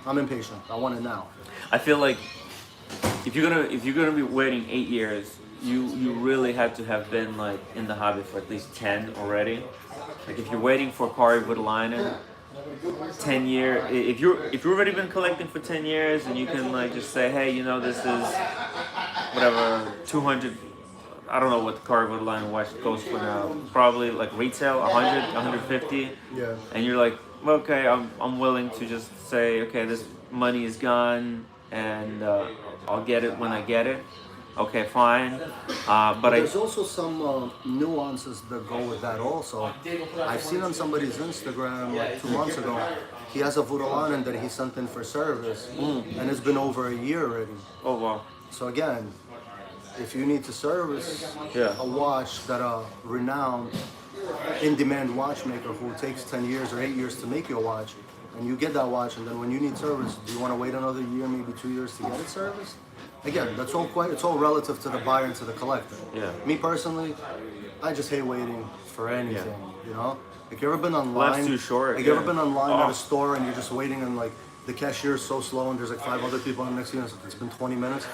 I'm impatient. I want it now. I feel like if you're gonna be waiting 8 years, you really have to have been like in the hobby for at least 10 already. Like if you're waiting for Kari Voutilainen, 10 year. If you've already been collecting for 10 years, and you can like just say, hey, this is whatever 200. I don't know what the Kari Voutilainen watch goes for now. Probably like retail 100, 150. Yeah. And you're like, okay, I'm willing to just say, okay, this money is gone, and I'll get it when I get it. Okay, fine. But there's also some nuances that go with that also. I've seen on somebody's Instagram like 2 months ago, he has a Voutilainen that he sent in for service, and it's been over a year already. Oh wow. So again, if you need to service a watch that a renowned, in-demand watchmaker who takes 10 years or 8 years to make your watch, and you get that watch, and then when you need service, do you want to wait another year, maybe 2 years to get it serviced? Again, it's all relative to the buyer and to the collector. Yeah. Me personally, I just hate waiting for anything, Like you ever been online? Well, that's too short. Like you ever been online at a store and you're just waiting and like the cashier is so slow and there's like 5 other people and next thing it's been 20 minutes.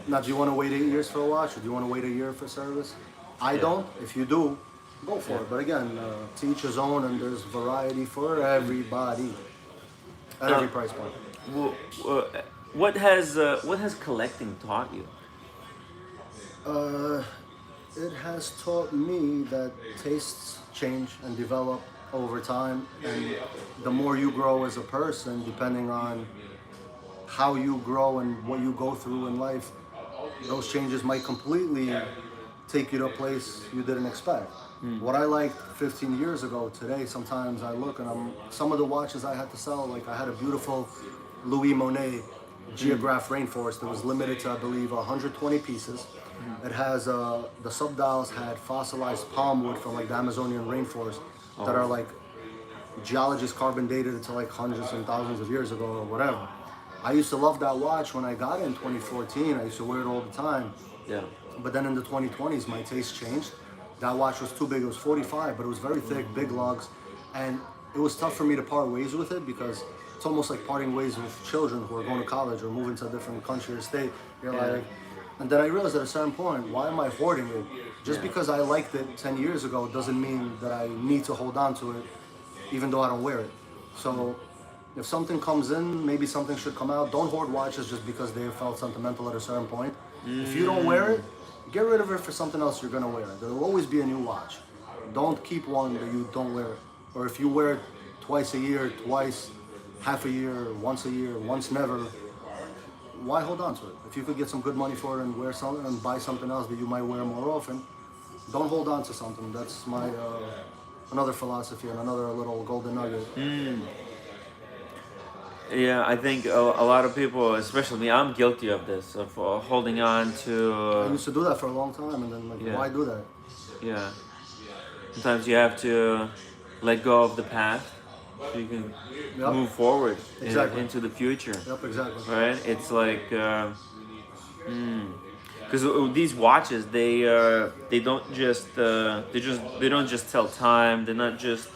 Now, do you want to wait 8 years for a watch or do you want to wait a year for service? I don't. If you do, go for it. But again, to each his own, and there's variety for everybody at every price point. What has collecting taught you? It has taught me that tastes change and develop over time, and the more you grow as a person, depending on how you grow and what you go through in life, those changes might completely take you to a place you didn't expect. What I liked 15 years ago, today sometimes I look and some of the watches I had to sell, like I had a beautiful Louis Monet Geograph Rainforest that was limited to, I believe, 120 pieces. It has, the subdials had fossilized palm wood from like the Amazonian rainforest that are like geologists carbon dated to like hundreds and thousands of years ago or whatever. I used to love that watch when I got it in 2014. I used to wear it all the time. Yeah. But then in the 2020s, my taste changed. That watch was too big. It was 45, but it was very thick, big lugs. And it was tough for me to part ways with it because it's almost like parting ways with children who are going to college or moving to a different country or state. You're like, and then I realized at a certain point, why am I hoarding it? Just because I liked it 10 years ago doesn't mean that I need to hold on to it, even though I don't wear it. So if something comes in, maybe something should come out. Don't hoard watches just because they felt sentimental at a certain point. If you don't wear it, get rid of it for something else you're gonna wear. There will always be a new watch. Don't keep one that you don't wear. Or if you wear it twice a year, twice, half a year, once never, why hold on to it? If you could get some good money for it and wear something and buy something else that you might wear more often, don't hold on to something. That's my another philosophy and another little golden nugget. Yeah, I think a lot of people, especially me, I'm guilty of this, of holding on to... I used to do that for a long time, and then why do that? Yeah. Sometimes you have to let go of the past so you can move forward into the future. Yep, exactly. Right? It's like... Because these watches, they don't just they don't just tell time. They're not just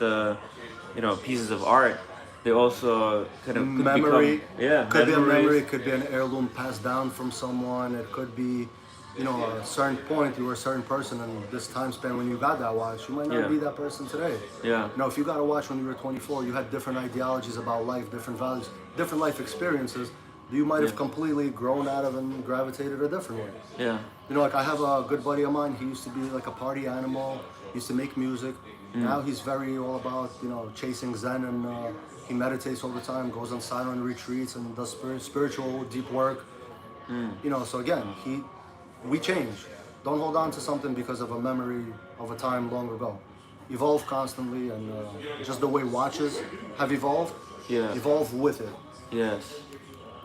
pieces of art. They also kind of memory. Could be a memory. It could be an heirloom passed down from someone. It could be, a certain point you were a certain person, and this time span when you got that watch, you might not be that person today. Yeah. If you got a watch when you were 24, you had different ideologies about life, different values, different life experiences. You might have completely grown out of and gravitated a different way. Yeah. Like I have a good buddy of mine. He used to be like a party animal. He used to make music. Now he's very all about chasing Zen, and he meditates all the time, goes on silent retreats and does spiritual deep work. So again, we change. Don't hold on to something because of a memory of a time long ago. Evolve constantly, and just the way watches have evolved, evolve with it. Yes.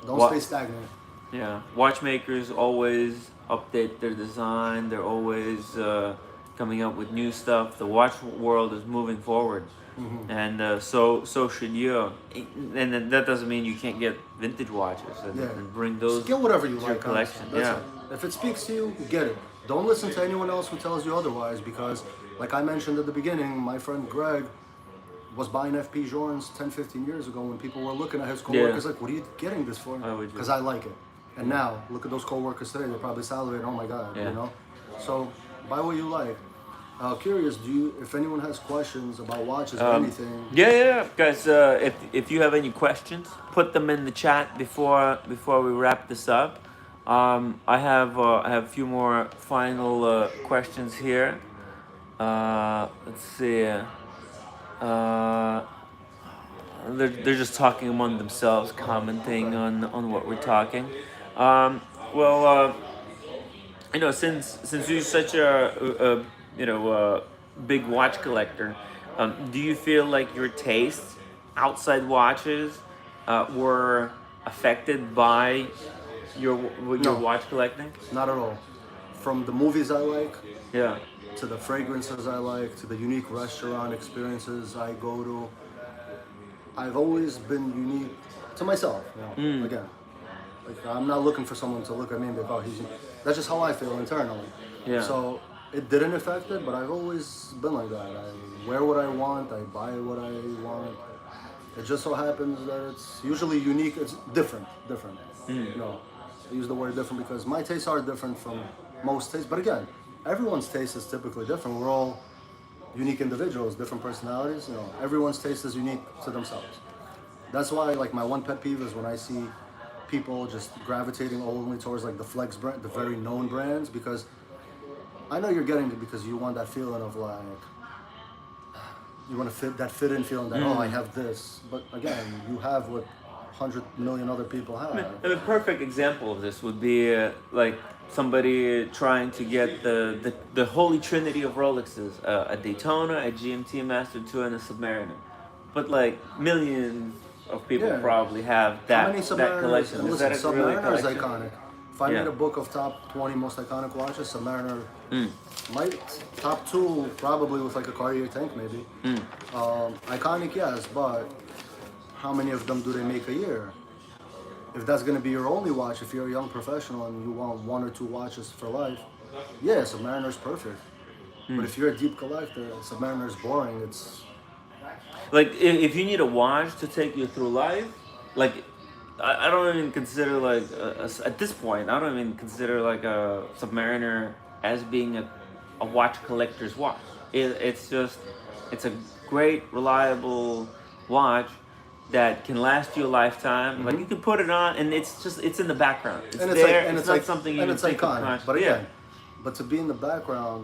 Don't stay stagnant. Yeah, watchmakers always update their design. They're always coming up with new stuff. The watch world is moving forward, and so should you. And that doesn't mean you can't get vintage watches and bring those. Just get whatever you to like. your collection. That's it. If it speaks to you, get it. Don't listen to anyone else who tells you otherwise, because, like I mentioned at the beginning, my friend Greg was buying FP Journes 10, 15 years ago when people were looking at his coworkers like, what are you getting this for? Because I like it. And now, look at those co-workers today. They're probably salivating. Oh my God, Yeah. you know. So buy what you like. Curious, if anyone has questions about watches or anything? Yeah, guys. If you have any questions, put them in the chat before we wrap this up. I have a few more final questions here. Let's see. They're just talking among themselves, commenting on what we're talking. Well, since you're such a big watch collector, do you feel like your tastes outside watches were affected by your No, watch collecting? not at all. From the movies I like, Yeah. to the fragrances I like, to the unique restaurant experiences I go to, I've always been unique to myself. Again, like I'm not looking for someone to look at me and be like, oh, he's. That's just how I feel internally. Yeah. So it didn't affect it, but I've always been like that. I wear what I want. I buy what I want. It just so happens that it's usually unique. It's different. I use the word different because my tastes are different from most tastes. But again, everyone's taste is typically different. We're all unique individuals, different personalities. Everyone's taste is unique to themselves. That's why, like, my one pet peeve is when I see people just gravitating only towards like the flex brand, the very known brands, because I know you're getting it because you want that feeling of like you want to fit in feeling that oh I have this, but again you have what 100 million other people have. And a perfect example of this would be like somebody trying to get the holy trinity of Rolexes, a Daytona, a GMT Master 2, and a Submariner. But like millions of people Yeah. probably have How that many that Submariners? collection. And Is listen, that a really Submariner is collection? iconic. If I Yeah. made a book of top 20 most iconic watches, Submariner might top 2 probably with like a Cartier tank maybe. Iconic, yes, but how many of them do they make a year? If that's going to be your only watch, if you're a young professional and you want 1 or 2 watches for life, yeah, Submariner's perfect. But if you're a deep collector, Submariner's boring. It's Like if you need a watch to take you through life, like I don't even consider like at this point I don't even consider like a Submariner as being a watch collector's watch. It's a great reliable watch that can last you a lifetime. Like you can put it on and it's in the background. It's and there. and it's it's not like something you and can it's think of iconic. consciously. But Yeah. again, but to be in the background,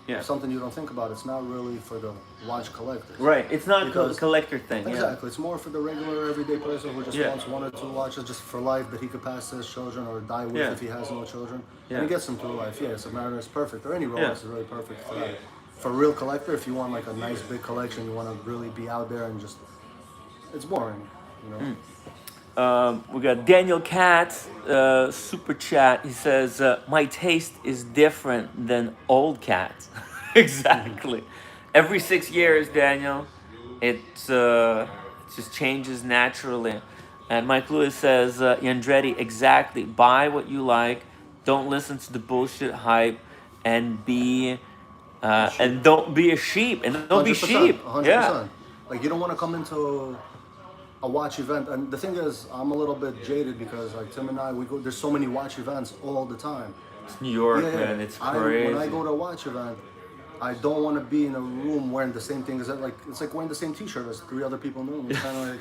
Yeah. something you don't think about. It's not really for the watch collectors. Right. It's not a Because- collector thing. Exactly. It's more for the regular everyday person who just Yeah. wants 1 or 2 watches just for life that he could pass to his children or die with Yeah. if he has no children. Yeah. And he gets them through life. Yeah, Submariner is perfect. Or any Rolex Yeah. is really perfect for that. For a real collector, if you want like a nice big collection, you want to really be out there and just, it's boring, you know? We got Daniel Katz, super chat. He says, "My taste is different than old cats." Exactly. Every 6 years, Daniel, it just changes naturally. And Mike Lewis says, "Yandretti, exactly. Buy what you like. Don't listen to the bullshit hype, and don't be a sheep. And don't be 100%, sheep. 100%. Yeah, Like you don't want to come into a watch event, and the thing is, I'm a little bit jaded because like Tim and I, we go. There's so many watch events all the time. it's New York, man. It's crazy. When I go to a watch event, I don't want to be in a room wearing the same thing as it's like wearing the same T-shirt as 3 other people in the room. It's kind of like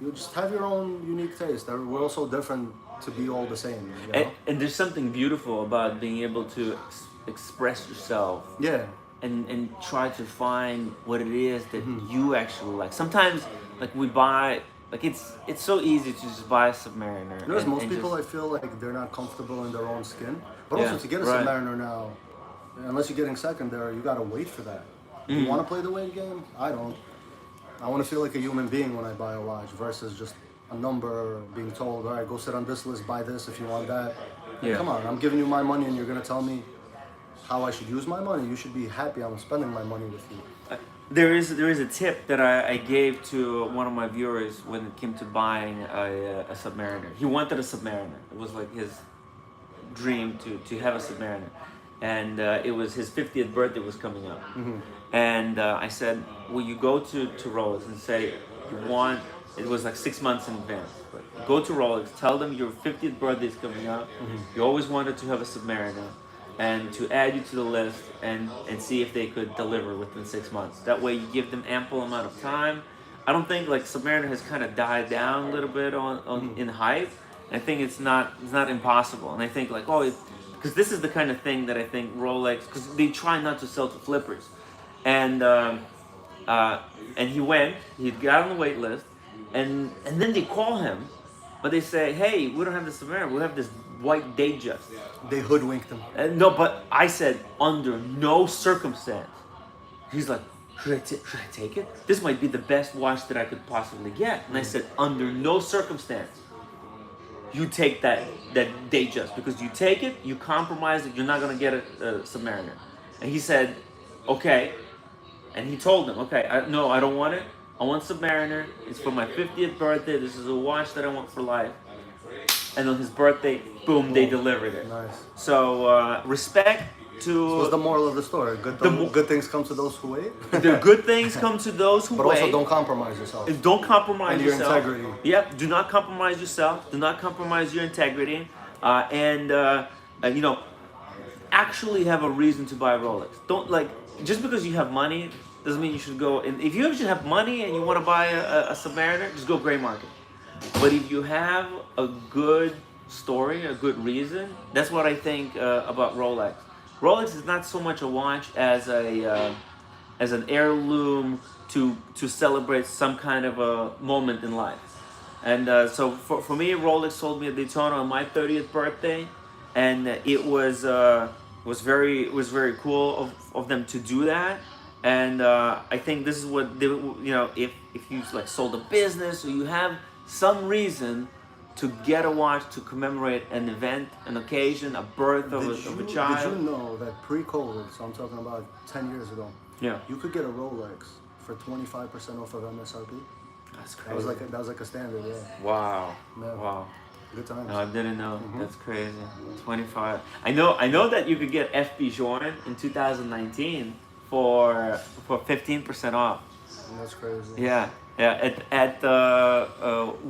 you just have your own unique taste. We're all so different to be all the same. You know? And there's something beautiful about being able to express yourself Yeah. and try to find what it is that you actually like. Sometimes, like we buy, like it's so easy to just buy a Submariner. You know, most and people, just, I feel like they're not comfortable in their own skin. But Yeah, also to get a right. Submariner now, unless you're getting secondary, you gotta wait for that. You want to play the weight game? I don't. I want to feel like a human being when I buy a watch versus just a number being told, all right, go sit on this list, buy this if you want that. Yeah. Come on, I'm giving you my money and you're gonna tell me how I should use my money. You should be happy I'm spending my money with you. there is a tip that I gave to one of my viewers when it came to buying a Submariner. He wanted a Submariner. It was like his dream to have a Submariner, and it was his 50th birthday was coming up. And I said, "Will you go to Rolex and say you want?" It was like 6 months in advance. But go to Rolex, tell them your 50th birthday is coming up. You always wanted to have a Submariner, and to add you to the list and see if they could deliver within 6 months. That way you give them ample amount of time. I don't think like Submariner has kind of died down a little bit on in hype. I think it's not impossible, and I think like because this is the kind of thing that I think Rolex, because they try not to sell to flippers, and he went, he got on the wait list, and then they call him, but they say, hey, we don't have the Submariner, we have this white Datejust. They hoodwinked him. No, but I said under no circumstance. He's like, should I take it? This might be the best watch that I could possibly get. And I said, under no circumstance, you take that Datejust, because you take it, you compromise it, you're not gonna get a Submariner. And he said, okay. And he told them, okay, no, I don't want it. I want Submariner. It's for my 50th birthday. This is a watch that I want for life. And on his birthday, boom, they delivered it. Nice. So respect to. So what's the moral of the story? Good things come to those who wait. The good things come to those who but wait. also don't compromise yourself. Don't compromise and your yourself. integrity. Yep. Do not compromise yourself. Do not compromise your integrity. Actually have a reason to buy a Rolex. Don't just because you have money doesn't mean you should go. And if you should have money and you want to buy a Submariner, just go gray market. But if you have a good story, a good reason, that's what I think about Rolex. Rolex is not so much a watch as an heirloom to celebrate some kind of a moment in life. And so for me, Rolex sold me a Daytona on my 30th birthday, and it was very cool of them to do that. And I think this is what they, if you like sold a business or you have some reason to get a watch to commemorate an event, an occasion, a birth of a child. Did you know that pre-COVID, so I'm talking about 10 years ago, you could get a Rolex for 25% off of MSRP? That's crazy. That was like a standard, yeah. Wow. Yeah. Wow. Good times. No, I didn't know. That's crazy. 25. I know that you could get FB Journe in 2019 for 15% off. That's crazy. Yeah. At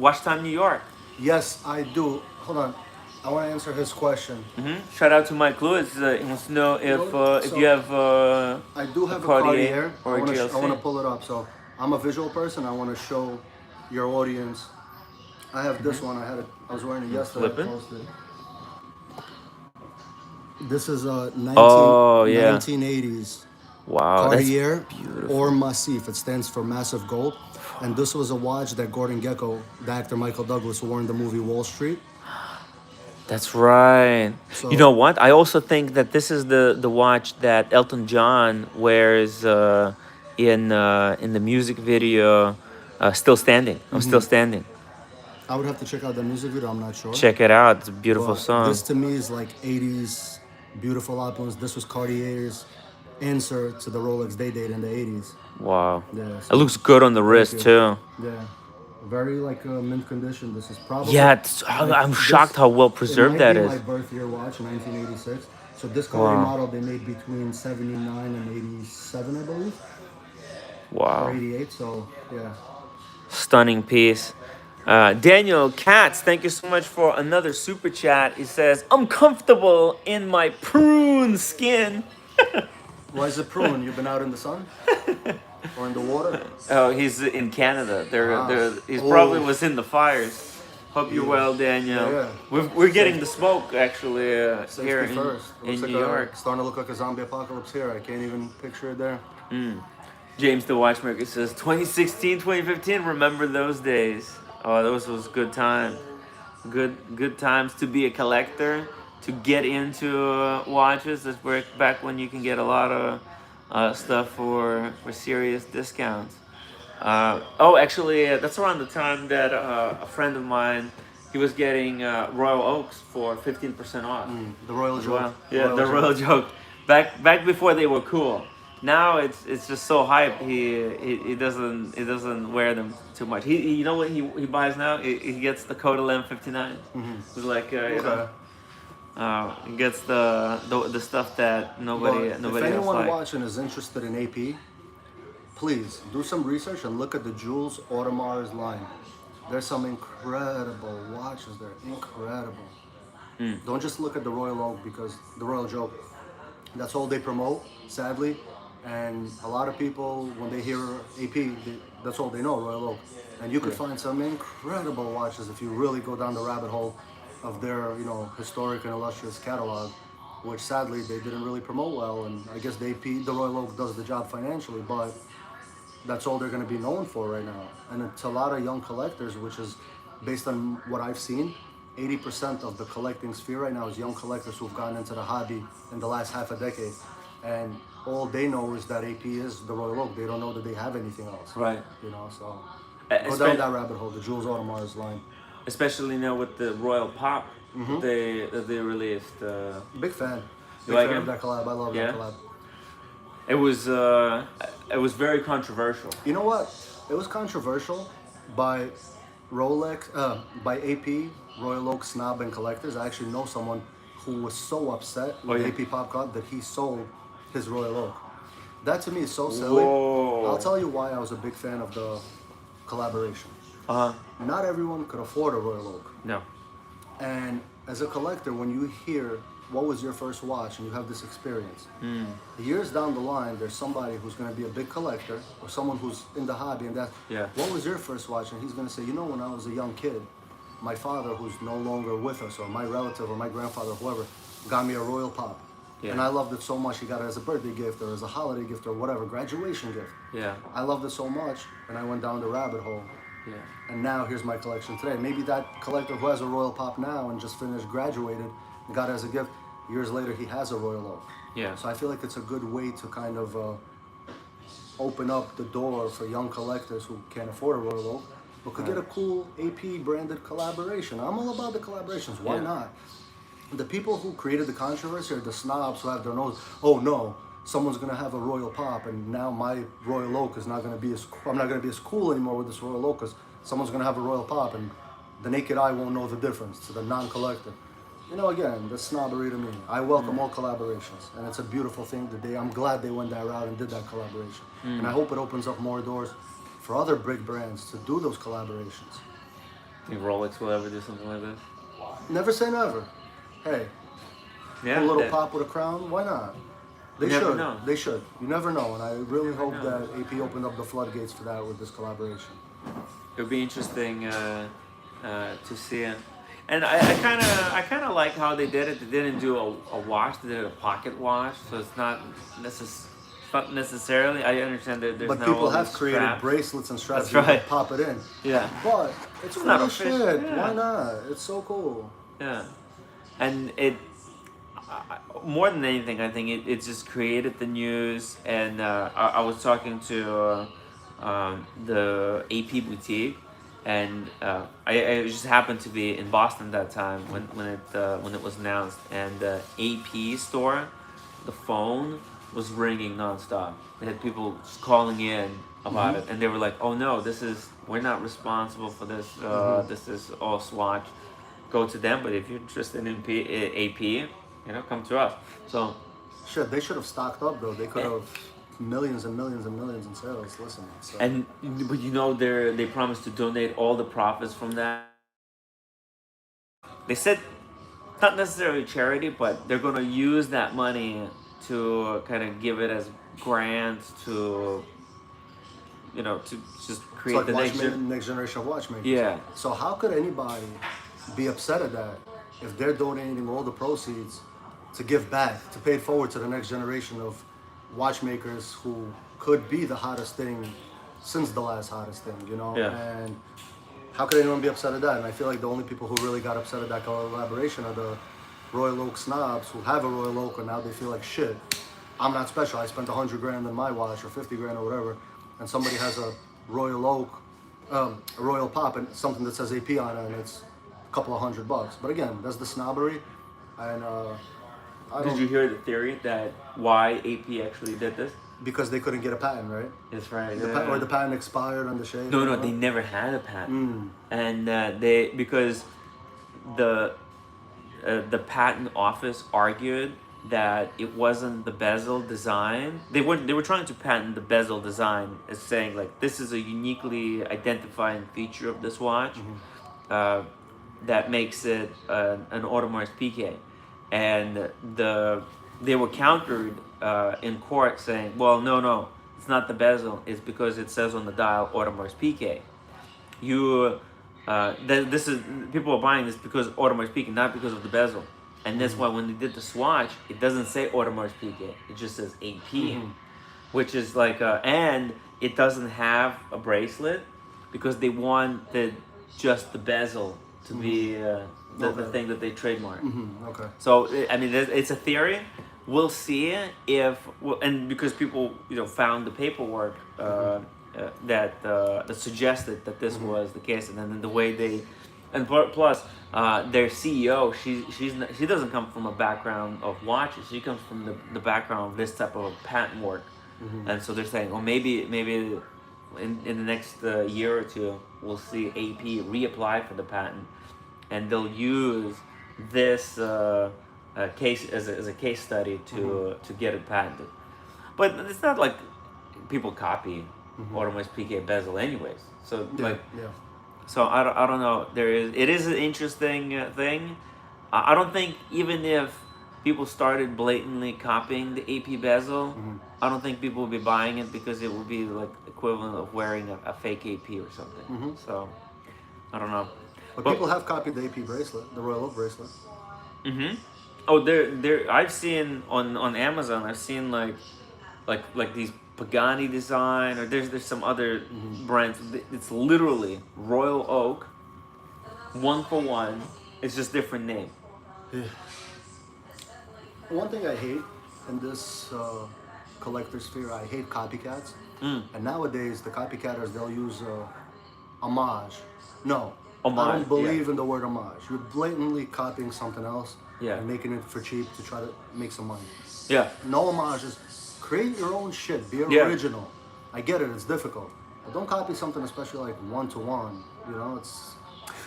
Watch Time New York. Yes, I do. Hold on. I want to answer his question. Shout out to Mike Lewis. He wants to know if you have I do have a Cartier or a GLC. I want to pull it up. So I'm a visual person. I want to show your audience. I have this one. I was wearing it yesterday. Flip it. Posted. This is a 1980s Wow, Cartier that's beautiful. or Massif. It stands for massive gold. And this was a watch that Gordon Gekko, the actor Michael Douglas, wore in the movie Wall Street. That's right. So, you know what? I also think that this is the watch that Elton John wears in the music video, "Still Standing." I'm still standing. I would have to check out the music video. I'm not sure. Check it out. It's a beautiful But song. This to me is like 80s beautiful opulence. This was Cartier's answer to the Rolex they did in the 80s. Wow. Yeah, It looks good on the wrist you. too. Yeah. Very like mint condition. This is probably. Yeah, I'm shocked how well preserved that It is. might be my birth year watch, 1986. So this Cartier model they made between 79 and 87, I believe. Wow. Or 88. So yeah. Stunning piece. Daniel Katz, thank you so much for another super chat. He says, I'm comfortable in my prune skin. Why is it prune? You've been out in the sun? Or in the water? Oh, he's in Canada. He probably was in the fires. Hope you're well, Daniel. Yeah. We're getting the smoke actually here first. in New York. Starting to look like a zombie apocalypse here. I can't even picture it there. James the Watchmaker says 2016, 2015. Remember those days? Oh, those was good time. Good times to be a collector, to get into watches. That's back when you can get a lot of stuff for serious discounts. Actually, that's around the time that a friend of mine, he was getting Royal Oaks for 15% off. The Royal Joke. Well, yeah, the Royal Joke. Back before they were cool. Now it's just so hype. He doesn't wear them too much. You know what he buys now? He gets the Codelem 59. It's like he gets the stuff that nobody If else anyone likes. watching is interested in AP, please do some research and look at the Jules Audemars line. There's some incredible watches there, incredible. Mm. Don't just look at the Royal Oak because the Royal Joke, that's all they promote, sadly. And a lot of people, when they hear AP, that's all they know, Royal Oak. And you could Yeah. find some incredible watches if you really go down the rabbit hole of their, historic and illustrious catalog, which sadly they didn't really promote well. And I guess the Royal Oak does the job financially, but that's all they're going to be known for right now. And it's a lot of young collectors, which is based on what I've seen. 80% of the collecting sphere right now is young collectors who've gotten into the hobby in the last half a decade. And all they know is that AP is the Royal Oak. They don't know that they have anything else. Right. So go Espe- down that rabbit hole, the Jules Audemars line. Especially now with the Royal Pop they released. Big fan. You Big like fan him? of that collab. I love Yeah? that collab. It was very controversial. You know what? It was controversial by by AP, Royal Oak Snob and Collectors. I actually know someone who was so upset with yeah? AP Popcorn that he sold his Royal Oak. That to me is so silly. Whoa. I'll tell you why I was a big fan of the collaboration. Uh-huh. Not everyone could afford a Royal Oak. No. And as a collector, when you hear what was your first watch and you have this experience, years down the line, there's somebody who's going to be a big collector or someone who's in the hobby and that, Yeah. what was your first watch? And he's going to say, when I was a young kid, my father, who's no longer with us, or my relative or my grandfather, whoever, got me a Royal Pop. Yeah. And I loved it so much, he got it as a birthday gift or as a holiday gift or whatever, graduation gift. Yeah. I loved it so much, and I went down the rabbit hole. Yeah. And now here's my collection today. Maybe that collector who has a Royal Pop now and just finished graduated and got it as a gift, years later he has a Royal Oak. Yeah. So I feel like it's a good way to kind of open up the door for young collectors who can't afford a Royal Oak, but could get a cool AP branded collaboration. I'm all about the collaborations. Why Yeah. not? The people who created the controversy are the snobs who have their nose. Oh no, someone's gonna have a Royal Pop, and now my Royal Oak is not gonna be I'm not gonna be as cool anymore with this Royal Oak because someone's gonna have a Royal Pop, and the naked eye won't know the difference to the non-collector. Again, the snobbery to me. I welcome all collaborations, and it's a beautiful thing today. I'm glad they went that route and did that collaboration, and I hope it opens up more doors for other big brands to do those collaborations. Think Rolex will ever do something like this? Never say never. Hey, Yeah. a little that- pop with a crown, why not? They You never should. know. They should. You never know, and I really hope know. that AP opened up the floodgates for that with this collaboration. It would be interesting to see it. And I kind of like how they did it. They didn't do a watch. They did a pocket watch, so it's not necessarily. I understand that there's But now people all have these created straps. bracelets and straps That's you can right. pop it in. Yeah, But it's It's not cool official, shit. yeah. Why not? It's so cool. yeah, and more than anything, I think it just created the news. And I was talking to the AP boutique, and I just happened to be in Boston that time when it was announced, and the AP store, the phone was ringing nonstop. They had people just calling in about it, and they were like, "Oh no, we're not responsible for this. This is all Swatch. Go to them. But if you're interested in AP, come to us." So Shit, they should have stocked up though. They could have millions and millions and millions in sales. Listen, so. but they promised to donate all the profits from that. They said not necessarily charity, but they're going to use that money to kind of give it as grants to just It's create like the next generation of watchmakers. Yeah. So how could anybody be upset at that if they're donating all the proceeds to give back, to pay it forward to the next generation of watchmakers who could be the hottest thing since the last hottest thing, Yeah. And how could anyone be upset at that? And I feel like the only people who really got upset at that collaboration are the Royal Oak snobs who have a Royal Oak and now they feel like shit. I'm not special. I spent $100,000 on my watch or $50,000 or whatever, and somebody has a Royal Oak, a Royal Pop, and something that says AP on it, and it's a couple of $100. But again, that's the snobbery, and Did you hear the theory that why AP actually did this? because they couldn't get a patent, right? That's right. Or the patent expired on the shade. No, they never had a patent, and because the patent office argued that it wasn't the bezel design. They were trying to patent the bezel design as saying like this is a uniquely identifying feature of this watch uh, that makes it an Audemars Piguet, and they were countered in court saying, well, no, it's not the bezel. It's because it says on the dial Audemars Piguet. This is people are buying this because Audemars Piguet, not because of the bezel, and that's why when they did the swatch, it doesn't say Audemars Piguet, it just says AP, which is like and it doesn't have a bracelet because they wanted just the bezel to be the thing that they trademarked. Okay. So I mean, it's a theory. We'll see if and because people found the paperwork that suggested that this was the case, and then the way they and plus their CEO, she doesn't come from a background of watches. She comes from the background of this type of patent work, and so they're saying, well, maybe in the next year or two we'll see AP reapply for the patent, and they'll use this case as a case study to get it patented. But it's not like people copy Audemars Piguet bezel anyways. So so I don't know. It is an interesting thing. I don't think even if people started blatantly copying the AP bezel, I don't think people would be buying it because it would be like equivalent of wearing a fake AP or something. So I don't know. But people have copied the AP bracelet, the Royal Oak bracelet. Oh, there. I've seen on Amazon. I've seen like these Pagani design, or there's some other brands. It's literally Royal Oak, 1-for-1. It's just different name. Yeah. One thing I hate in this collector sphere, I hate copycats. And nowadays, the copycatters, they'll use homage. No, Homage, I don't believe in the word homage. You're blatantly copying something else and making it for cheap to try to make some money. Yeah. No homages. Create your own shit. Be original. I get it. It's difficult. But don't copy something, especially like 1-to-1. You know, it's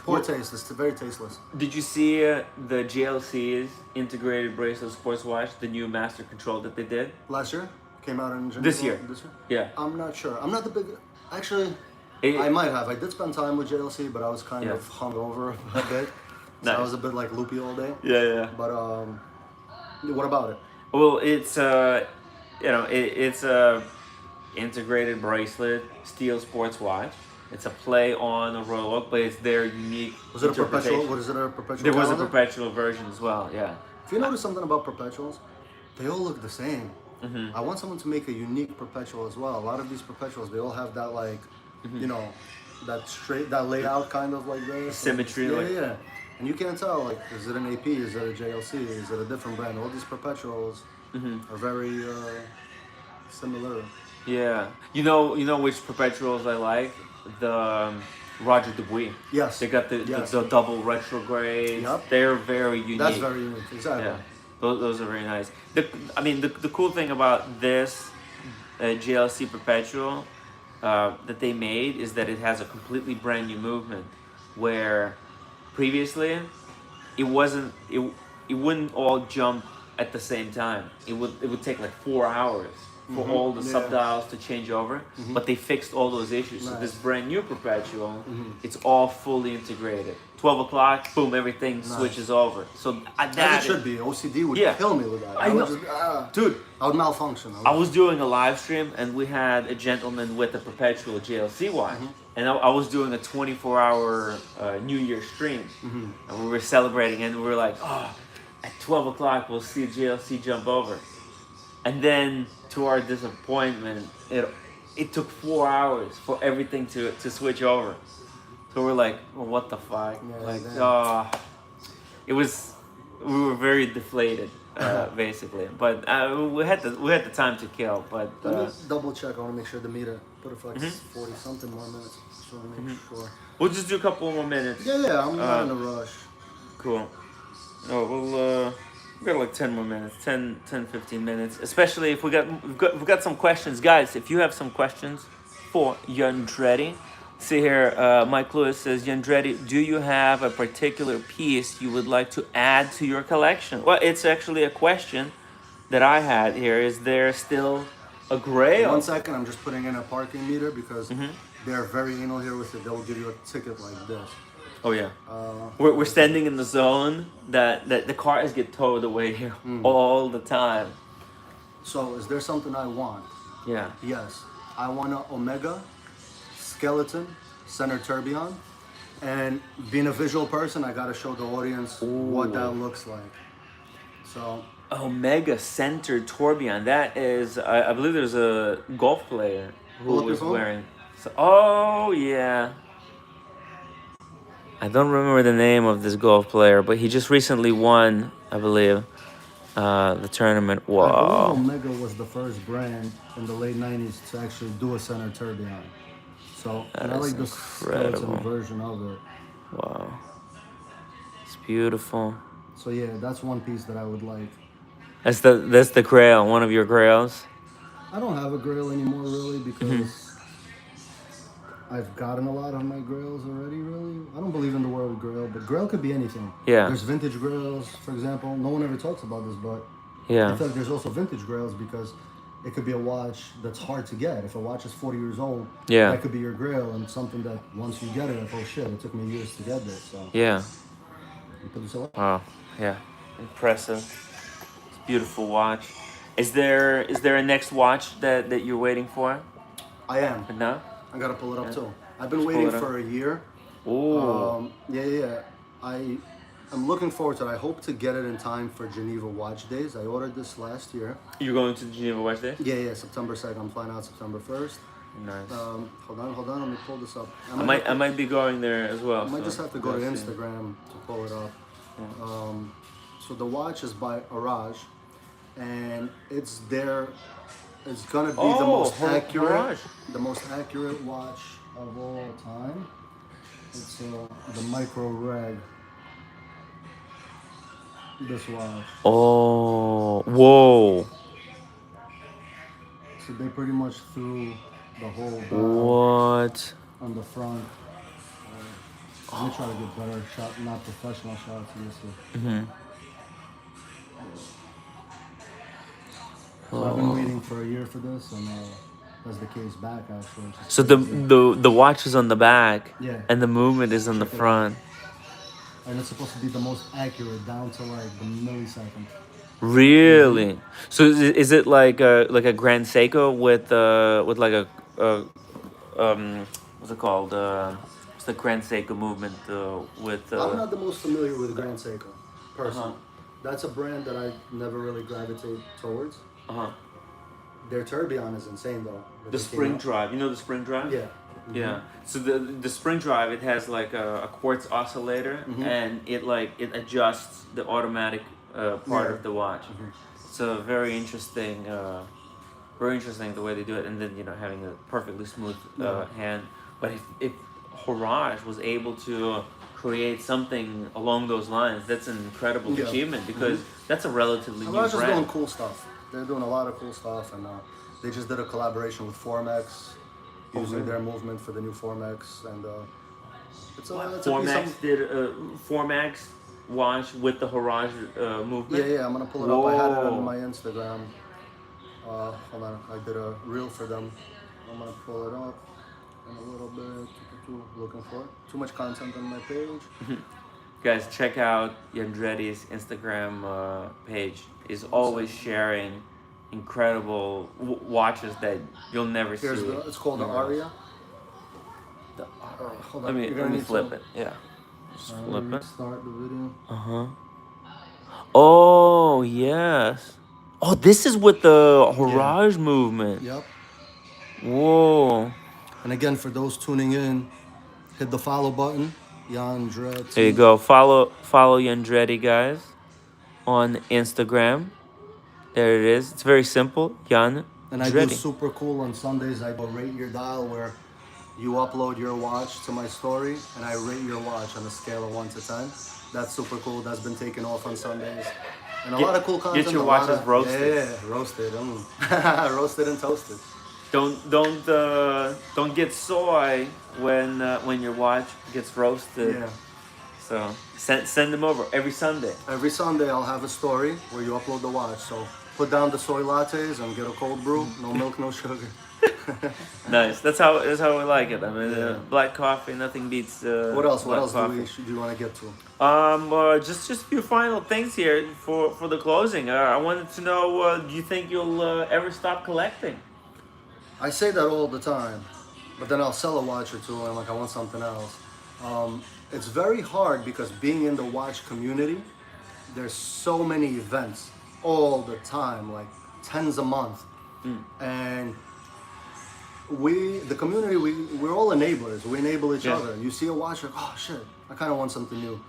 poor taste. It's very tasteless. Did you see the GLC's integrated bracelet sports watch, the new Master Control that they did? Last year? Came out in Geneva? This year. Yeah. I'm not sure. I'm not the big... Actually, I might have. I did spend time with JLC, but I was kind of hungover a bit. So I was a bit like loopy all day. Yeah. But what about it? Well, it's it's a integrated bracelet, steel sports watch. It's a play on a Royal Oak, but it's their unique. Was it a perpetual? What is it? A perpetual? There was calendar? a perpetual version as well. Yeah. If you notice something about perpetuals, they all look the same. I want someone to make a unique perpetual as well. A lot of these perpetuals, they all have that like, that straight, that layout kind of like this. Symmetry. Yeah. And you can't tell, like, is it an AP? Is it a JLC? Is it a different brand? All these perpetuals are very similar. Yeah. You know which perpetuals I like? The Roger Dubuis. Yes. They got the double retrogrades. Yep. They're very unique. That's very unique. Exactly. Yeah. Those are very nice. The cool thing about this GLC perpetual that they made is that it has a completely brand new movement, where previously it wouldn't all jump at the same time. It would take like 4 hours for all the subdials to change over, but they fixed all those issues. So this brand new perpetual, it's all fully integrated. 12 o'clock, boom, everything switches over. So as it should be. OCD would kill me with that. I know. Dude, I would malfunction. I was doing a live stream and we had a gentleman with a perpetual JLC watch, and I was doing a 24-hour New Year stream, and we were celebrating, and we were like, oh, at 12 o'clock we'll see JLC jump over. And then, to our disappointment, it took 4 hours for everything to switch over. So we're like, well, what the fuck? We were very deflated, basically. But we had the time to kill. But let me double check. I want to make sure the meter put it for like 40 something more minutes. So I want to make sure. We'll just do a couple more minutes. Yeah. I'm not in a rush. Cool. Oh, we got like 10 more minutes, 10, 15 minutes. Especially if we've got some questions, guys. If you have some questions for Yandretti, see here. Mike Lewis says, Yandretti, do you have a particular piece you would like to add to your collection? Well, it's actually a question that I had here. Is there still a Grail? 1 second, I'm just putting in a parking meter because Mm-hmm. they're very anal here with it. They'll give you a ticket like this. Oh yeah. We're standing in the zone that the cars get towed away here all the time. So, is there something I want? Yeah. Yes. I want an Omega skeleton center tourbillon. And being a visual person, I gotta show the audience what that looks like. So, Omega Center tourbillon. That is, I believe there's a golf player who Pull up your was phone. wearing. So, oh yeah. I don't remember the name of this golf player, but he just recently won, I believe, the tournament. I believe Wow. Omega was the first brand in the late 90s to actually do a center tourbillon. So, and I is like the incredible. skeleton version of it. Wow. It's beautiful. So yeah, that's one piece that I would like. That's the grail, one of your grails. I don't have a grail anymore really because I've gotten a lot on my grails already really. I don't believe in the word grail, but grail could be anything. Yeah. There's vintage grails, for example. No one ever talks about this, but I Yeah. feel like there's also vintage grails because it could be a watch that's hard to get. If a watch is 40 years old, Yeah. that could be your grail and something that once you get it, like, oh shit, it took me years to get this. So Yeah. you put this away. Wow. Yeah. Impressive. It's a beautiful watch. Is there a next watch that you're waiting for? I am. No? I gotta pull it up too. I've been Just pull waiting it up. for a year. Ooh. Yeah. I'm looking forward to it. I hope to get it in time for Geneva Watch Days. I ordered this last year. You're going to the Geneva Watch Day? Yeah, September 2nd. I'm flying out September 1st. Nice. Hold on, let me pull this up. I might be going there as well. I might so just have to go to we'll see. Instagram to pull it up. So the watch is by Araj, and it's there. It's gonna be the most accurate, Araj. the most accurate watch of all time. It's the Micro Reg. This watch. Oh, whoa. So they pretty much threw the whole dial What? on the front. Let me try to get better shot, not professional shots. Mm-hmm. So I've been waiting for a year for this, and that's the case back actually. which is So crazy. the watch is on the back, Yeah. and the movement is on the Check it out. front. And it's supposed to be the most accurate down to like the millisecond. Really? So is it like a Grand Seiko with like a what's it called? What's the Grand Seiko movement with? I'm not the most familiar with Grand Seiko, personally. Uh-huh. That's a brand that I never really gravitate towards. Uh-huh. Their tourbillon is insane though. that The they came spring out. drive. You know the spring drive? Yeah. Yeah. So the spring drive, it has like a quartz oscillator, and it adjusts the automatic part Yeah. of the watch. So very interesting the way they do it, and then having a perfectly smooth hand. But if Horage was able to create something along those lines, that's an incredible Yeah. achievement because that's a relatively new Araj is doing brand. cool stuff. They're doing a lot of cool stuff, and they just did a collaboration with Formex, using their movement for the new Formex, and it's a piece Formax of- did a Formax watch with the Horage movement. Yeah, I'm gonna pull it up. I had it Whoa. on my Instagram. Hold on, I did a reel for them. I'm gonna pull it up in a little bit. Looking for it. Too much content on my page. Guys, check out Yandretti's Instagram page. He's always sharing incredible watches that you'll never see. It's called the anywhere else. Aria. The Hold Let on, me you're gonna let me need flip to- it. Yeah. Just flip it. Start the video. Uh-huh. Oh, yes. Oh, this is with the Horage movement. Yep. Whoa. And again, for those tuning in, hit the follow button. Yandretti. There you go. Follow Yandretti, guys, on Instagram. There it is. It's very simple. Yandretti. And I do super cool on Sundays. I go rate your dial where you upload your watch to my story and I rate your watch on a scale of 1 to 10. That's super cool. That's been taken off on Sundays. And a lot of cool content. Get your a lot watches of- roasted. Yeah, roasted. Roasted and toasted. Don't get soy when your watch gets roasted. Yeah. So send them over every Sunday. Every Sunday I'll have a story where you upload the watch. So put down the soy lattes and get a cold brew. No milk, no sugar. Nice. That's how we like it. I mean, black coffee, nothing beats. What else? What black else coffee. do you want to get to? Just a few final things here for the closing. I wanted to know, do you think you'll ever stop collecting? I say that all the time, but then I'll sell a watch or two and I'm like, I want something else. It's very hard because being in the watch community, there's so many events all the time, like tens a month. And the community, we're all enablers. We enable each other. You see a watch, like, oh shit, I kind of want something new.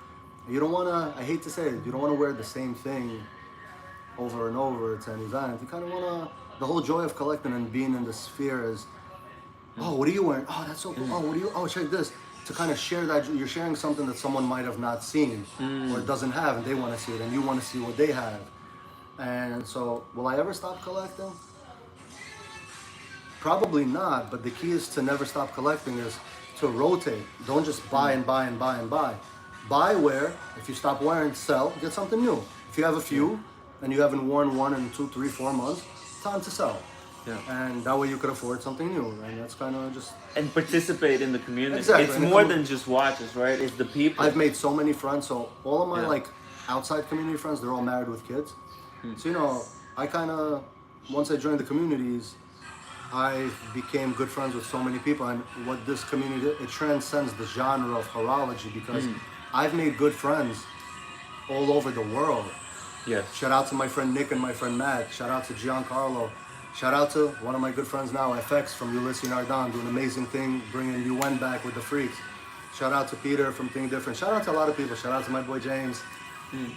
You don't want to, I hate to say it, you don't want to wear the same thing over and over to an event. You kind of want to, the whole joy of collecting and being in the sphere is, oh, what are you wearing? Oh, that's so cool. Oh, what are you, oh, check this. To kind of share that, you're sharing something that someone might have not seen or doesn't have, and they want to see it, and you want to see what they have. And so, will I ever stop collecting? Probably not, but the key is to never stop collecting, is to rotate. Don't just buy and buy and buy and buy. Buy where, if you stop wearing, sell, get something new. If you have a few and you haven't worn one in 2, 3, 4 months, time to sell. Yeah. And that way you could afford something new, and that's kind of just... And participate in the community. Exactly. It's more than just watches, right? It's the people. I've made so many friends, so all of my like outside community friends, they're all married with kids. So, you know, I kind of, once I joined the communities, I became good friends with so many people, and what this community, it transcends the genre of horology, because I've made good friends all over the world. Yes. Shout out to my friend Nick and my friend Matt. Shout out to Giancarlo. Shout out to one of my good friends now, FX from Ulysses Nardon, doing an amazing thing, bringing UN back with the Freaks. Shout out to Peter from Thing Different. Shout out to a lot of people. Shout out to my boy James,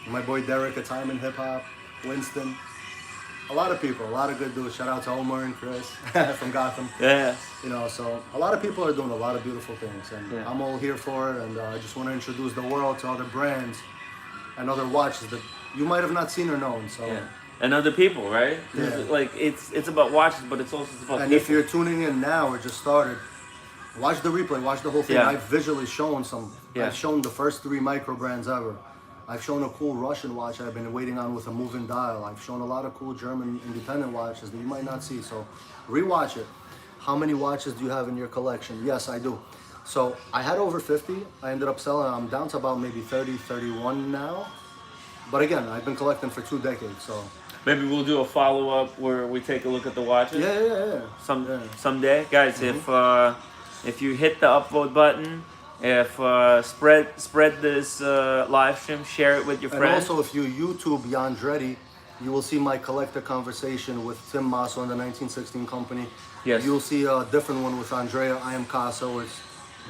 my boy Derek, A Time in Hip Hop, Winston. A lot of people, a lot of good dudes. Shout out to Omar and Chris from Gotham. Yeah. You know, so a lot of people are doing a lot of beautiful things, and I'm all here for it. And I just want to introduce the world to other brands and other watches that you might have not seen or known. So. Yeah. And other people, right? Yeah. Like it's about watches, but it's also about And people. if you're tuning in now or just started, watch the replay, watch the whole thing. Yeah. I've visually shown some. Yeah. I've shown the first 3 micro brands ever. I've shown a cool Russian watch I've been waiting on with a moving dial. I've shown a lot of cool German independent watches that you might not see. So rewatch it. How many watches do you have in your collection? Yes, I do. So I had over 50. I ended up selling. I'm down to about maybe 30, 31 now. But again, I've been collecting for 2 decades, so. Maybe we'll do a follow-up where we take a look at the watches. Yeah. Someday, guys. If you hit the upvote button, if spread this live stream, share it with your And friends. also, if you YouTube Yandretti, you will see my collector conversation with Tim Masso and the 1916 company. Yes. You'll see a different one with Andrea I Am Casa, where it's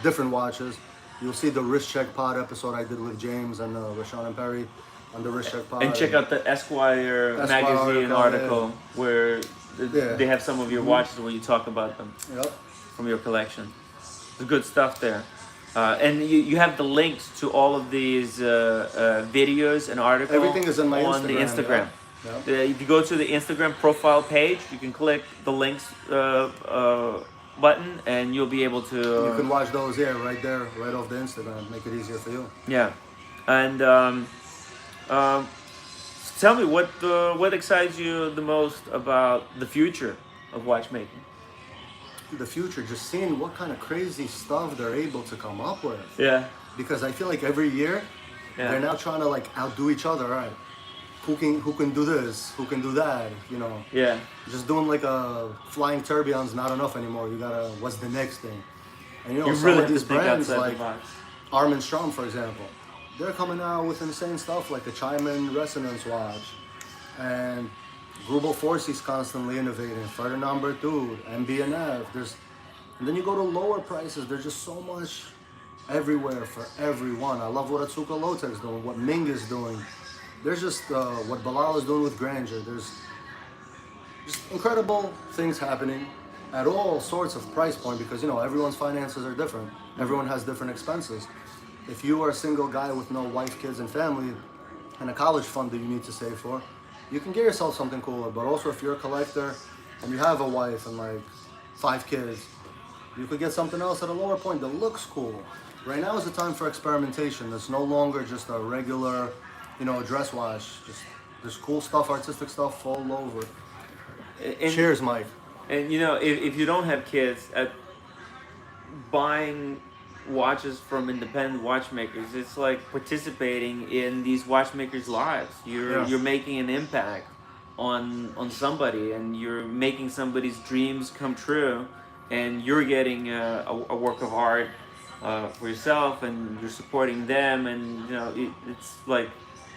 different watches. You'll see the Wrist Check Pod episode I did with James and Rashawn and Perry on the Wrist Check Pod. And check out the Esquire magazine article where they have some of your watches where you talk about them from your collection. There's good stuff there. And you have the links to all of these videos and articles. Everything is in my on the Instagram. Yeah. If you go to the Instagram profile page, you can click the links button, and you'll be able to. You can watch those right there, right off the Instagram. Make it easier for you. Yeah, and tell me what excites you the most about the future of watchmaking. The future, just seeing what kind of crazy stuff they're able to come up with. Yeah. Because I feel like every year they're now trying to like outdo each other, right? Who can do this? Who can do that? You know? Yeah. Just doing like a flying tourbillon's not enough anymore. You gotta, what's the next thing? And you know, some really of these have to think brands outside like the box. Arm & Strom, for example, they're coming out with insane stuff like the Chime-In Resonance watch, and Grubel Forcey's constantly innovating. Ferdinand Berthoud, MB&F. And then you go to lower prices. There's just so much everywhere for everyone. I love what Atsuka Lotek's doing, what Ming is doing. There's just what Bilal is doing with Grandeur. There's just incredible things happening at all sorts of price point, because you know everyone's finances are different. Everyone has different expenses. If you are a single guy with no wife, kids, and family, and a college fund that you need to save for, you can get yourself something cooler. But also, if you're a collector and you have a wife and like 5 kids, you could get something else at a lower point that looks cool. Right now is the time for experimentation. It's no longer just a regular, dress watch. There's cool stuff, artistic stuff all over. And, Cheers, Mike. And you know, if you don't have kids, buying watches from independent watchmakers, it's like participating in these watchmakers' lives. You're making an impact on somebody, and you're making somebody's dreams come true, and you're getting a work of art for yourself, and you're supporting them, and you know it's like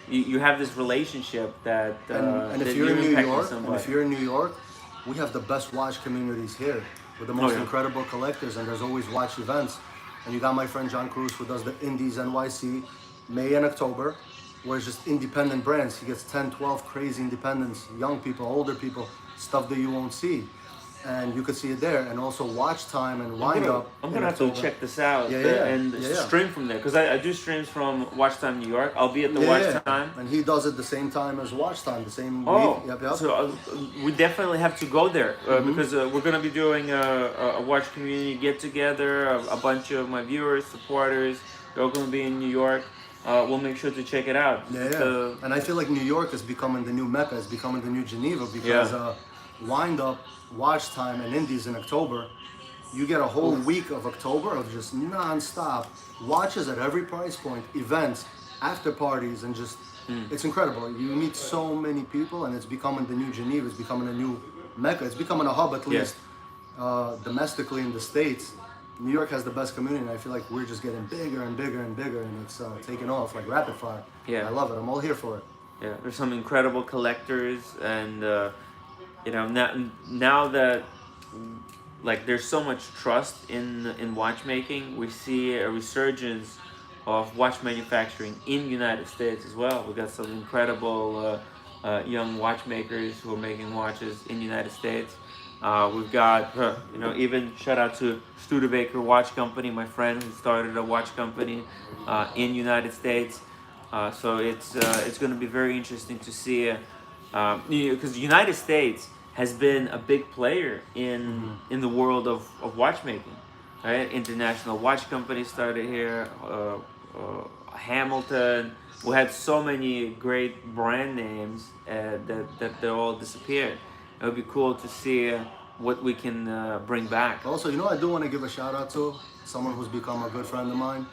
you have this relationship that And that if you're in New impacting York, somebody. and if you're in New York, we have the best watch communities here with the most incredible collectors, and there's always watch events. And you got my friend John Cruz, who does the Indies NYC, May and October, where it's just independent brands. He gets 10, 12 crazy independents, young people, older people, stuff that you won't see. And you could see it there. And also Watch Time and Wind Up. I'm gonna have to check this out and stream from there, because I do streams from Watch Time New York. I'll be at the Watch Time. And he does it the same time as Watch Time, the same week. Yep. So we definitely have to go there because we're gonna be doing a watch community get together. A bunch of my viewers, supporters, they're all gonna be in New York. We'll make sure to check it out. And I feel like New York is becoming the new Mecca, it's becoming the new Geneva, because Wind Up, Watch Time, and Indies in October, you get a whole week of October of just non-stop watches at every price point, events, after parties, and just it's incredible. You meet so many people, and it's becoming the new Geneva, it's becoming a new Mecca, it's becoming a hub, at least domestically in the States. New York has the best community, and I feel like we're just getting bigger and bigger and bigger, and it's taking off like rapid fire. I love it. I'm all here for it. Yeah, there's some incredible collectors, and you know, now that like there's so much trust in watchmaking, we see a resurgence of watch manufacturing in the United States as well. We've got some incredible young watchmakers who are making watches in the United States. We've got, you know, even shout out to Studebaker Watch Company, my friend who started a watch company in the United States. So it's going to be very interesting to see, because the United States has been a big player in the world of watchmaking. Right? International watch companies started here. Hamilton. We had so many great brand names that they all disappeared. It would be cool to see what we can bring back. Also, you know, I do want to give a shout out to someone who's become a good friend of mine,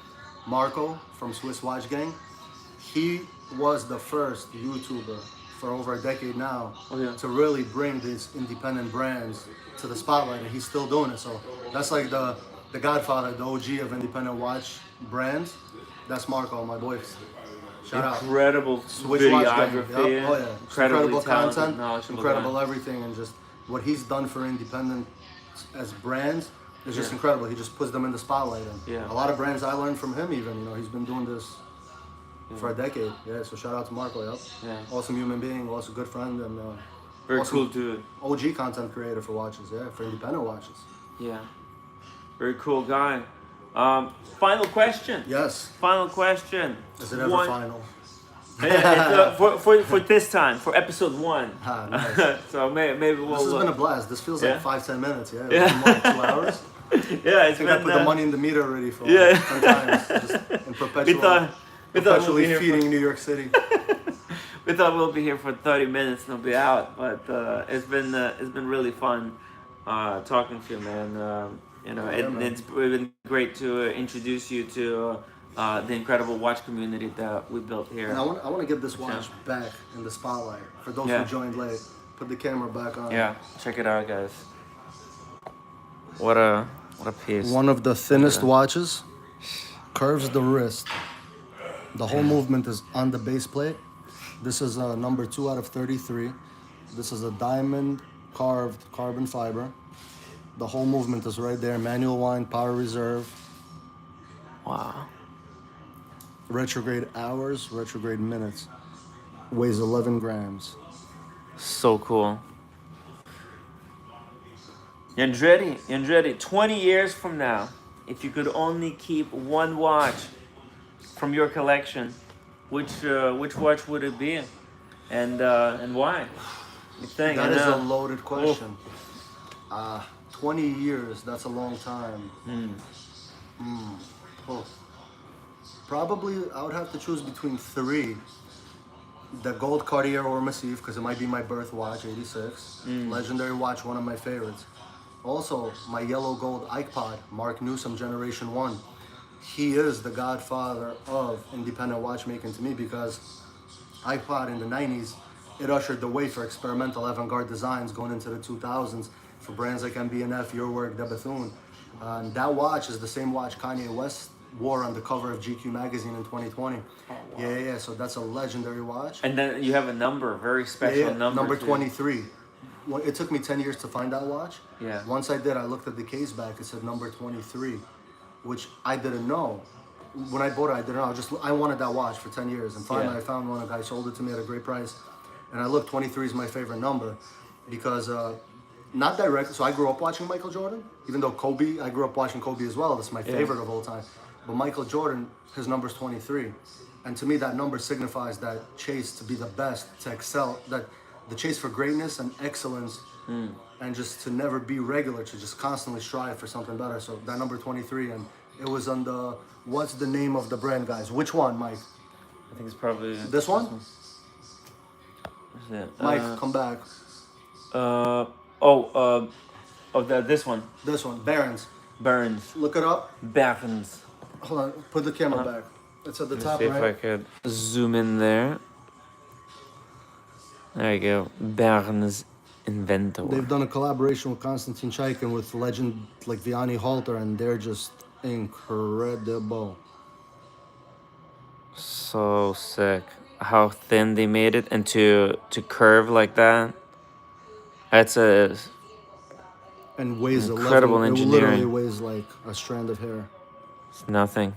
Marco from Swiss Watch Gang. He was the first YouTuber for over a decade now to really bring these independent brands to the spotlight, and he's still doing it. So that's like the godfather, the OG of independent watch brands. That's Marco, my boy. Shout out. Incredible videography, incredible content, knowledgeable incredible guy. everything, and just what he's done for independent as brands is just incredible. He just puts them in the spotlight, and a lot of brands I learned from him. Even, you know, he's been doing this for a decade. So shout out to Marco. Awesome human being, also good friend, and very awesome cool dude. OG content creator for watches. For independent watches. Very cool guy. Final question. Yes. Final question. Is it ever final? For this time, for episode 1. Nice. So maybe we'll. This has been a blast. This feels like 5-10 minutes. It's been more 2 hours. I think I put the money in the meter already for 10 times. Just in perpetually feeding New York City. We thought we'll be here for 30 minutes and we'll be out, but it's been really fun talking to you, man. You know, it's been great to introduce you to the incredible watch community that we built here. And I want to get this watch back in the spotlight for those who joined late. Put the camera back on. Check it out, guys. What a piece. One of the thinnest watches, curves the wrist. The whole movement is on the base plate. This is a number 2 out of 33. This is a diamond carved carbon fiber. The whole movement is right there. Manual wind, power reserve. Wow. Retrograde hours, retrograde minutes. Weighs 11 grams. So cool. Yandretti, 20 years from now, if you could only keep one watch from your collection, which watch would it be, and why? That is a loaded question. 20 years, that's a long time. Probably I would have to choose between 3. The gold Cartier or Massif, because it might be my birth watch, 86. Legendary watch, one of my favorites. Also, my yellow gold iPod, Mark Newsom Generation 1. He is the godfather of independent watchmaking to me, because iPod in the 90s, it ushered the way for experimental avant-garde designs going into the 2000s for brands like MB&F, Your Work, De Bethune. And that watch is the same watch Kanye West wore on the cover of GQ magazine in 2020. wow. Yeah, so that's a legendary watch. And then you have a number, a very special number. Number too. 23. Well, it took me 10 years to find that watch. Yeah. Once I did, I looked at the case back, it said number 23, which I didn't know. When I bought it, I didn't know. I wanted that watch for 10 years. And finally, Yeah. I found one. A guy sold it to me at a great price. And I looked, 23 is my favorite number because, not direct. So I grew up watching Michael Jordan, even though Kobe, I grew up watching Kobe as well. That's my favorite of all time. But Michael Jordan, his number's 23. And to me, that number signifies that chase to be the best, to excel, that the chase for greatness and excellence, and just to never be regular, to just constantly strive for something better. So that number 23, and it was on the, what's the name of the brand, guys? Which one, Mike? I think it's probably This one? What's that? Mike, come back. This one. This one, Barron's. Burns. Look it up. Barons. Hold on, put the camera back. It's at the top, See if I right? could zoom in there. There you go. Barnes Inventor. They've done a collaboration with Konstantin Chaikin with legend like Vianney Halter, and they're just incredible. So sick. How thin they made it, and to curve like that. That's a And weighs Incredible 11, engineering. It literally weighs like a strand of hair. it's nothing.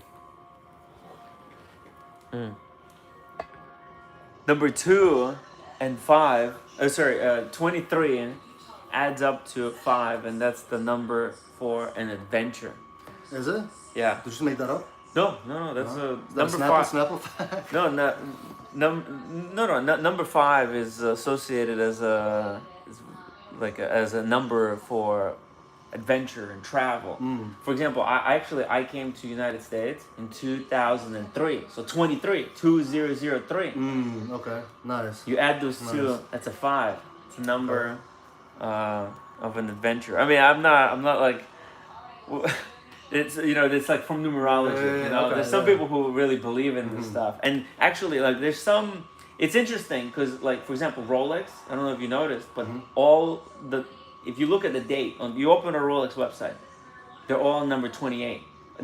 Number 2 and 5. 23 adds up to 5, and that's the number for an adventure. Is it? Yeah. Did you just make that up? No. That's Is that number a 5. Snapple fact? No. Number 5 is associated as a number for adventure and travel. For example, I came to United States in 2003, so 2003. Okay, nice. You add those two, that's a 5. It's a number of an adventure. I mean, I'm not like. It's it's like from numerology. Okay, There's some people who really believe in this stuff, and actually, like, there's some. It's interesting because, like, for example, Rolex. I don't know if you noticed, but if you look at the date you open a Rolex website, they're all number 28.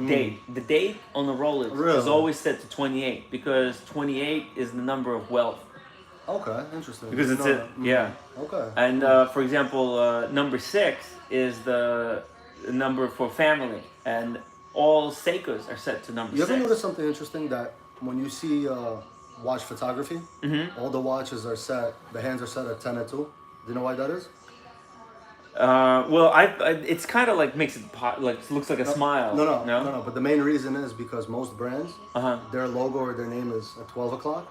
Date. The date on the Rolex is always set to 28 because 28 is the number of wealth. Okay, interesting. Because it's Okay. And for example, number 6 is the number for family, and all Seikos are set to number 6. You ever notice something interesting, that when you see watch photography, all the watches are set, the hands are set at 10 and 2. Do you know why that is? Well, it's kind of like makes it looks like a smile. No. But the main reason is because most brands, Uh-huh. their logo or their name is at 12 o'clock.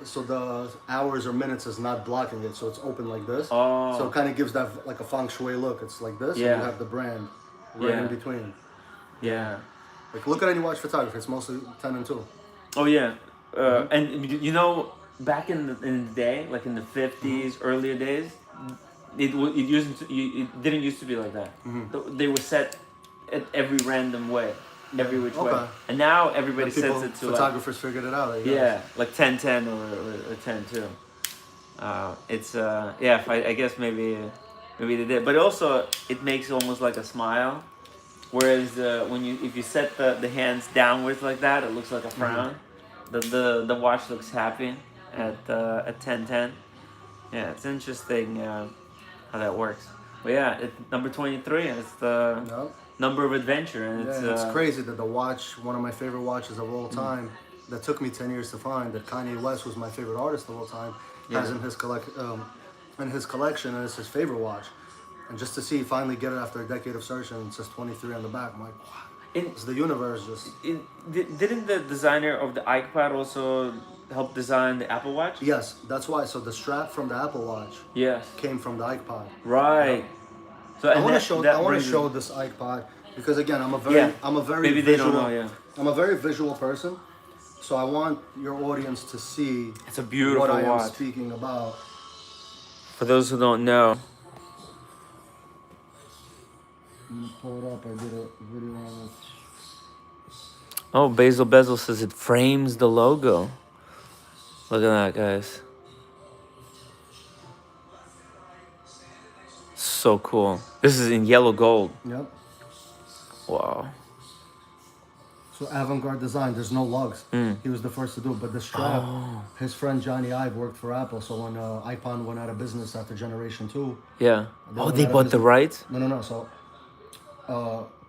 So the hours or minutes is not blocking it, so it's open like this. Oh. So it kind of gives that like a feng shui look. It's like this, Yeah. and you have the brand right in between. Yeah. Like, look at any watch photography, it's mostly 10 and 2. Oh yeah. And back in the day, like in the 50s, earlier days, it didn't used to be like that. They were set at every random way, every which way. And now everybody sets it to photographers figured it out. like 10-10 or 10-2. It's I guess maybe they did, but also it makes almost like a smile. Whereas if you set the hands downwards like that, it looks like a frown. The watch looks happy at 10-10. Yeah, it's interesting how that works. But yeah, it's number 23, and it's the number of adventure, and it's crazy that the watch, one of my favorite watches of all time, that took me 10 years to find, that Kanye West was my favorite artist of all time, has in his collection, and it's his favorite watch. And just to see finally get it after a decade of searching, it says 23 on the back. I'm like, wow. It's the universe just. Didn't the designer of the iPod also help design the Apple Watch? Yes, that's why. So the strap from the Apple Watch came from the iPod. Right. So I want to show this iPod because, again, I'm a very maybe visual, they don't know. I'm a very visual person. So I want your audience to see It's a beautiful what I am watch. speaking about. For those who don't know, Pull it up. I did a video on it. oh, Basil Bezel says it frames the logo. Look at that, guys. So cool. This is in yellow gold. Yep. Wow. So avant-garde design. There's no lugs. Mm. He was the first to do it. But the strap, his friend Johnny Ive worked for Apple. So when iPod went out of business after Generation 2. Yeah. They Oh, went they out of bought the business. rights? No. So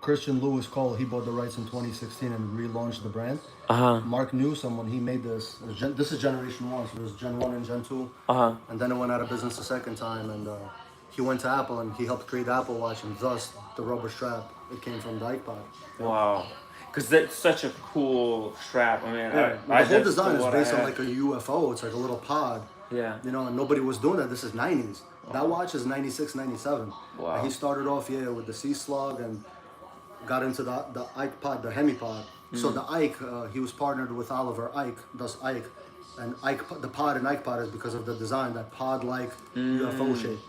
Christian Lewis Cole, he bought the rights in 2016 and relaunched the brand. Uh-huh. Mark Newsom, when he made this, this is Generation 1, so there's Gen 1 and Gen 2. Uh-huh. And then it went out of business the second time, and he went to Apple and he helped create the Apple Watch, and thus the rubber strap, it came from the iPod. Wow. Because that's such a cool strap. I mean, Yeah, the whole that's design is what based I on had. like a UFO. It's like a little pod. Yeah. You know, and nobody was doing that. This is 90s. That watch is 96, 97. Wow. And he started off, with the Sea Slug and got into the Ike pod, the Hemipod. So the Ike, he was partnered with Oliver Ike, thus Ike. And Ike, the pod in Ike pod is because of the design, that pod-like UFO shape.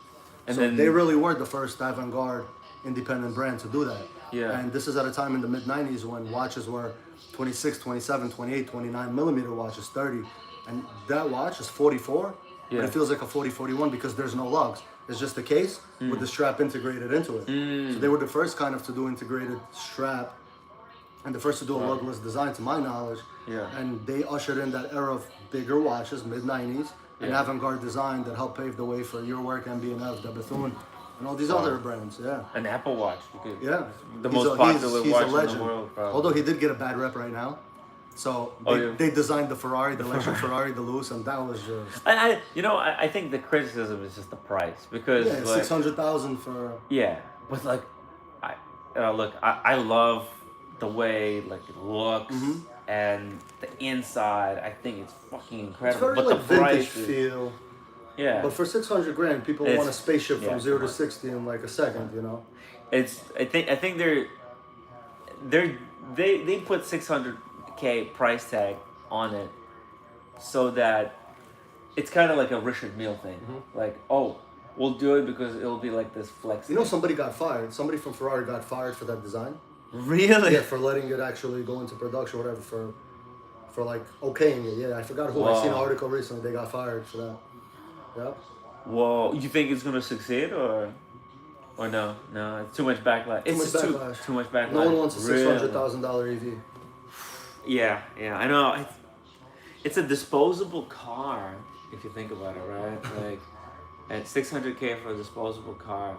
And so then- they really were the first avant-garde independent brand to do that. Yeah. And this is at a time in the mid-90s when watches were 26, 27, 28, 29 millimeter watches, 30. And that watch is 44, Yeah. but it feels like a 40-41 because there's no lugs. It's just a case with the strap integrated into it. So they were the first kind of to do integrated strap and the first to do a lugless design to my knowledge. Yeah. And they ushered in that era of bigger watches, mid-90s, and Yeah. avant-garde design that helped pave the way for your work, MB&F, the Bethune, and all these other brands, yeah. An Apple Watch. You could- Yeah. The He's most a- popular he's watch a in legend. the world, probably. Although he did get a bad rep right now. So they, Oh, yeah. they designed the Ferrari, the electric Ferrari, the loose, and that was just I think the criticism is just the price because yeah, like, 600,000 for yeah, but like, I love the way like it looks and the inside. I think it's fucking it's incredible. very But like the vintage price, is, feel. yeah, But for 600 grand, people It's- want a spaceship yeah, from 0 to come on. 60 in like a second, you know. it's. I think they put 600K price tag on it so that it's kind of like a Richard Mille thing. Like, oh, we'll do it because it'll be like this flex. You know, thing. somebody got fired. Somebody from Ferrari got fired for that design. Really? Yeah, for letting it actually go into production, whatever, for like okaying it. Yeah, I forgot who. I seen an Wow. article recently. They got fired for that. Yep. Well, you think it's gonna succeed or no? No, it's too much backlash. It's much just backlash. too much backlash. No one wants a Really? $600,000 EV. Yeah, I know. It's a disposable car if you think about it, right? Like, at 600K for a disposable car,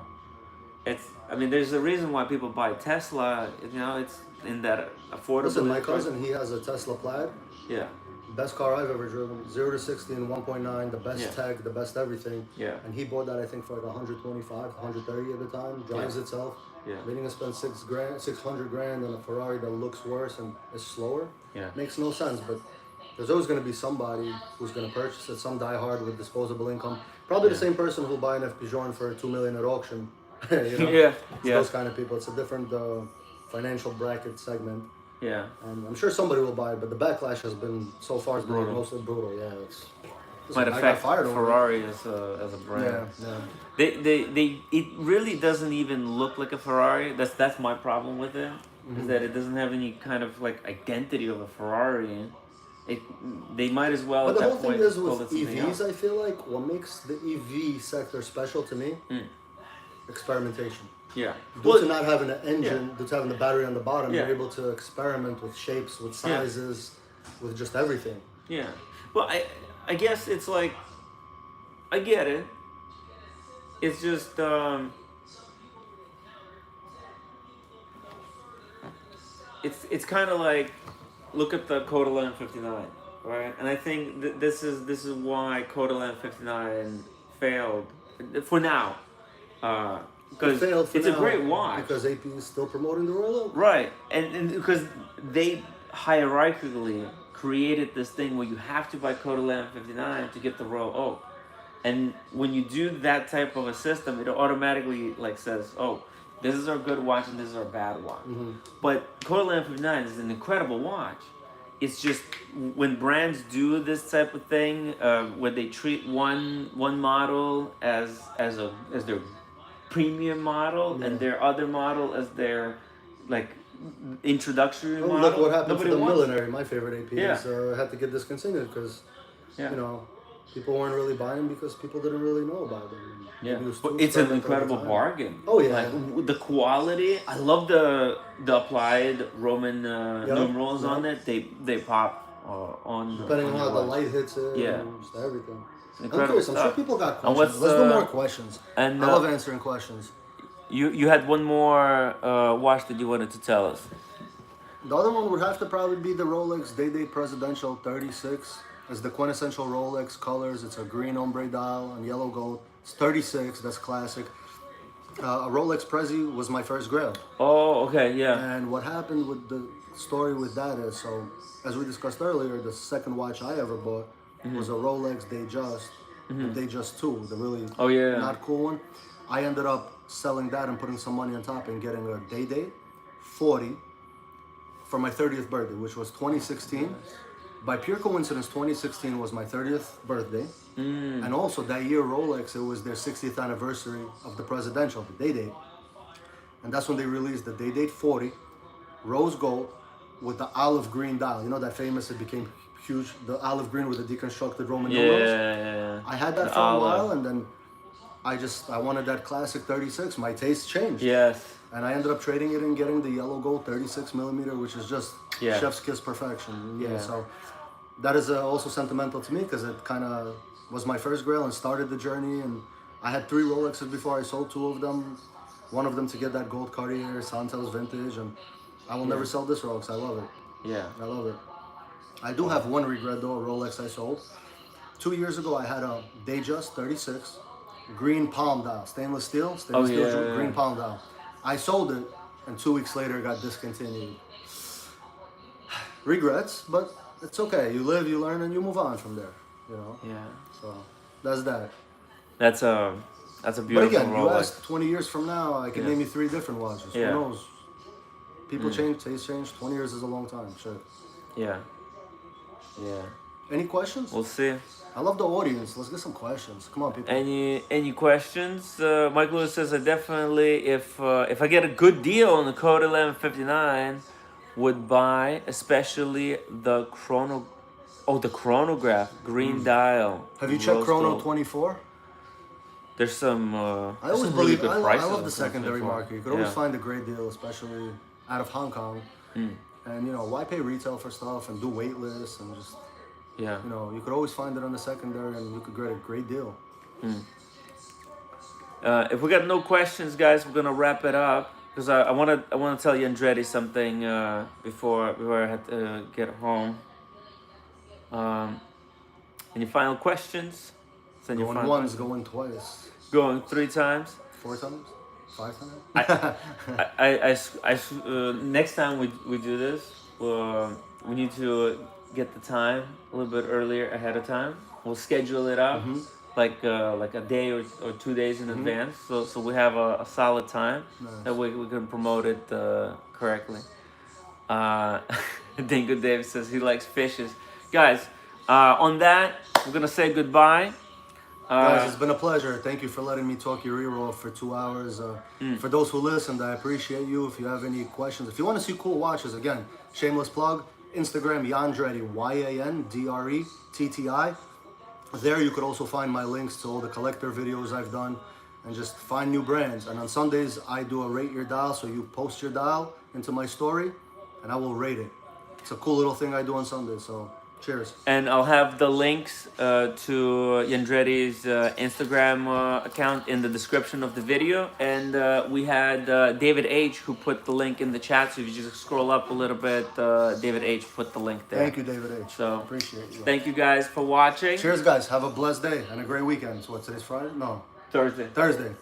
I mean, there's a reason why people buy Tesla. You know, it's in that affordable. Listen, my cousin, he has a Tesla Plaid. Yeah, Best car I've ever driven. 0 to 60 in 1.9. The best Yeah. tech, the best everything. yeah, And he bought that, I think, for like 125, 130 at the time. Drives itself. yeah, They didn't spend 600 grand on a Ferrari that looks worse and is slower. yeah. Makes no sense, but there's always going to be somebody who's going to purchase it, some diehard with disposable income. Probably the same person who'll buy an FPJorn for $2 million at auction. You know? Yeah, It's yeah. those kind of people. It's a different financial bracket segment. Yeah. And I'm sure somebody will buy it, but the backlash has been, so far, has been Brutal. mostly brutal. Yeah, it's... Might I got affect fired over it. Ferrari as a brand. Yeah. They it really doesn't even look like a Ferrari. That's my problem with it. Is that it doesn't have any kind of like identity of a Ferrari. They might as well But at the that whole thing point is call with it something EVs, else. I feel like what makes the EV sector special to me, experimentation. Yeah. Due to not having an engine, Yeah. due to having the battery on the bottom, Yeah. you're able to experiment with shapes, with sizes, with just everything. Yeah. Well, I guess it's like I get it. It's just it's kind of like look at the Code 1159, right? And I think this is why Code 1159 failed for now. Because It failed for it's a now great watch. because AP is still promoting the Royal Oak. Right, and because they hierarchically created this thing where you have to buy Code 1159 to get the Royal Oak, and when you do that type of a system, it automatically like says, "Oh, this is our good watch and this is our bad watch." But Code 1159 is an incredible watch. it's just when brands do this type of thing, where they treat one model as their premium model and their other model as their like introductory Well, model. look what happened to Nobody the wants it. Millenary, my favorite APs. Had to get discontinued because, Yeah. you know, people weren't really buying because people didn't really know about them. Yeah, Maybe it was but too it's an experimental at the incredible time. bargain. Oh, yeah. Like the quality. I love the applied Roman numerals on it. They pop on. Depending on your how the watch. light hits it, Yeah. and just everything. I'm Incredible curious. I'm sure stuff. people got And questions. what's, Let's do more questions. and, I love answering questions. You had one more watch that you wanted to tell us. The other one would have to probably be the Rolex Day-Date Presidential 36. It's the quintessential Rolex colors. It's a green ombre dial and yellow gold. It's 36. That's classic. A Rolex Prezi was my first grail. Oh, okay, yeah. And what happened with the story with that is, so as we discussed earlier, the second watch I ever bought was a Rolex Datejust, the Datejust 2, the really not cool one. I ended up selling that and putting some money on top and getting a Day-Date 40 for my 30th birthday, which was 2016. By pure coincidence, 2016 was my 30th birthday. And also that year, Rolex, it was their 60th anniversary of the Presidential, the Day-Date. And that's when they released the Day-Date 40, rose gold, with the olive green dial. You know that famous, it became huge, the olive green with the deconstructed Roman numerals? Yeah. I had that for a while, and then I wanted that classic 36. My taste changed. Yes. And I ended up trading it and getting the yellow gold 36 millimeter, which is just chef's kiss perfection. So that is also sentimental to me because it kind of was my first grail and started the journey. And I had 3 Rolexes before I sold 2 of them. One of them to get that gold Cartier Santos vintage, and I will never sell this Rolex. I love it. Yeah. I love it. I do have one regret though, a Rolex I sold. 2 years ago, I had a Datejust 36, green palm dial, stainless steel, green palm dial. I sold it, and 2 weeks later, it got discontinued. Regrets, but it's okay. You live, you learn, and you move on from there. You know. Yeah. So that's that. That's a beautiful But again, Rolex. you asked 20 years from now, I can name you 3 different watches. Who knows? People change, taste change. 20 years is a long time. Sure. Yeah. Yeah. Any questions? We'll see. I love the audience. Let's get some questions. Come on, people. Any questions? Mike Lewis says I definitely, if I get a good deal on the Code 1159, would buy especially the chronograph green dial. Have you checked Chrono gold. 24? There's some. I always some believe really good I prices love the on secondary 24. market. You could always find a great deal, especially out of Hong Kong. And you know, why pay retail for stuff and do wait lists and just you know, you could always find it on the secondary and you could get a great deal. If we got no questions, guys, we're gonna wrap it up because I wanna tell Yandretti something before I had to get home. Any final questions? Going once, going twice. Going 3 times. 4 times? 5 times? Next time we do this, we need to get the time a little bit earlier ahead of time. We'll schedule it out like a day or 2 days in advance, so we have a solid time. Nice. That way we can promote it correctly. Dingo Dave says he likes fishes. Guys, on that, we're gonna say goodbye. Guys, it's been a pleasure. Thank you for letting me talk your ear off for 2 hours. For those who listened, I appreciate you. If you have any questions, if you want to see cool watches, again, shameless plug, Instagram, Yandretti, YANDRETTI. There you could also find my links to all the collector videos I've done and just find new brands. And on Sundays, I do a rate your dial. So you post your dial into my story and I will rate it. It's a cool little thing I do on Sundays. So cheers. And I'll have the links to Yandretti's Instagram account in the description of the video. And we had David H. who put the link in the chat. So if you just scroll up a little bit, David H. put the link there. Thank you, David H. So appreciate you. Thank you guys for watching. Cheers, guys. Have a blessed day and a great weekend. So what, today's Friday? No. Thursday. Thursday.